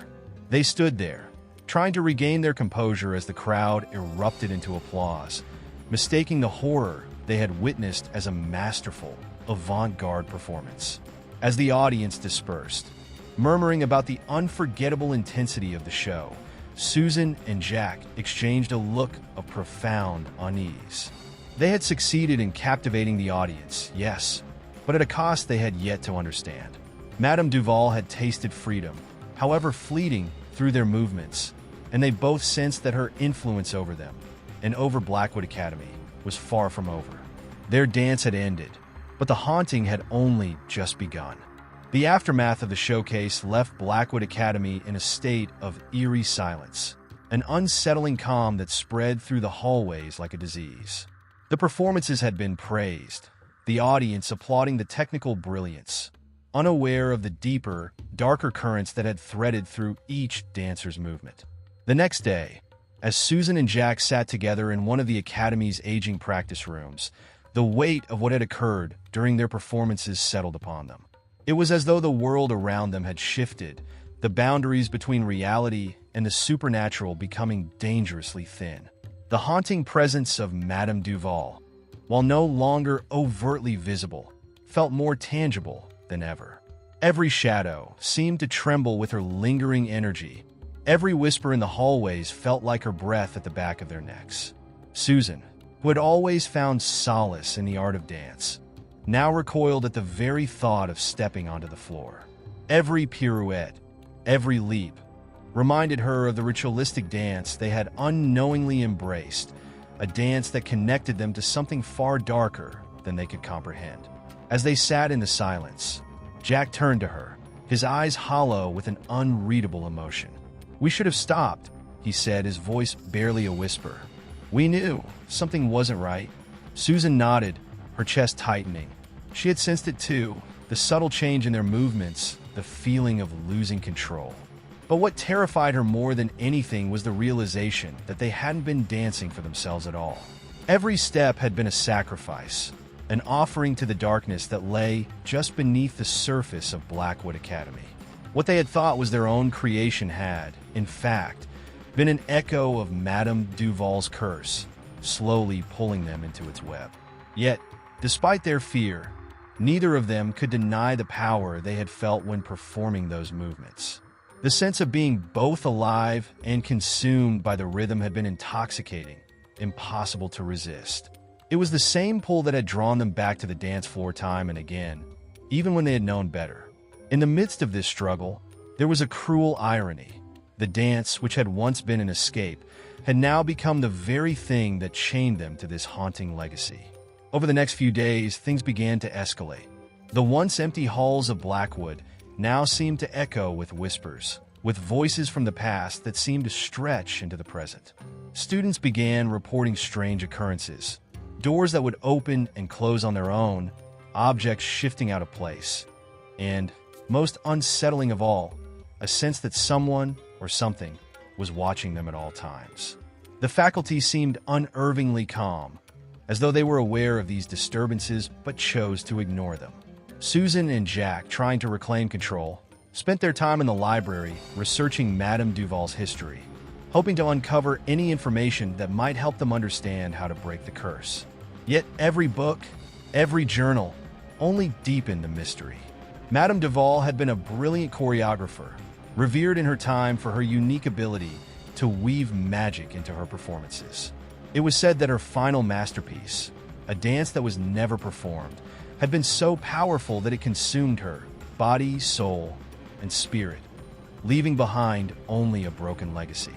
They stood there, trying to regain their composure as the crowd erupted into applause, mistaking the horror they had witnessed as a masterful, avant-garde performance. As the audience dispersed, murmuring about the unforgettable intensity of the show, Susan and Jack exchanged a look of profound unease. They had succeeded in captivating the audience, yes, but at a cost they had yet to understand. Madame Duval had tasted freedom, however fleeting, through their movements, and they both sensed that her influence over them, and over Blackwood Academy, was far from over. Their dance had ended, but the haunting had only just begun. The aftermath of the showcase left Blackwood Academy in a state of eerie silence, an unsettling calm that spread through the hallways like a disease. The performances had been praised, the audience applauding the technical brilliance, unaware of the deeper, darker currents that had threaded through each dancer's movement. The next day, as Susan and Jack sat together in one of the Academy's aging practice rooms, the weight of what had occurred during their performances settled upon them. It was as though the world around them had shifted, the boundaries between reality and the supernatural becoming dangerously thin. The haunting presence of Madame Duval, while no longer overtly visible, felt more tangible than ever. Every shadow seemed to tremble with her lingering energy. Every whisper in the hallways felt like her breath at the back of their necks. Susan, who had always found solace in the art of dance, now recoiled at the very thought of stepping onto the floor. Every pirouette, every leap, reminded her of the ritualistic dance they had unknowingly embraced, a dance that connected them to something far darker than they could comprehend. As they sat in the silence, Jack turned to her, his eyes hollow with an unreadable emotion. "We should have stopped," he said, his voice barely a whisper. "We knew something wasn't right." Susan nodded, her chest tightening. She had sensed it too, the subtle change in their movements, the feeling of losing control. But what terrified her more than anything was the realization that they hadn't been dancing for themselves at all. Every step had been a sacrifice, an offering to the darkness that lay just beneath the surface of Blackwood Academy. What they had thought was their own creation had, in fact, been an echo of Madame Duval's curse, slowly pulling them into its web. Yet, despite their fear, neither of them could deny the power they had felt when performing those movements. The sense of being both alive and consumed by the rhythm had been intoxicating, impossible to resist. It was the same pull that had drawn them back to the dance floor time and again, even when they had known better. In the midst of this struggle, there was a cruel irony. The dance, which had once been an escape, had now become the very thing that chained them to this haunting legacy. Over the next few days, things began to escalate. The once empty halls of Blackwood now seemed to echo with whispers, with voices from the past that seemed to stretch into the present. Students began reporting strange occurrences, doors that would open and close on their own, objects shifting out of place, and, most unsettling of all, a sense that someone or something was watching them at all times. The faculty seemed unervingly calm, as though they were aware of these disturbances but chose to ignore them. Susan and Jack, trying to reclaim control, spent their time in the library researching Madame Duval's history, hoping to uncover any information that might help them understand how to break the curse. Yet every book, every journal, only deepened the mystery. Madame Duval had been a brilliant choreographer, revered in her time for her unique ability to weave magic into her performances. It was said that her final masterpiece, a dance that was never performed, had been so powerful that it consumed her, body, soul, and spirit, leaving behind only a broken legacy.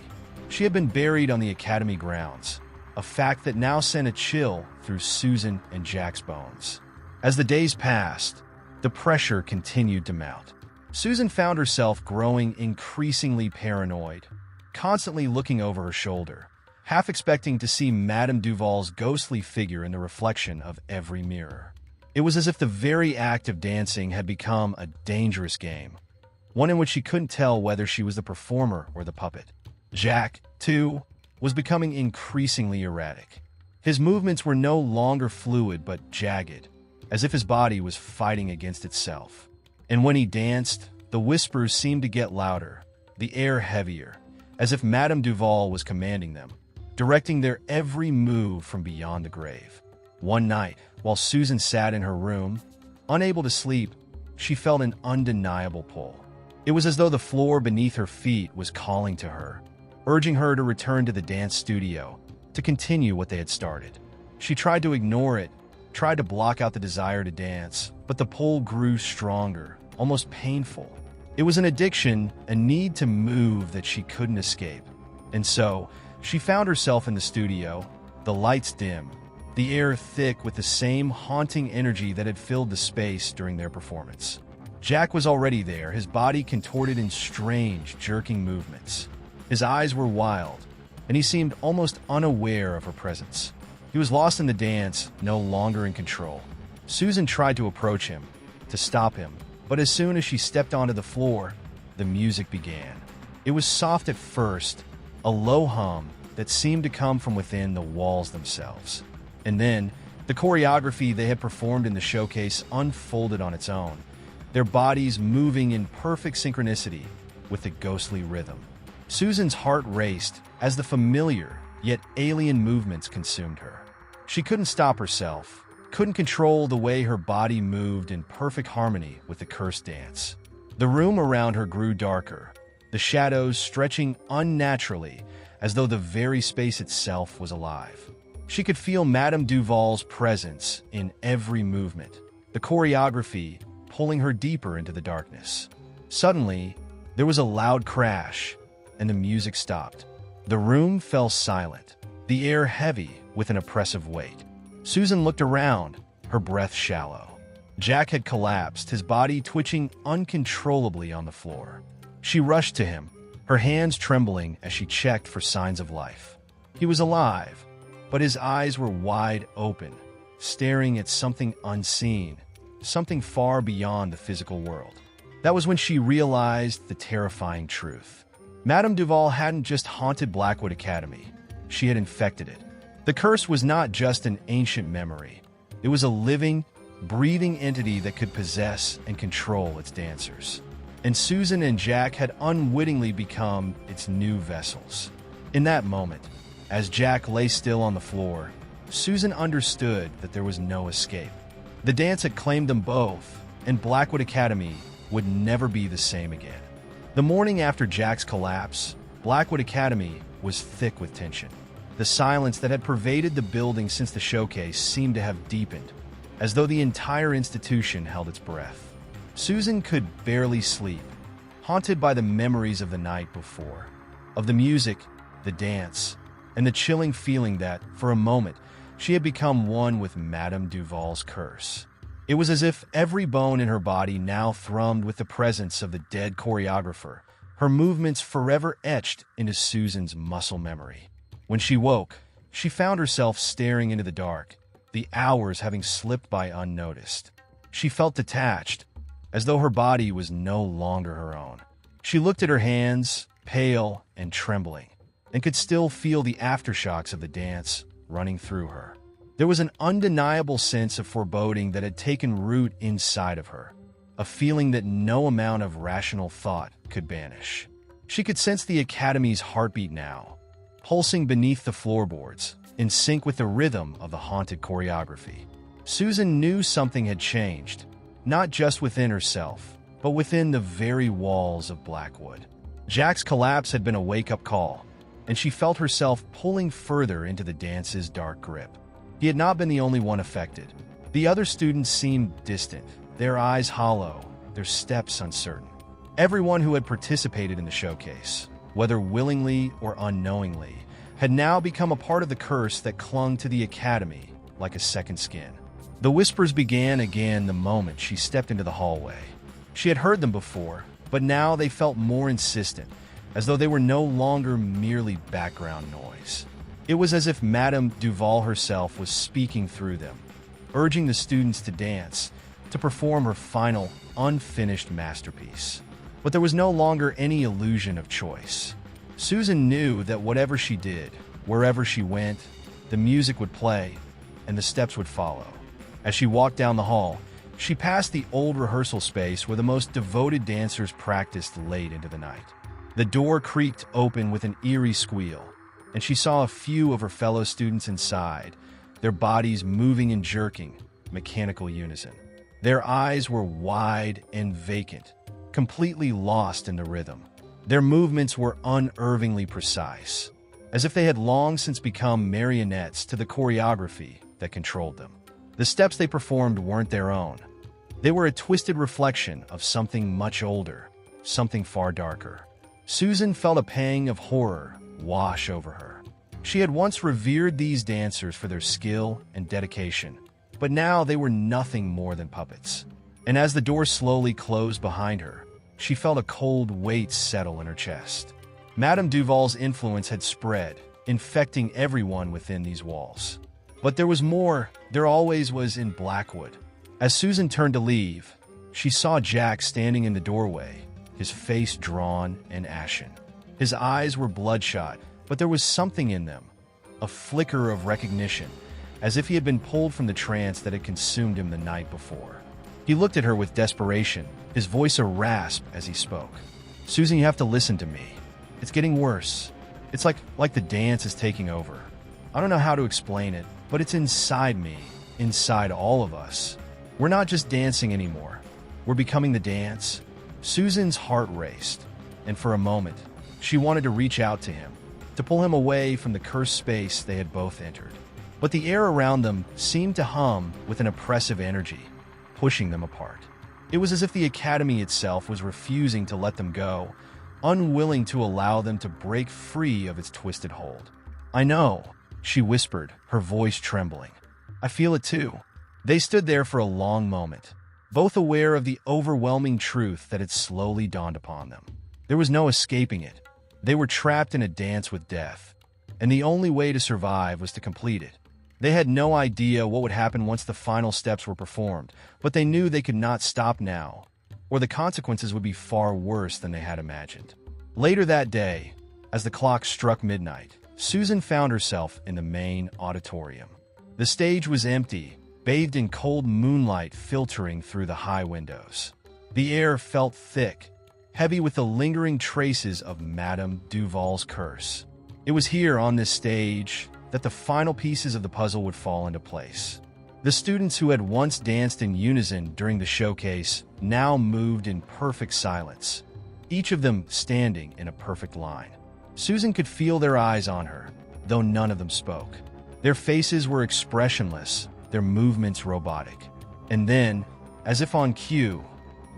She had been buried on the Academy grounds, a fact that now sent a chill through Susan and Jack's bones. As the days passed, the pressure continued to mount. Susan found herself growing increasingly paranoid, constantly looking over her shoulder, half expecting to see Madame Duval's ghostly figure in the reflection of every mirror. It was as if the very act of dancing had become a dangerous game, one in which she couldn't tell whether she was the performer or the puppet. Jack, too, was becoming increasingly erratic. His movements were no longer fluid but jagged, as if his body was fighting against itself. And when he danced, the whispers seemed to get louder, the air heavier, as if Madame Duval was commanding them, directing their every move from beyond the grave. One night, while Susan sat in her room, unable to sleep, she felt an undeniable pull. It was as though the floor beneath her feet was calling to her, urging her to return to the dance studio, to continue what they had started. She tried to ignore it, tried to block out the desire to dance, but the pull grew stronger, almost painful. It was an addiction, a need to move that she couldn't escape. And so, she found herself in the studio, the lights dim, the air thick with the same haunting energy that had filled the space during their performance. Jack was already there, his body contorted in strange, jerking movements. His eyes were wild, and he seemed almost unaware of her presence. He was lost in the dance, no longer in control. Susan tried to approach him, to stop him, but as soon as she stepped onto the floor, the music began. It was soft at first, a low hum that seemed to come from within the walls themselves. And then, the choreography they had performed in the showcase unfolded on its own, their bodies moving in perfect synchronicity with the ghostly rhythm. Susan's heart raced as the familiar, yet alien movements consumed her. She couldn't stop herself, couldn't control the way her body moved in perfect harmony with the cursed dance. The room around her grew darker, the shadows stretching unnaturally as though the very space itself was alive. She could feel Madame Duval's presence in every movement, the choreography pulling her deeper into the darkness. Suddenly, there was a loud crash, and the music stopped. The room fell silent, the air heavy with an oppressive weight. Susan looked around, her breath shallow. Jack had collapsed, his body twitching uncontrollably on the floor. She rushed to him, her hands trembling as she checked for signs of life. He was alive, but his eyes were wide open, staring at something unseen, something far beyond the physical world. That was when she realized the terrifying truth. Madame Duval hadn't just haunted Blackwood Academy, she had infected it. The curse was not just an ancient memory. It was a living, breathing entity that could possess and control its dancers. And Susan and Jack had unwittingly become its new vessels. In that moment, as Jack lay still on the floor, Susan understood that there was no escape. The dance had claimed them both, and Blackwood Academy would never be the same again. The morning after Jack's collapse, Blackwood Academy was thick with tension. The silence that had pervaded the building since the showcase seemed to have deepened, as though the entire institution held its breath. Susan could barely sleep, haunted by the memories of the night before, of the music, the dance, and the chilling feeling that, for a moment, she had become one with Madame Duval's curse. It was as if every bone in her body now thrummed with the presence of the dead choreographer, her movements forever etched into Susan's muscle memory. When she woke, she found herself staring into the dark, the hours having slipped by unnoticed. She felt detached, as though her body was no longer her own. She looked at her hands, pale and trembling, and could still feel the aftershocks of the dance running through her. There was an undeniable sense of foreboding that had taken root inside of her, a feeling that no amount of rational thought could banish. She could sense the Academy's heartbeat now, pulsing beneath the floorboards, in sync with the rhythm of the haunted choreography. Susan knew something had changed, not just within herself, but within the very walls of Blackwood. Jack's collapse had been a wake-up call, and she felt herself pulling further into the dance's dark grip. He had not been the only one affected. The other students seemed distant, their eyes hollow, their steps uncertain. Everyone who had participated in the showcase, whether willingly or unknowingly, had now become a part of the curse that clung to the Academy like a second skin. The whispers began again the moment she stepped into the hallway. She had heard them before, but now they felt more insistent, as though they were no longer merely background noise. It was as if Madame Duval herself was speaking through them, urging the students to dance, to perform her final, unfinished masterpiece. But there was no longer any illusion of choice. Susan knew that whatever she did, wherever she went, the music would play, and the steps would follow. As she walked down the hall, she passed the old rehearsal space where the most devoted dancers practiced late into the night. The door creaked open with an eerie squeal, and she saw a few of her fellow students inside, their bodies moving and jerking, mechanical unison. Their eyes were wide and vacant, completely lost in the rhythm. Their movements were unervingly precise, as if they had long since become marionettes to the choreography that controlled them. The steps they performed weren't their own. They were a twisted reflection of something much older, something far darker. Susan felt a pang of horror wash over her. She had once revered these dancers for their skill and dedication, but now they were nothing more than puppets. And as the door slowly closed behind her, she felt a cold weight settle in her chest. Madame Duval's influence had spread, infecting everyone within these walls. But there was more, there always was in Blackwood. As Susan turned to leave, she saw Jack standing in the doorway, his face drawn and ashen. His eyes were bloodshot, but there was something in them, a flicker of recognition, as if he had been pulled from the trance that had consumed him the night before. He looked at her with desperation, his voice a rasp as he spoke. "Susan, you have to listen to me. It's getting worse. It's like the dance is taking over. I don't know how to explain it, but it's inside me, inside all of us. We're not just dancing anymore. We're becoming the dance." Susan's heart raced, and for a moment, she wanted to reach out to him, to pull him away from the cursed space they had both entered. But the air around them seemed to hum with an oppressive energy, pushing them apart. It was as if the Academy itself was refusing to let them go, unwilling to allow them to break free of its twisted hold. "I know," she whispered, her voice trembling. "I feel it too." They stood there for a long moment, both aware of the overwhelming truth that had slowly dawned upon them. There was no escaping it. They were trapped in a dance with death, and the only way to survive was to complete it. They had no idea what would happen once the final steps were performed, but they knew they could not stop now, or the consequences would be far worse than they had imagined. Later that day, as the clock struck midnight, Susan found herself in the main auditorium. The stage was empty, bathed in cold moonlight filtering through the high windows. The air felt thick, heavy with the lingering traces of Madame Duval's curse. It was here on this stage that the final pieces of the puzzle would fall into place. The students who had once danced in unison during the showcase now moved in perfect silence, each of them standing in a perfect line. Susan could feel their eyes on her, though none of them spoke. Their faces were expressionless, their movements robotic. And then, as if on cue,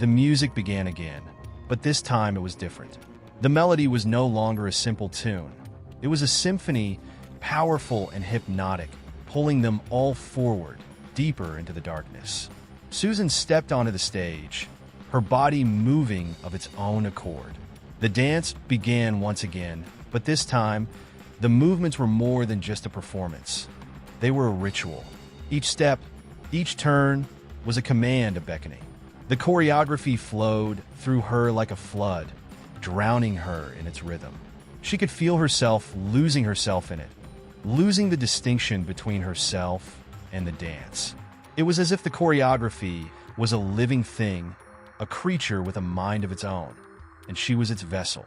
the music began again, but this time it was different. The melody was no longer a simple tune. It was a symphony, powerful and hypnotic, pulling them all forward, deeper into the darkness. Susan stepped onto the stage, her body moving of its own accord. The dance began once again, but this time, the movements were more than just a performance. They were a ritual. Each step, each turn, was a command of beckoning. The choreography flowed through her like a flood, drowning her in its rhythm. She could feel herself losing herself in it, losing the distinction between herself and the dance. It was as if the choreography was a living thing, a creature with a mind of its own, and she was its vessel.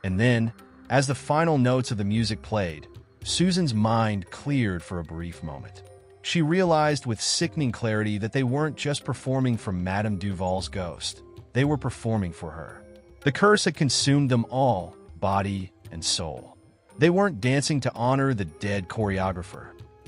And then, as the final notes of the music played, Susan's mind cleared for a brief moment. She realized with sickening clarity that they weren't just performing for Madame Duval's ghost. They were performing for her. The curse had consumed them all, body and soul. They weren't dancing to honor the dead choreographer.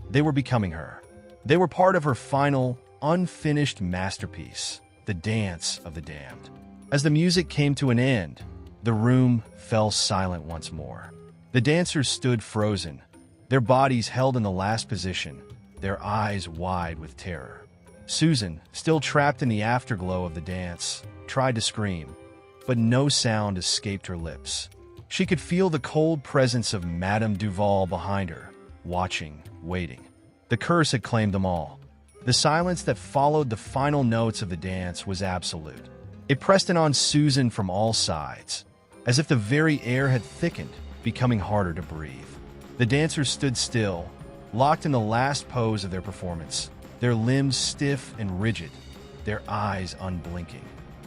They were becoming her. They were part of her final, unfinished masterpiece, the Dance of the Damned. As the music came to an end, the room fell silent once more. The dancers stood frozen, their bodies held in the last position, their eyes wide with terror. Susan, still trapped in the afterglow of the dance, tried to scream, but no sound escaped her lips. She could feel the cold presence of Madame Duval behind her, watching, waiting. The curse had claimed them all. The silence that followed the final notes of the dance was absolute. It pressed in on Susan from all sides, as if the very air had thickened, becoming harder to breathe. The dancers stood still, locked in the last pose of their performance, their limbs stiff and rigid, their eyes unblinking.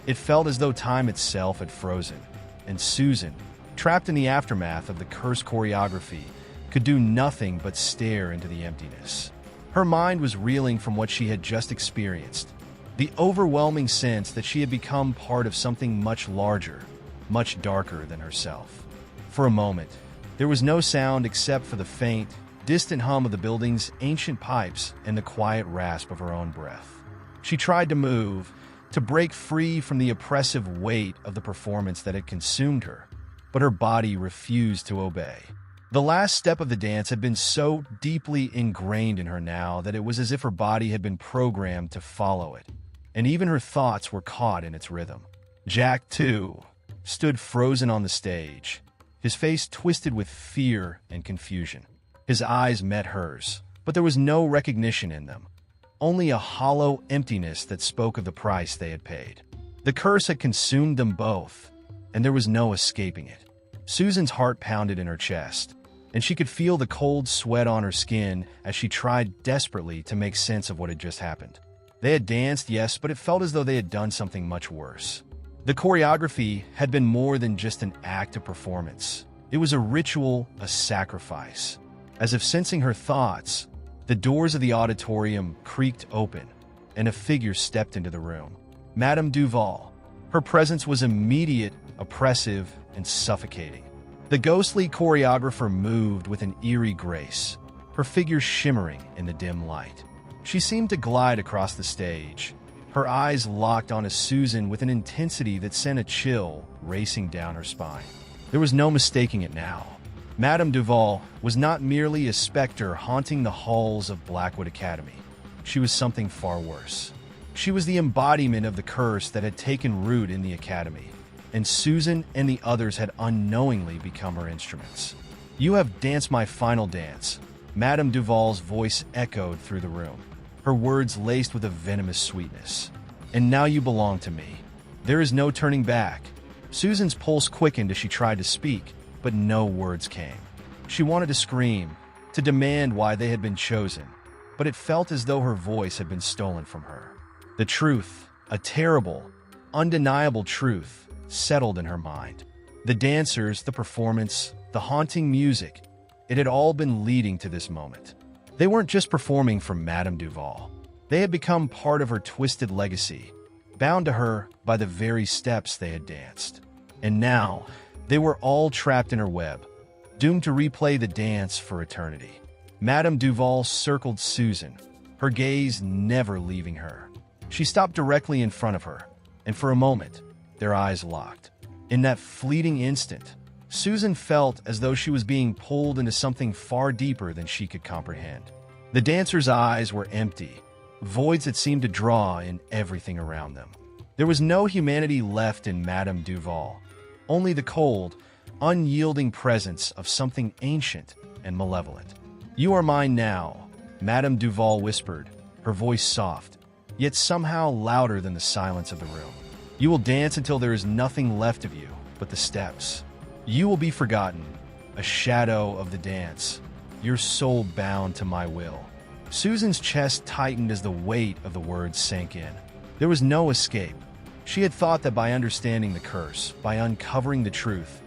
It felt as though time itself had frozen, and Susan, trapped in the aftermath of the cursed choreography, could do nothing but stare into the emptiness. Her mind was reeling from what she had just experienced, the overwhelming sense that she had become part of something much larger, much darker than herself. For a moment, there was no sound except for the faint, distant hum of the building's ancient pipes and the quiet rasp of her own breath. She tried to move, to break free from the oppressive weight of the performance that had consumed her, but her body refused to obey. The last step of the dance had been so deeply ingrained in her now that it was as if her body had been programmed to follow it, and even her thoughts were caught in its rhythm. Jack, too, stood frozen on the stage, his face twisted with fear and confusion. His eyes met hers, but there was no recognition in them, only a hollow emptiness that spoke of the price they had paid. The curse had consumed them both, and there was no escaping it. Susan's heart pounded in her chest, and she could feel the cold sweat on her skin as she tried desperately to make sense of what had just happened. They had danced, yes, but it felt as though they had done something much worse. The choreography had been more than just an act of performance. It was a ritual, a sacrifice. As if sensing her thoughts, the doors of the auditorium creaked open, and a figure stepped into the room. Madame Duval. Her presence was immediate, oppressive, and suffocating. The ghostly choreographer moved with an eerie grace, her figure shimmering in the dim light. She seemed to glide across the stage, her eyes locked onto Susan with an intensity that sent a chill racing down her spine. There was no mistaking it now. Madame Duval was not merely a specter haunting the halls of Blackwood Academy. She was something far worse. She was the embodiment of the curse that had taken root in the academy, and Susan and the others had unknowingly become her instruments. "You have danced my final dance," Madame Duval's voice echoed through the room, her words laced with a venomous sweetness. "And now you belong to me. There is no turning back." Susan's pulse quickened as she tried to speak, but no words came. She wanted to scream, to demand why they had been chosen, but it felt as though her voice had been stolen from her. The truth, a terrible, undeniable truth, settled in her mind. The dancers, the performance, the haunting music, it had all been leading to this moment. They weren't just performing for Madame Duval. They had become part of her twisted legacy, bound to her by the very steps they had danced. And now, they were all trapped in her web, doomed to replay the dance for eternity. Madame Duval circled Susan, her gaze never leaving her. She stopped directly in front of her, and for a moment, their eyes locked. In that fleeting instant, Susan felt as though she was being pulled into something far deeper than she could comprehend. The dancers' eyes were empty, voids that seemed to draw in everything around them. There was no humanity left in Madame Duval, only the cold, unyielding presence of something ancient and malevolent. "You are mine now," Madame Duval whispered, her voice soft, yet somehow louder than the silence of the room. "You will dance until there is nothing left of you but the steps. You will be forgotten, a shadow of the dance, your soul bound to my will." Susan's chest tightened as the weight of the words sank in. There was no escape. She had thought that by understanding the curse, by uncovering the truth,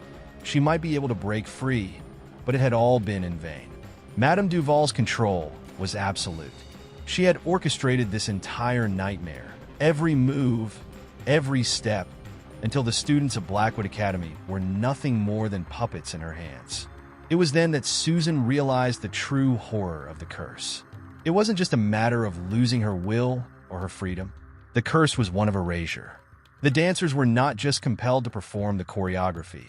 she might be able to break free, but it had all been in vain. Madame Duval's control was absolute. She had orchestrated this entire nightmare, every move, every step, until the students of Blackwood Academy were nothing more than puppets in her hands. It was then that Susan realized the true horror of the curse. It wasn't just a matter of losing her will or her freedom. The curse was one of erasure. The dancers were not just compelled to perform the choreography.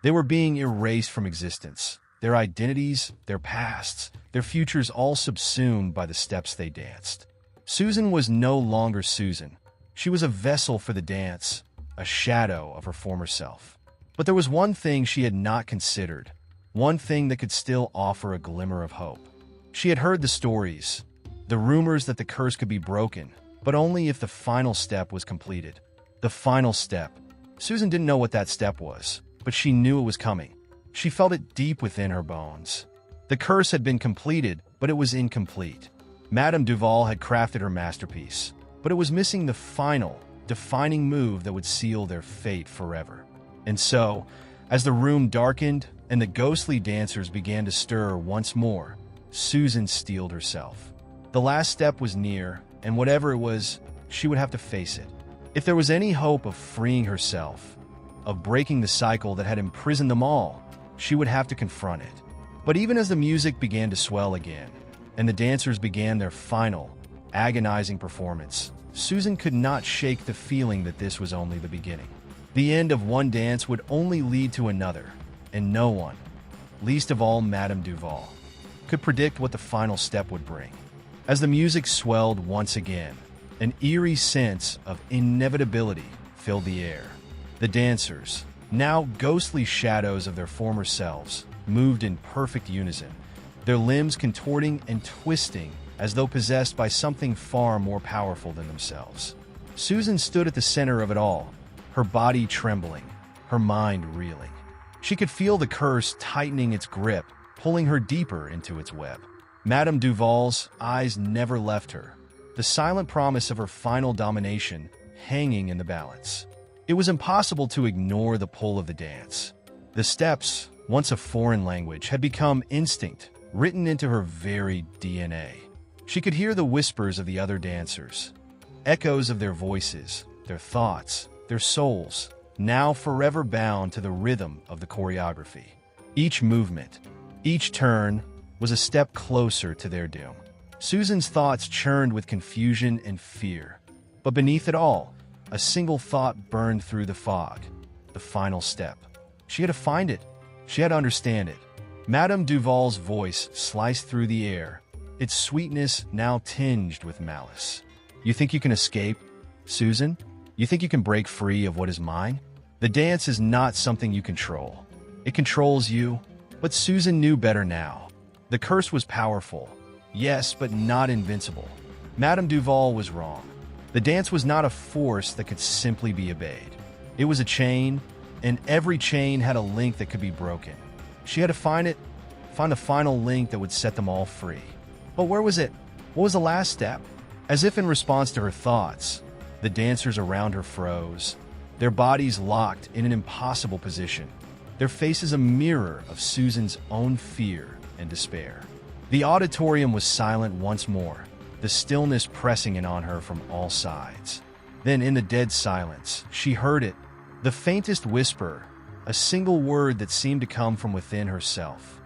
They were being erased from existence, their identities, their pasts, their futures all subsumed by the steps they danced. Susan was no longer Susan. She was a vessel for the dance, a shadow of her former self. But there was one thing she had not considered, one thing that could still offer a glimmer of hope. She had heard the stories, the rumors that the curse could be broken, but only if the final step was completed. The final step. Susan didn't know what that step was, but she knew it was coming. She felt it deep within her bones. The curse had been completed, but it was incomplete. Madame Duval had crafted her masterpiece, but it was missing the final, defining move that would seal their fate forever. And so, as the room darkened and the ghostly dancers began to stir once more, Susan steeled herself. The last step was near, and whatever it was, she would have to face it. If there was any hope of freeing herself, of breaking the cycle that had imprisoned them all, she would have to confront it. But even as the music began to swell again, and the dancers began their final, agonizing performance, Susan could not shake the feeling that this was only the beginning. The end of one dance would only lead to another, and no one, least of all Madame Duval, could predict what the final step would bring. As the music swelled once again, an eerie sense of inevitability filled the air. The dancers, now ghostly shadows of their former selves, moved in perfect unison, their limbs contorting and twisting as though possessed by something far more powerful than themselves. Susan stood at the center of it all, her body trembling, her mind reeling. She could feel the curse tightening its grip, pulling her deeper into its web. Madame Duval's eyes never left her, the silent promise of her final domination hanging in the balance. It was impossible to ignore the pull of the dance. The steps, once a foreign language, had become instinct, written into her very DNA. She could hear the whispers of the other dancers, echoes of their voices, their thoughts, their souls, now forever bound to the rhythm of the choreography. Each movement, each turn, was a step closer to their doom. Susan's thoughts churned with confusion and fear. But beneath it all, a single thought burned through the fog. The final step. She had to find it. She had to understand it. Madame Duval's voice sliced through the air, its sweetness now tinged with malice. You think you can escape, Susan? You think you can break free of what is mine? The dance is not something you control. It controls you, but Susan knew better now. The curse was powerful, yes, but not invincible. Madame Duval was wrong. The dance was not a force that could simply be obeyed. It was a chain, and every chain had a link that could be broken. She had to find the final link that would set them all free. But where was it? What was the last step? As if in response to her thoughts, the dancers around her froze, their bodies locked in an impossible position, their faces a mirror of Susan's own fear and despair. The auditorium was silent once more, the stillness pressing in on her from all sides. Then in the dead silence, she heard it, the faintest whisper, a single word that seemed to come from within herself.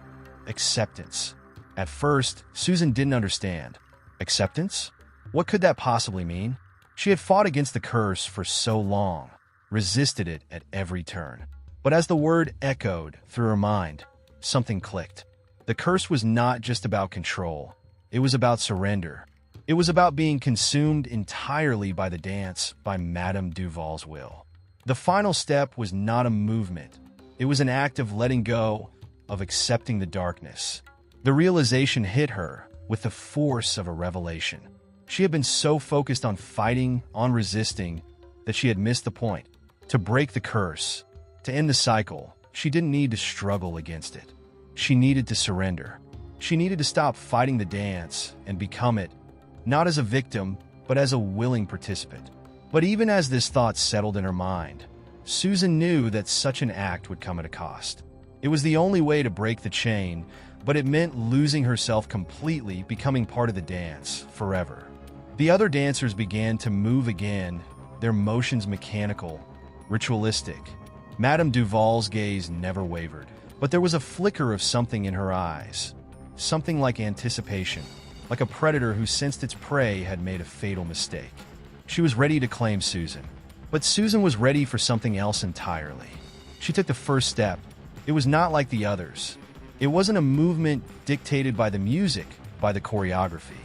Acceptance. At first, Susan didn't understand. Acceptance? What could that possibly mean? She had fought against the curse for so long, resisted it at every turn. But as the word echoed through her mind, something clicked. The curse was not just about control. It was about surrender. It was about being consumed entirely by the dance, by Madame Duval's will. The final step was not a movement. It was an act of letting go, of accepting the darkness. The realization hit her with the force of a revelation. She had been so focused on fighting, on resisting, that she had missed the point. To break the curse, to end the cycle, she didn't need to struggle against it. She needed to surrender. She needed to stop fighting the dance and become it, not as a victim, but as a willing participant. But even as this thought settled in her mind, Susan knew that such an act would come at a cost. It was the only way to break the chain, but it meant losing herself completely, becoming part of the dance forever. The other dancers began to move again, their motions mechanical, ritualistic. Madame Duval's gaze never wavered, but there was a flicker of something in her eyes, something like anticipation, like a predator who sensed its prey had made a fatal mistake. She was ready to claim Susan, but Susan was ready for something else entirely. She took the first step. It was not like the others. It wasn't a movement dictated by the music, by the choreography.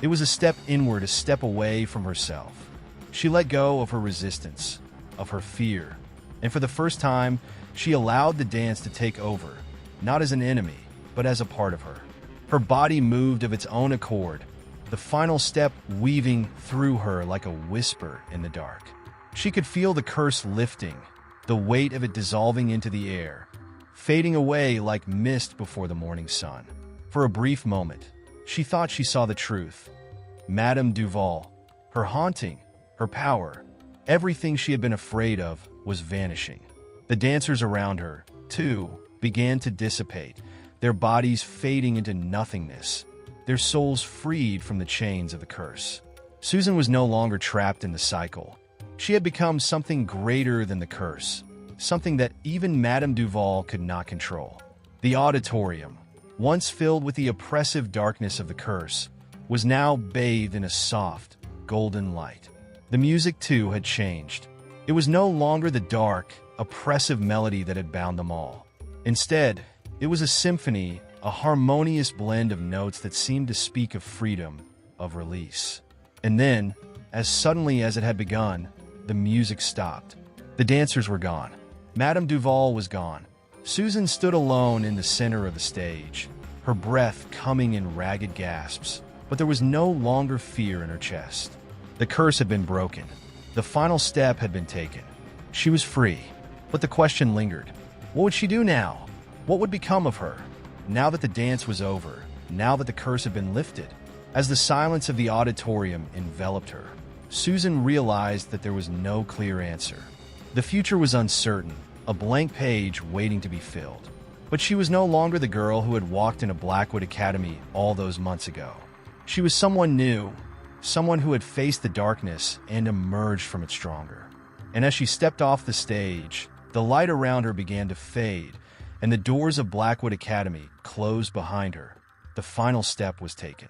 It was a step inward, a step away from herself. She let go of her resistance, of her fear, and for the first time, she allowed the dance to take over, not as an enemy, but as a part of her. Her body moved of its own accord, the final step weaving through her like a whisper in the dark. She could feel the curse lifting, the weight of it dissolving into the air, fading away like mist before the morning sun. For a brief moment, she thought she saw the truth. Madame Duval, her haunting, her power, everything she had been afraid of was vanishing. The dancers around her, too, began to dissipate, their bodies fading into nothingness, their souls freed from the chains of the curse. Susan was no longer trapped in the cycle. She had become something greater than the curse, something that even Madame Duval could not control. The auditorium, once filled with the oppressive darkness of the curse, was now bathed in a soft, golden light. The music, too, had changed. It was no longer the dark, oppressive melody that had bound them all. Instead, it was a symphony, a harmonious blend of notes that seemed to speak of freedom, of release. And then, as suddenly as it had begun, the music stopped. The dancers were gone. Madame Duval was gone. Susan stood alone in the center of the stage, her breath coming in ragged gasps, but there was no longer fear in her chest. The curse had been broken. The final step had been taken. She was free, but the question lingered. What would she do now? What would become of her? Now that the dance was over, now that the curse had been lifted, as the silence of the auditorium enveloped her, Susan realized that there was no clear answer. The future was uncertain, a blank page waiting to be filled. But she was no longer the girl who had walked into Blackwood Academy all those months ago. She was someone new, someone who had faced the darkness and emerged from it stronger. And as she stepped off the stage, the light around her began to fade, and the doors of Blackwood Academy closed behind her. The final step was taken.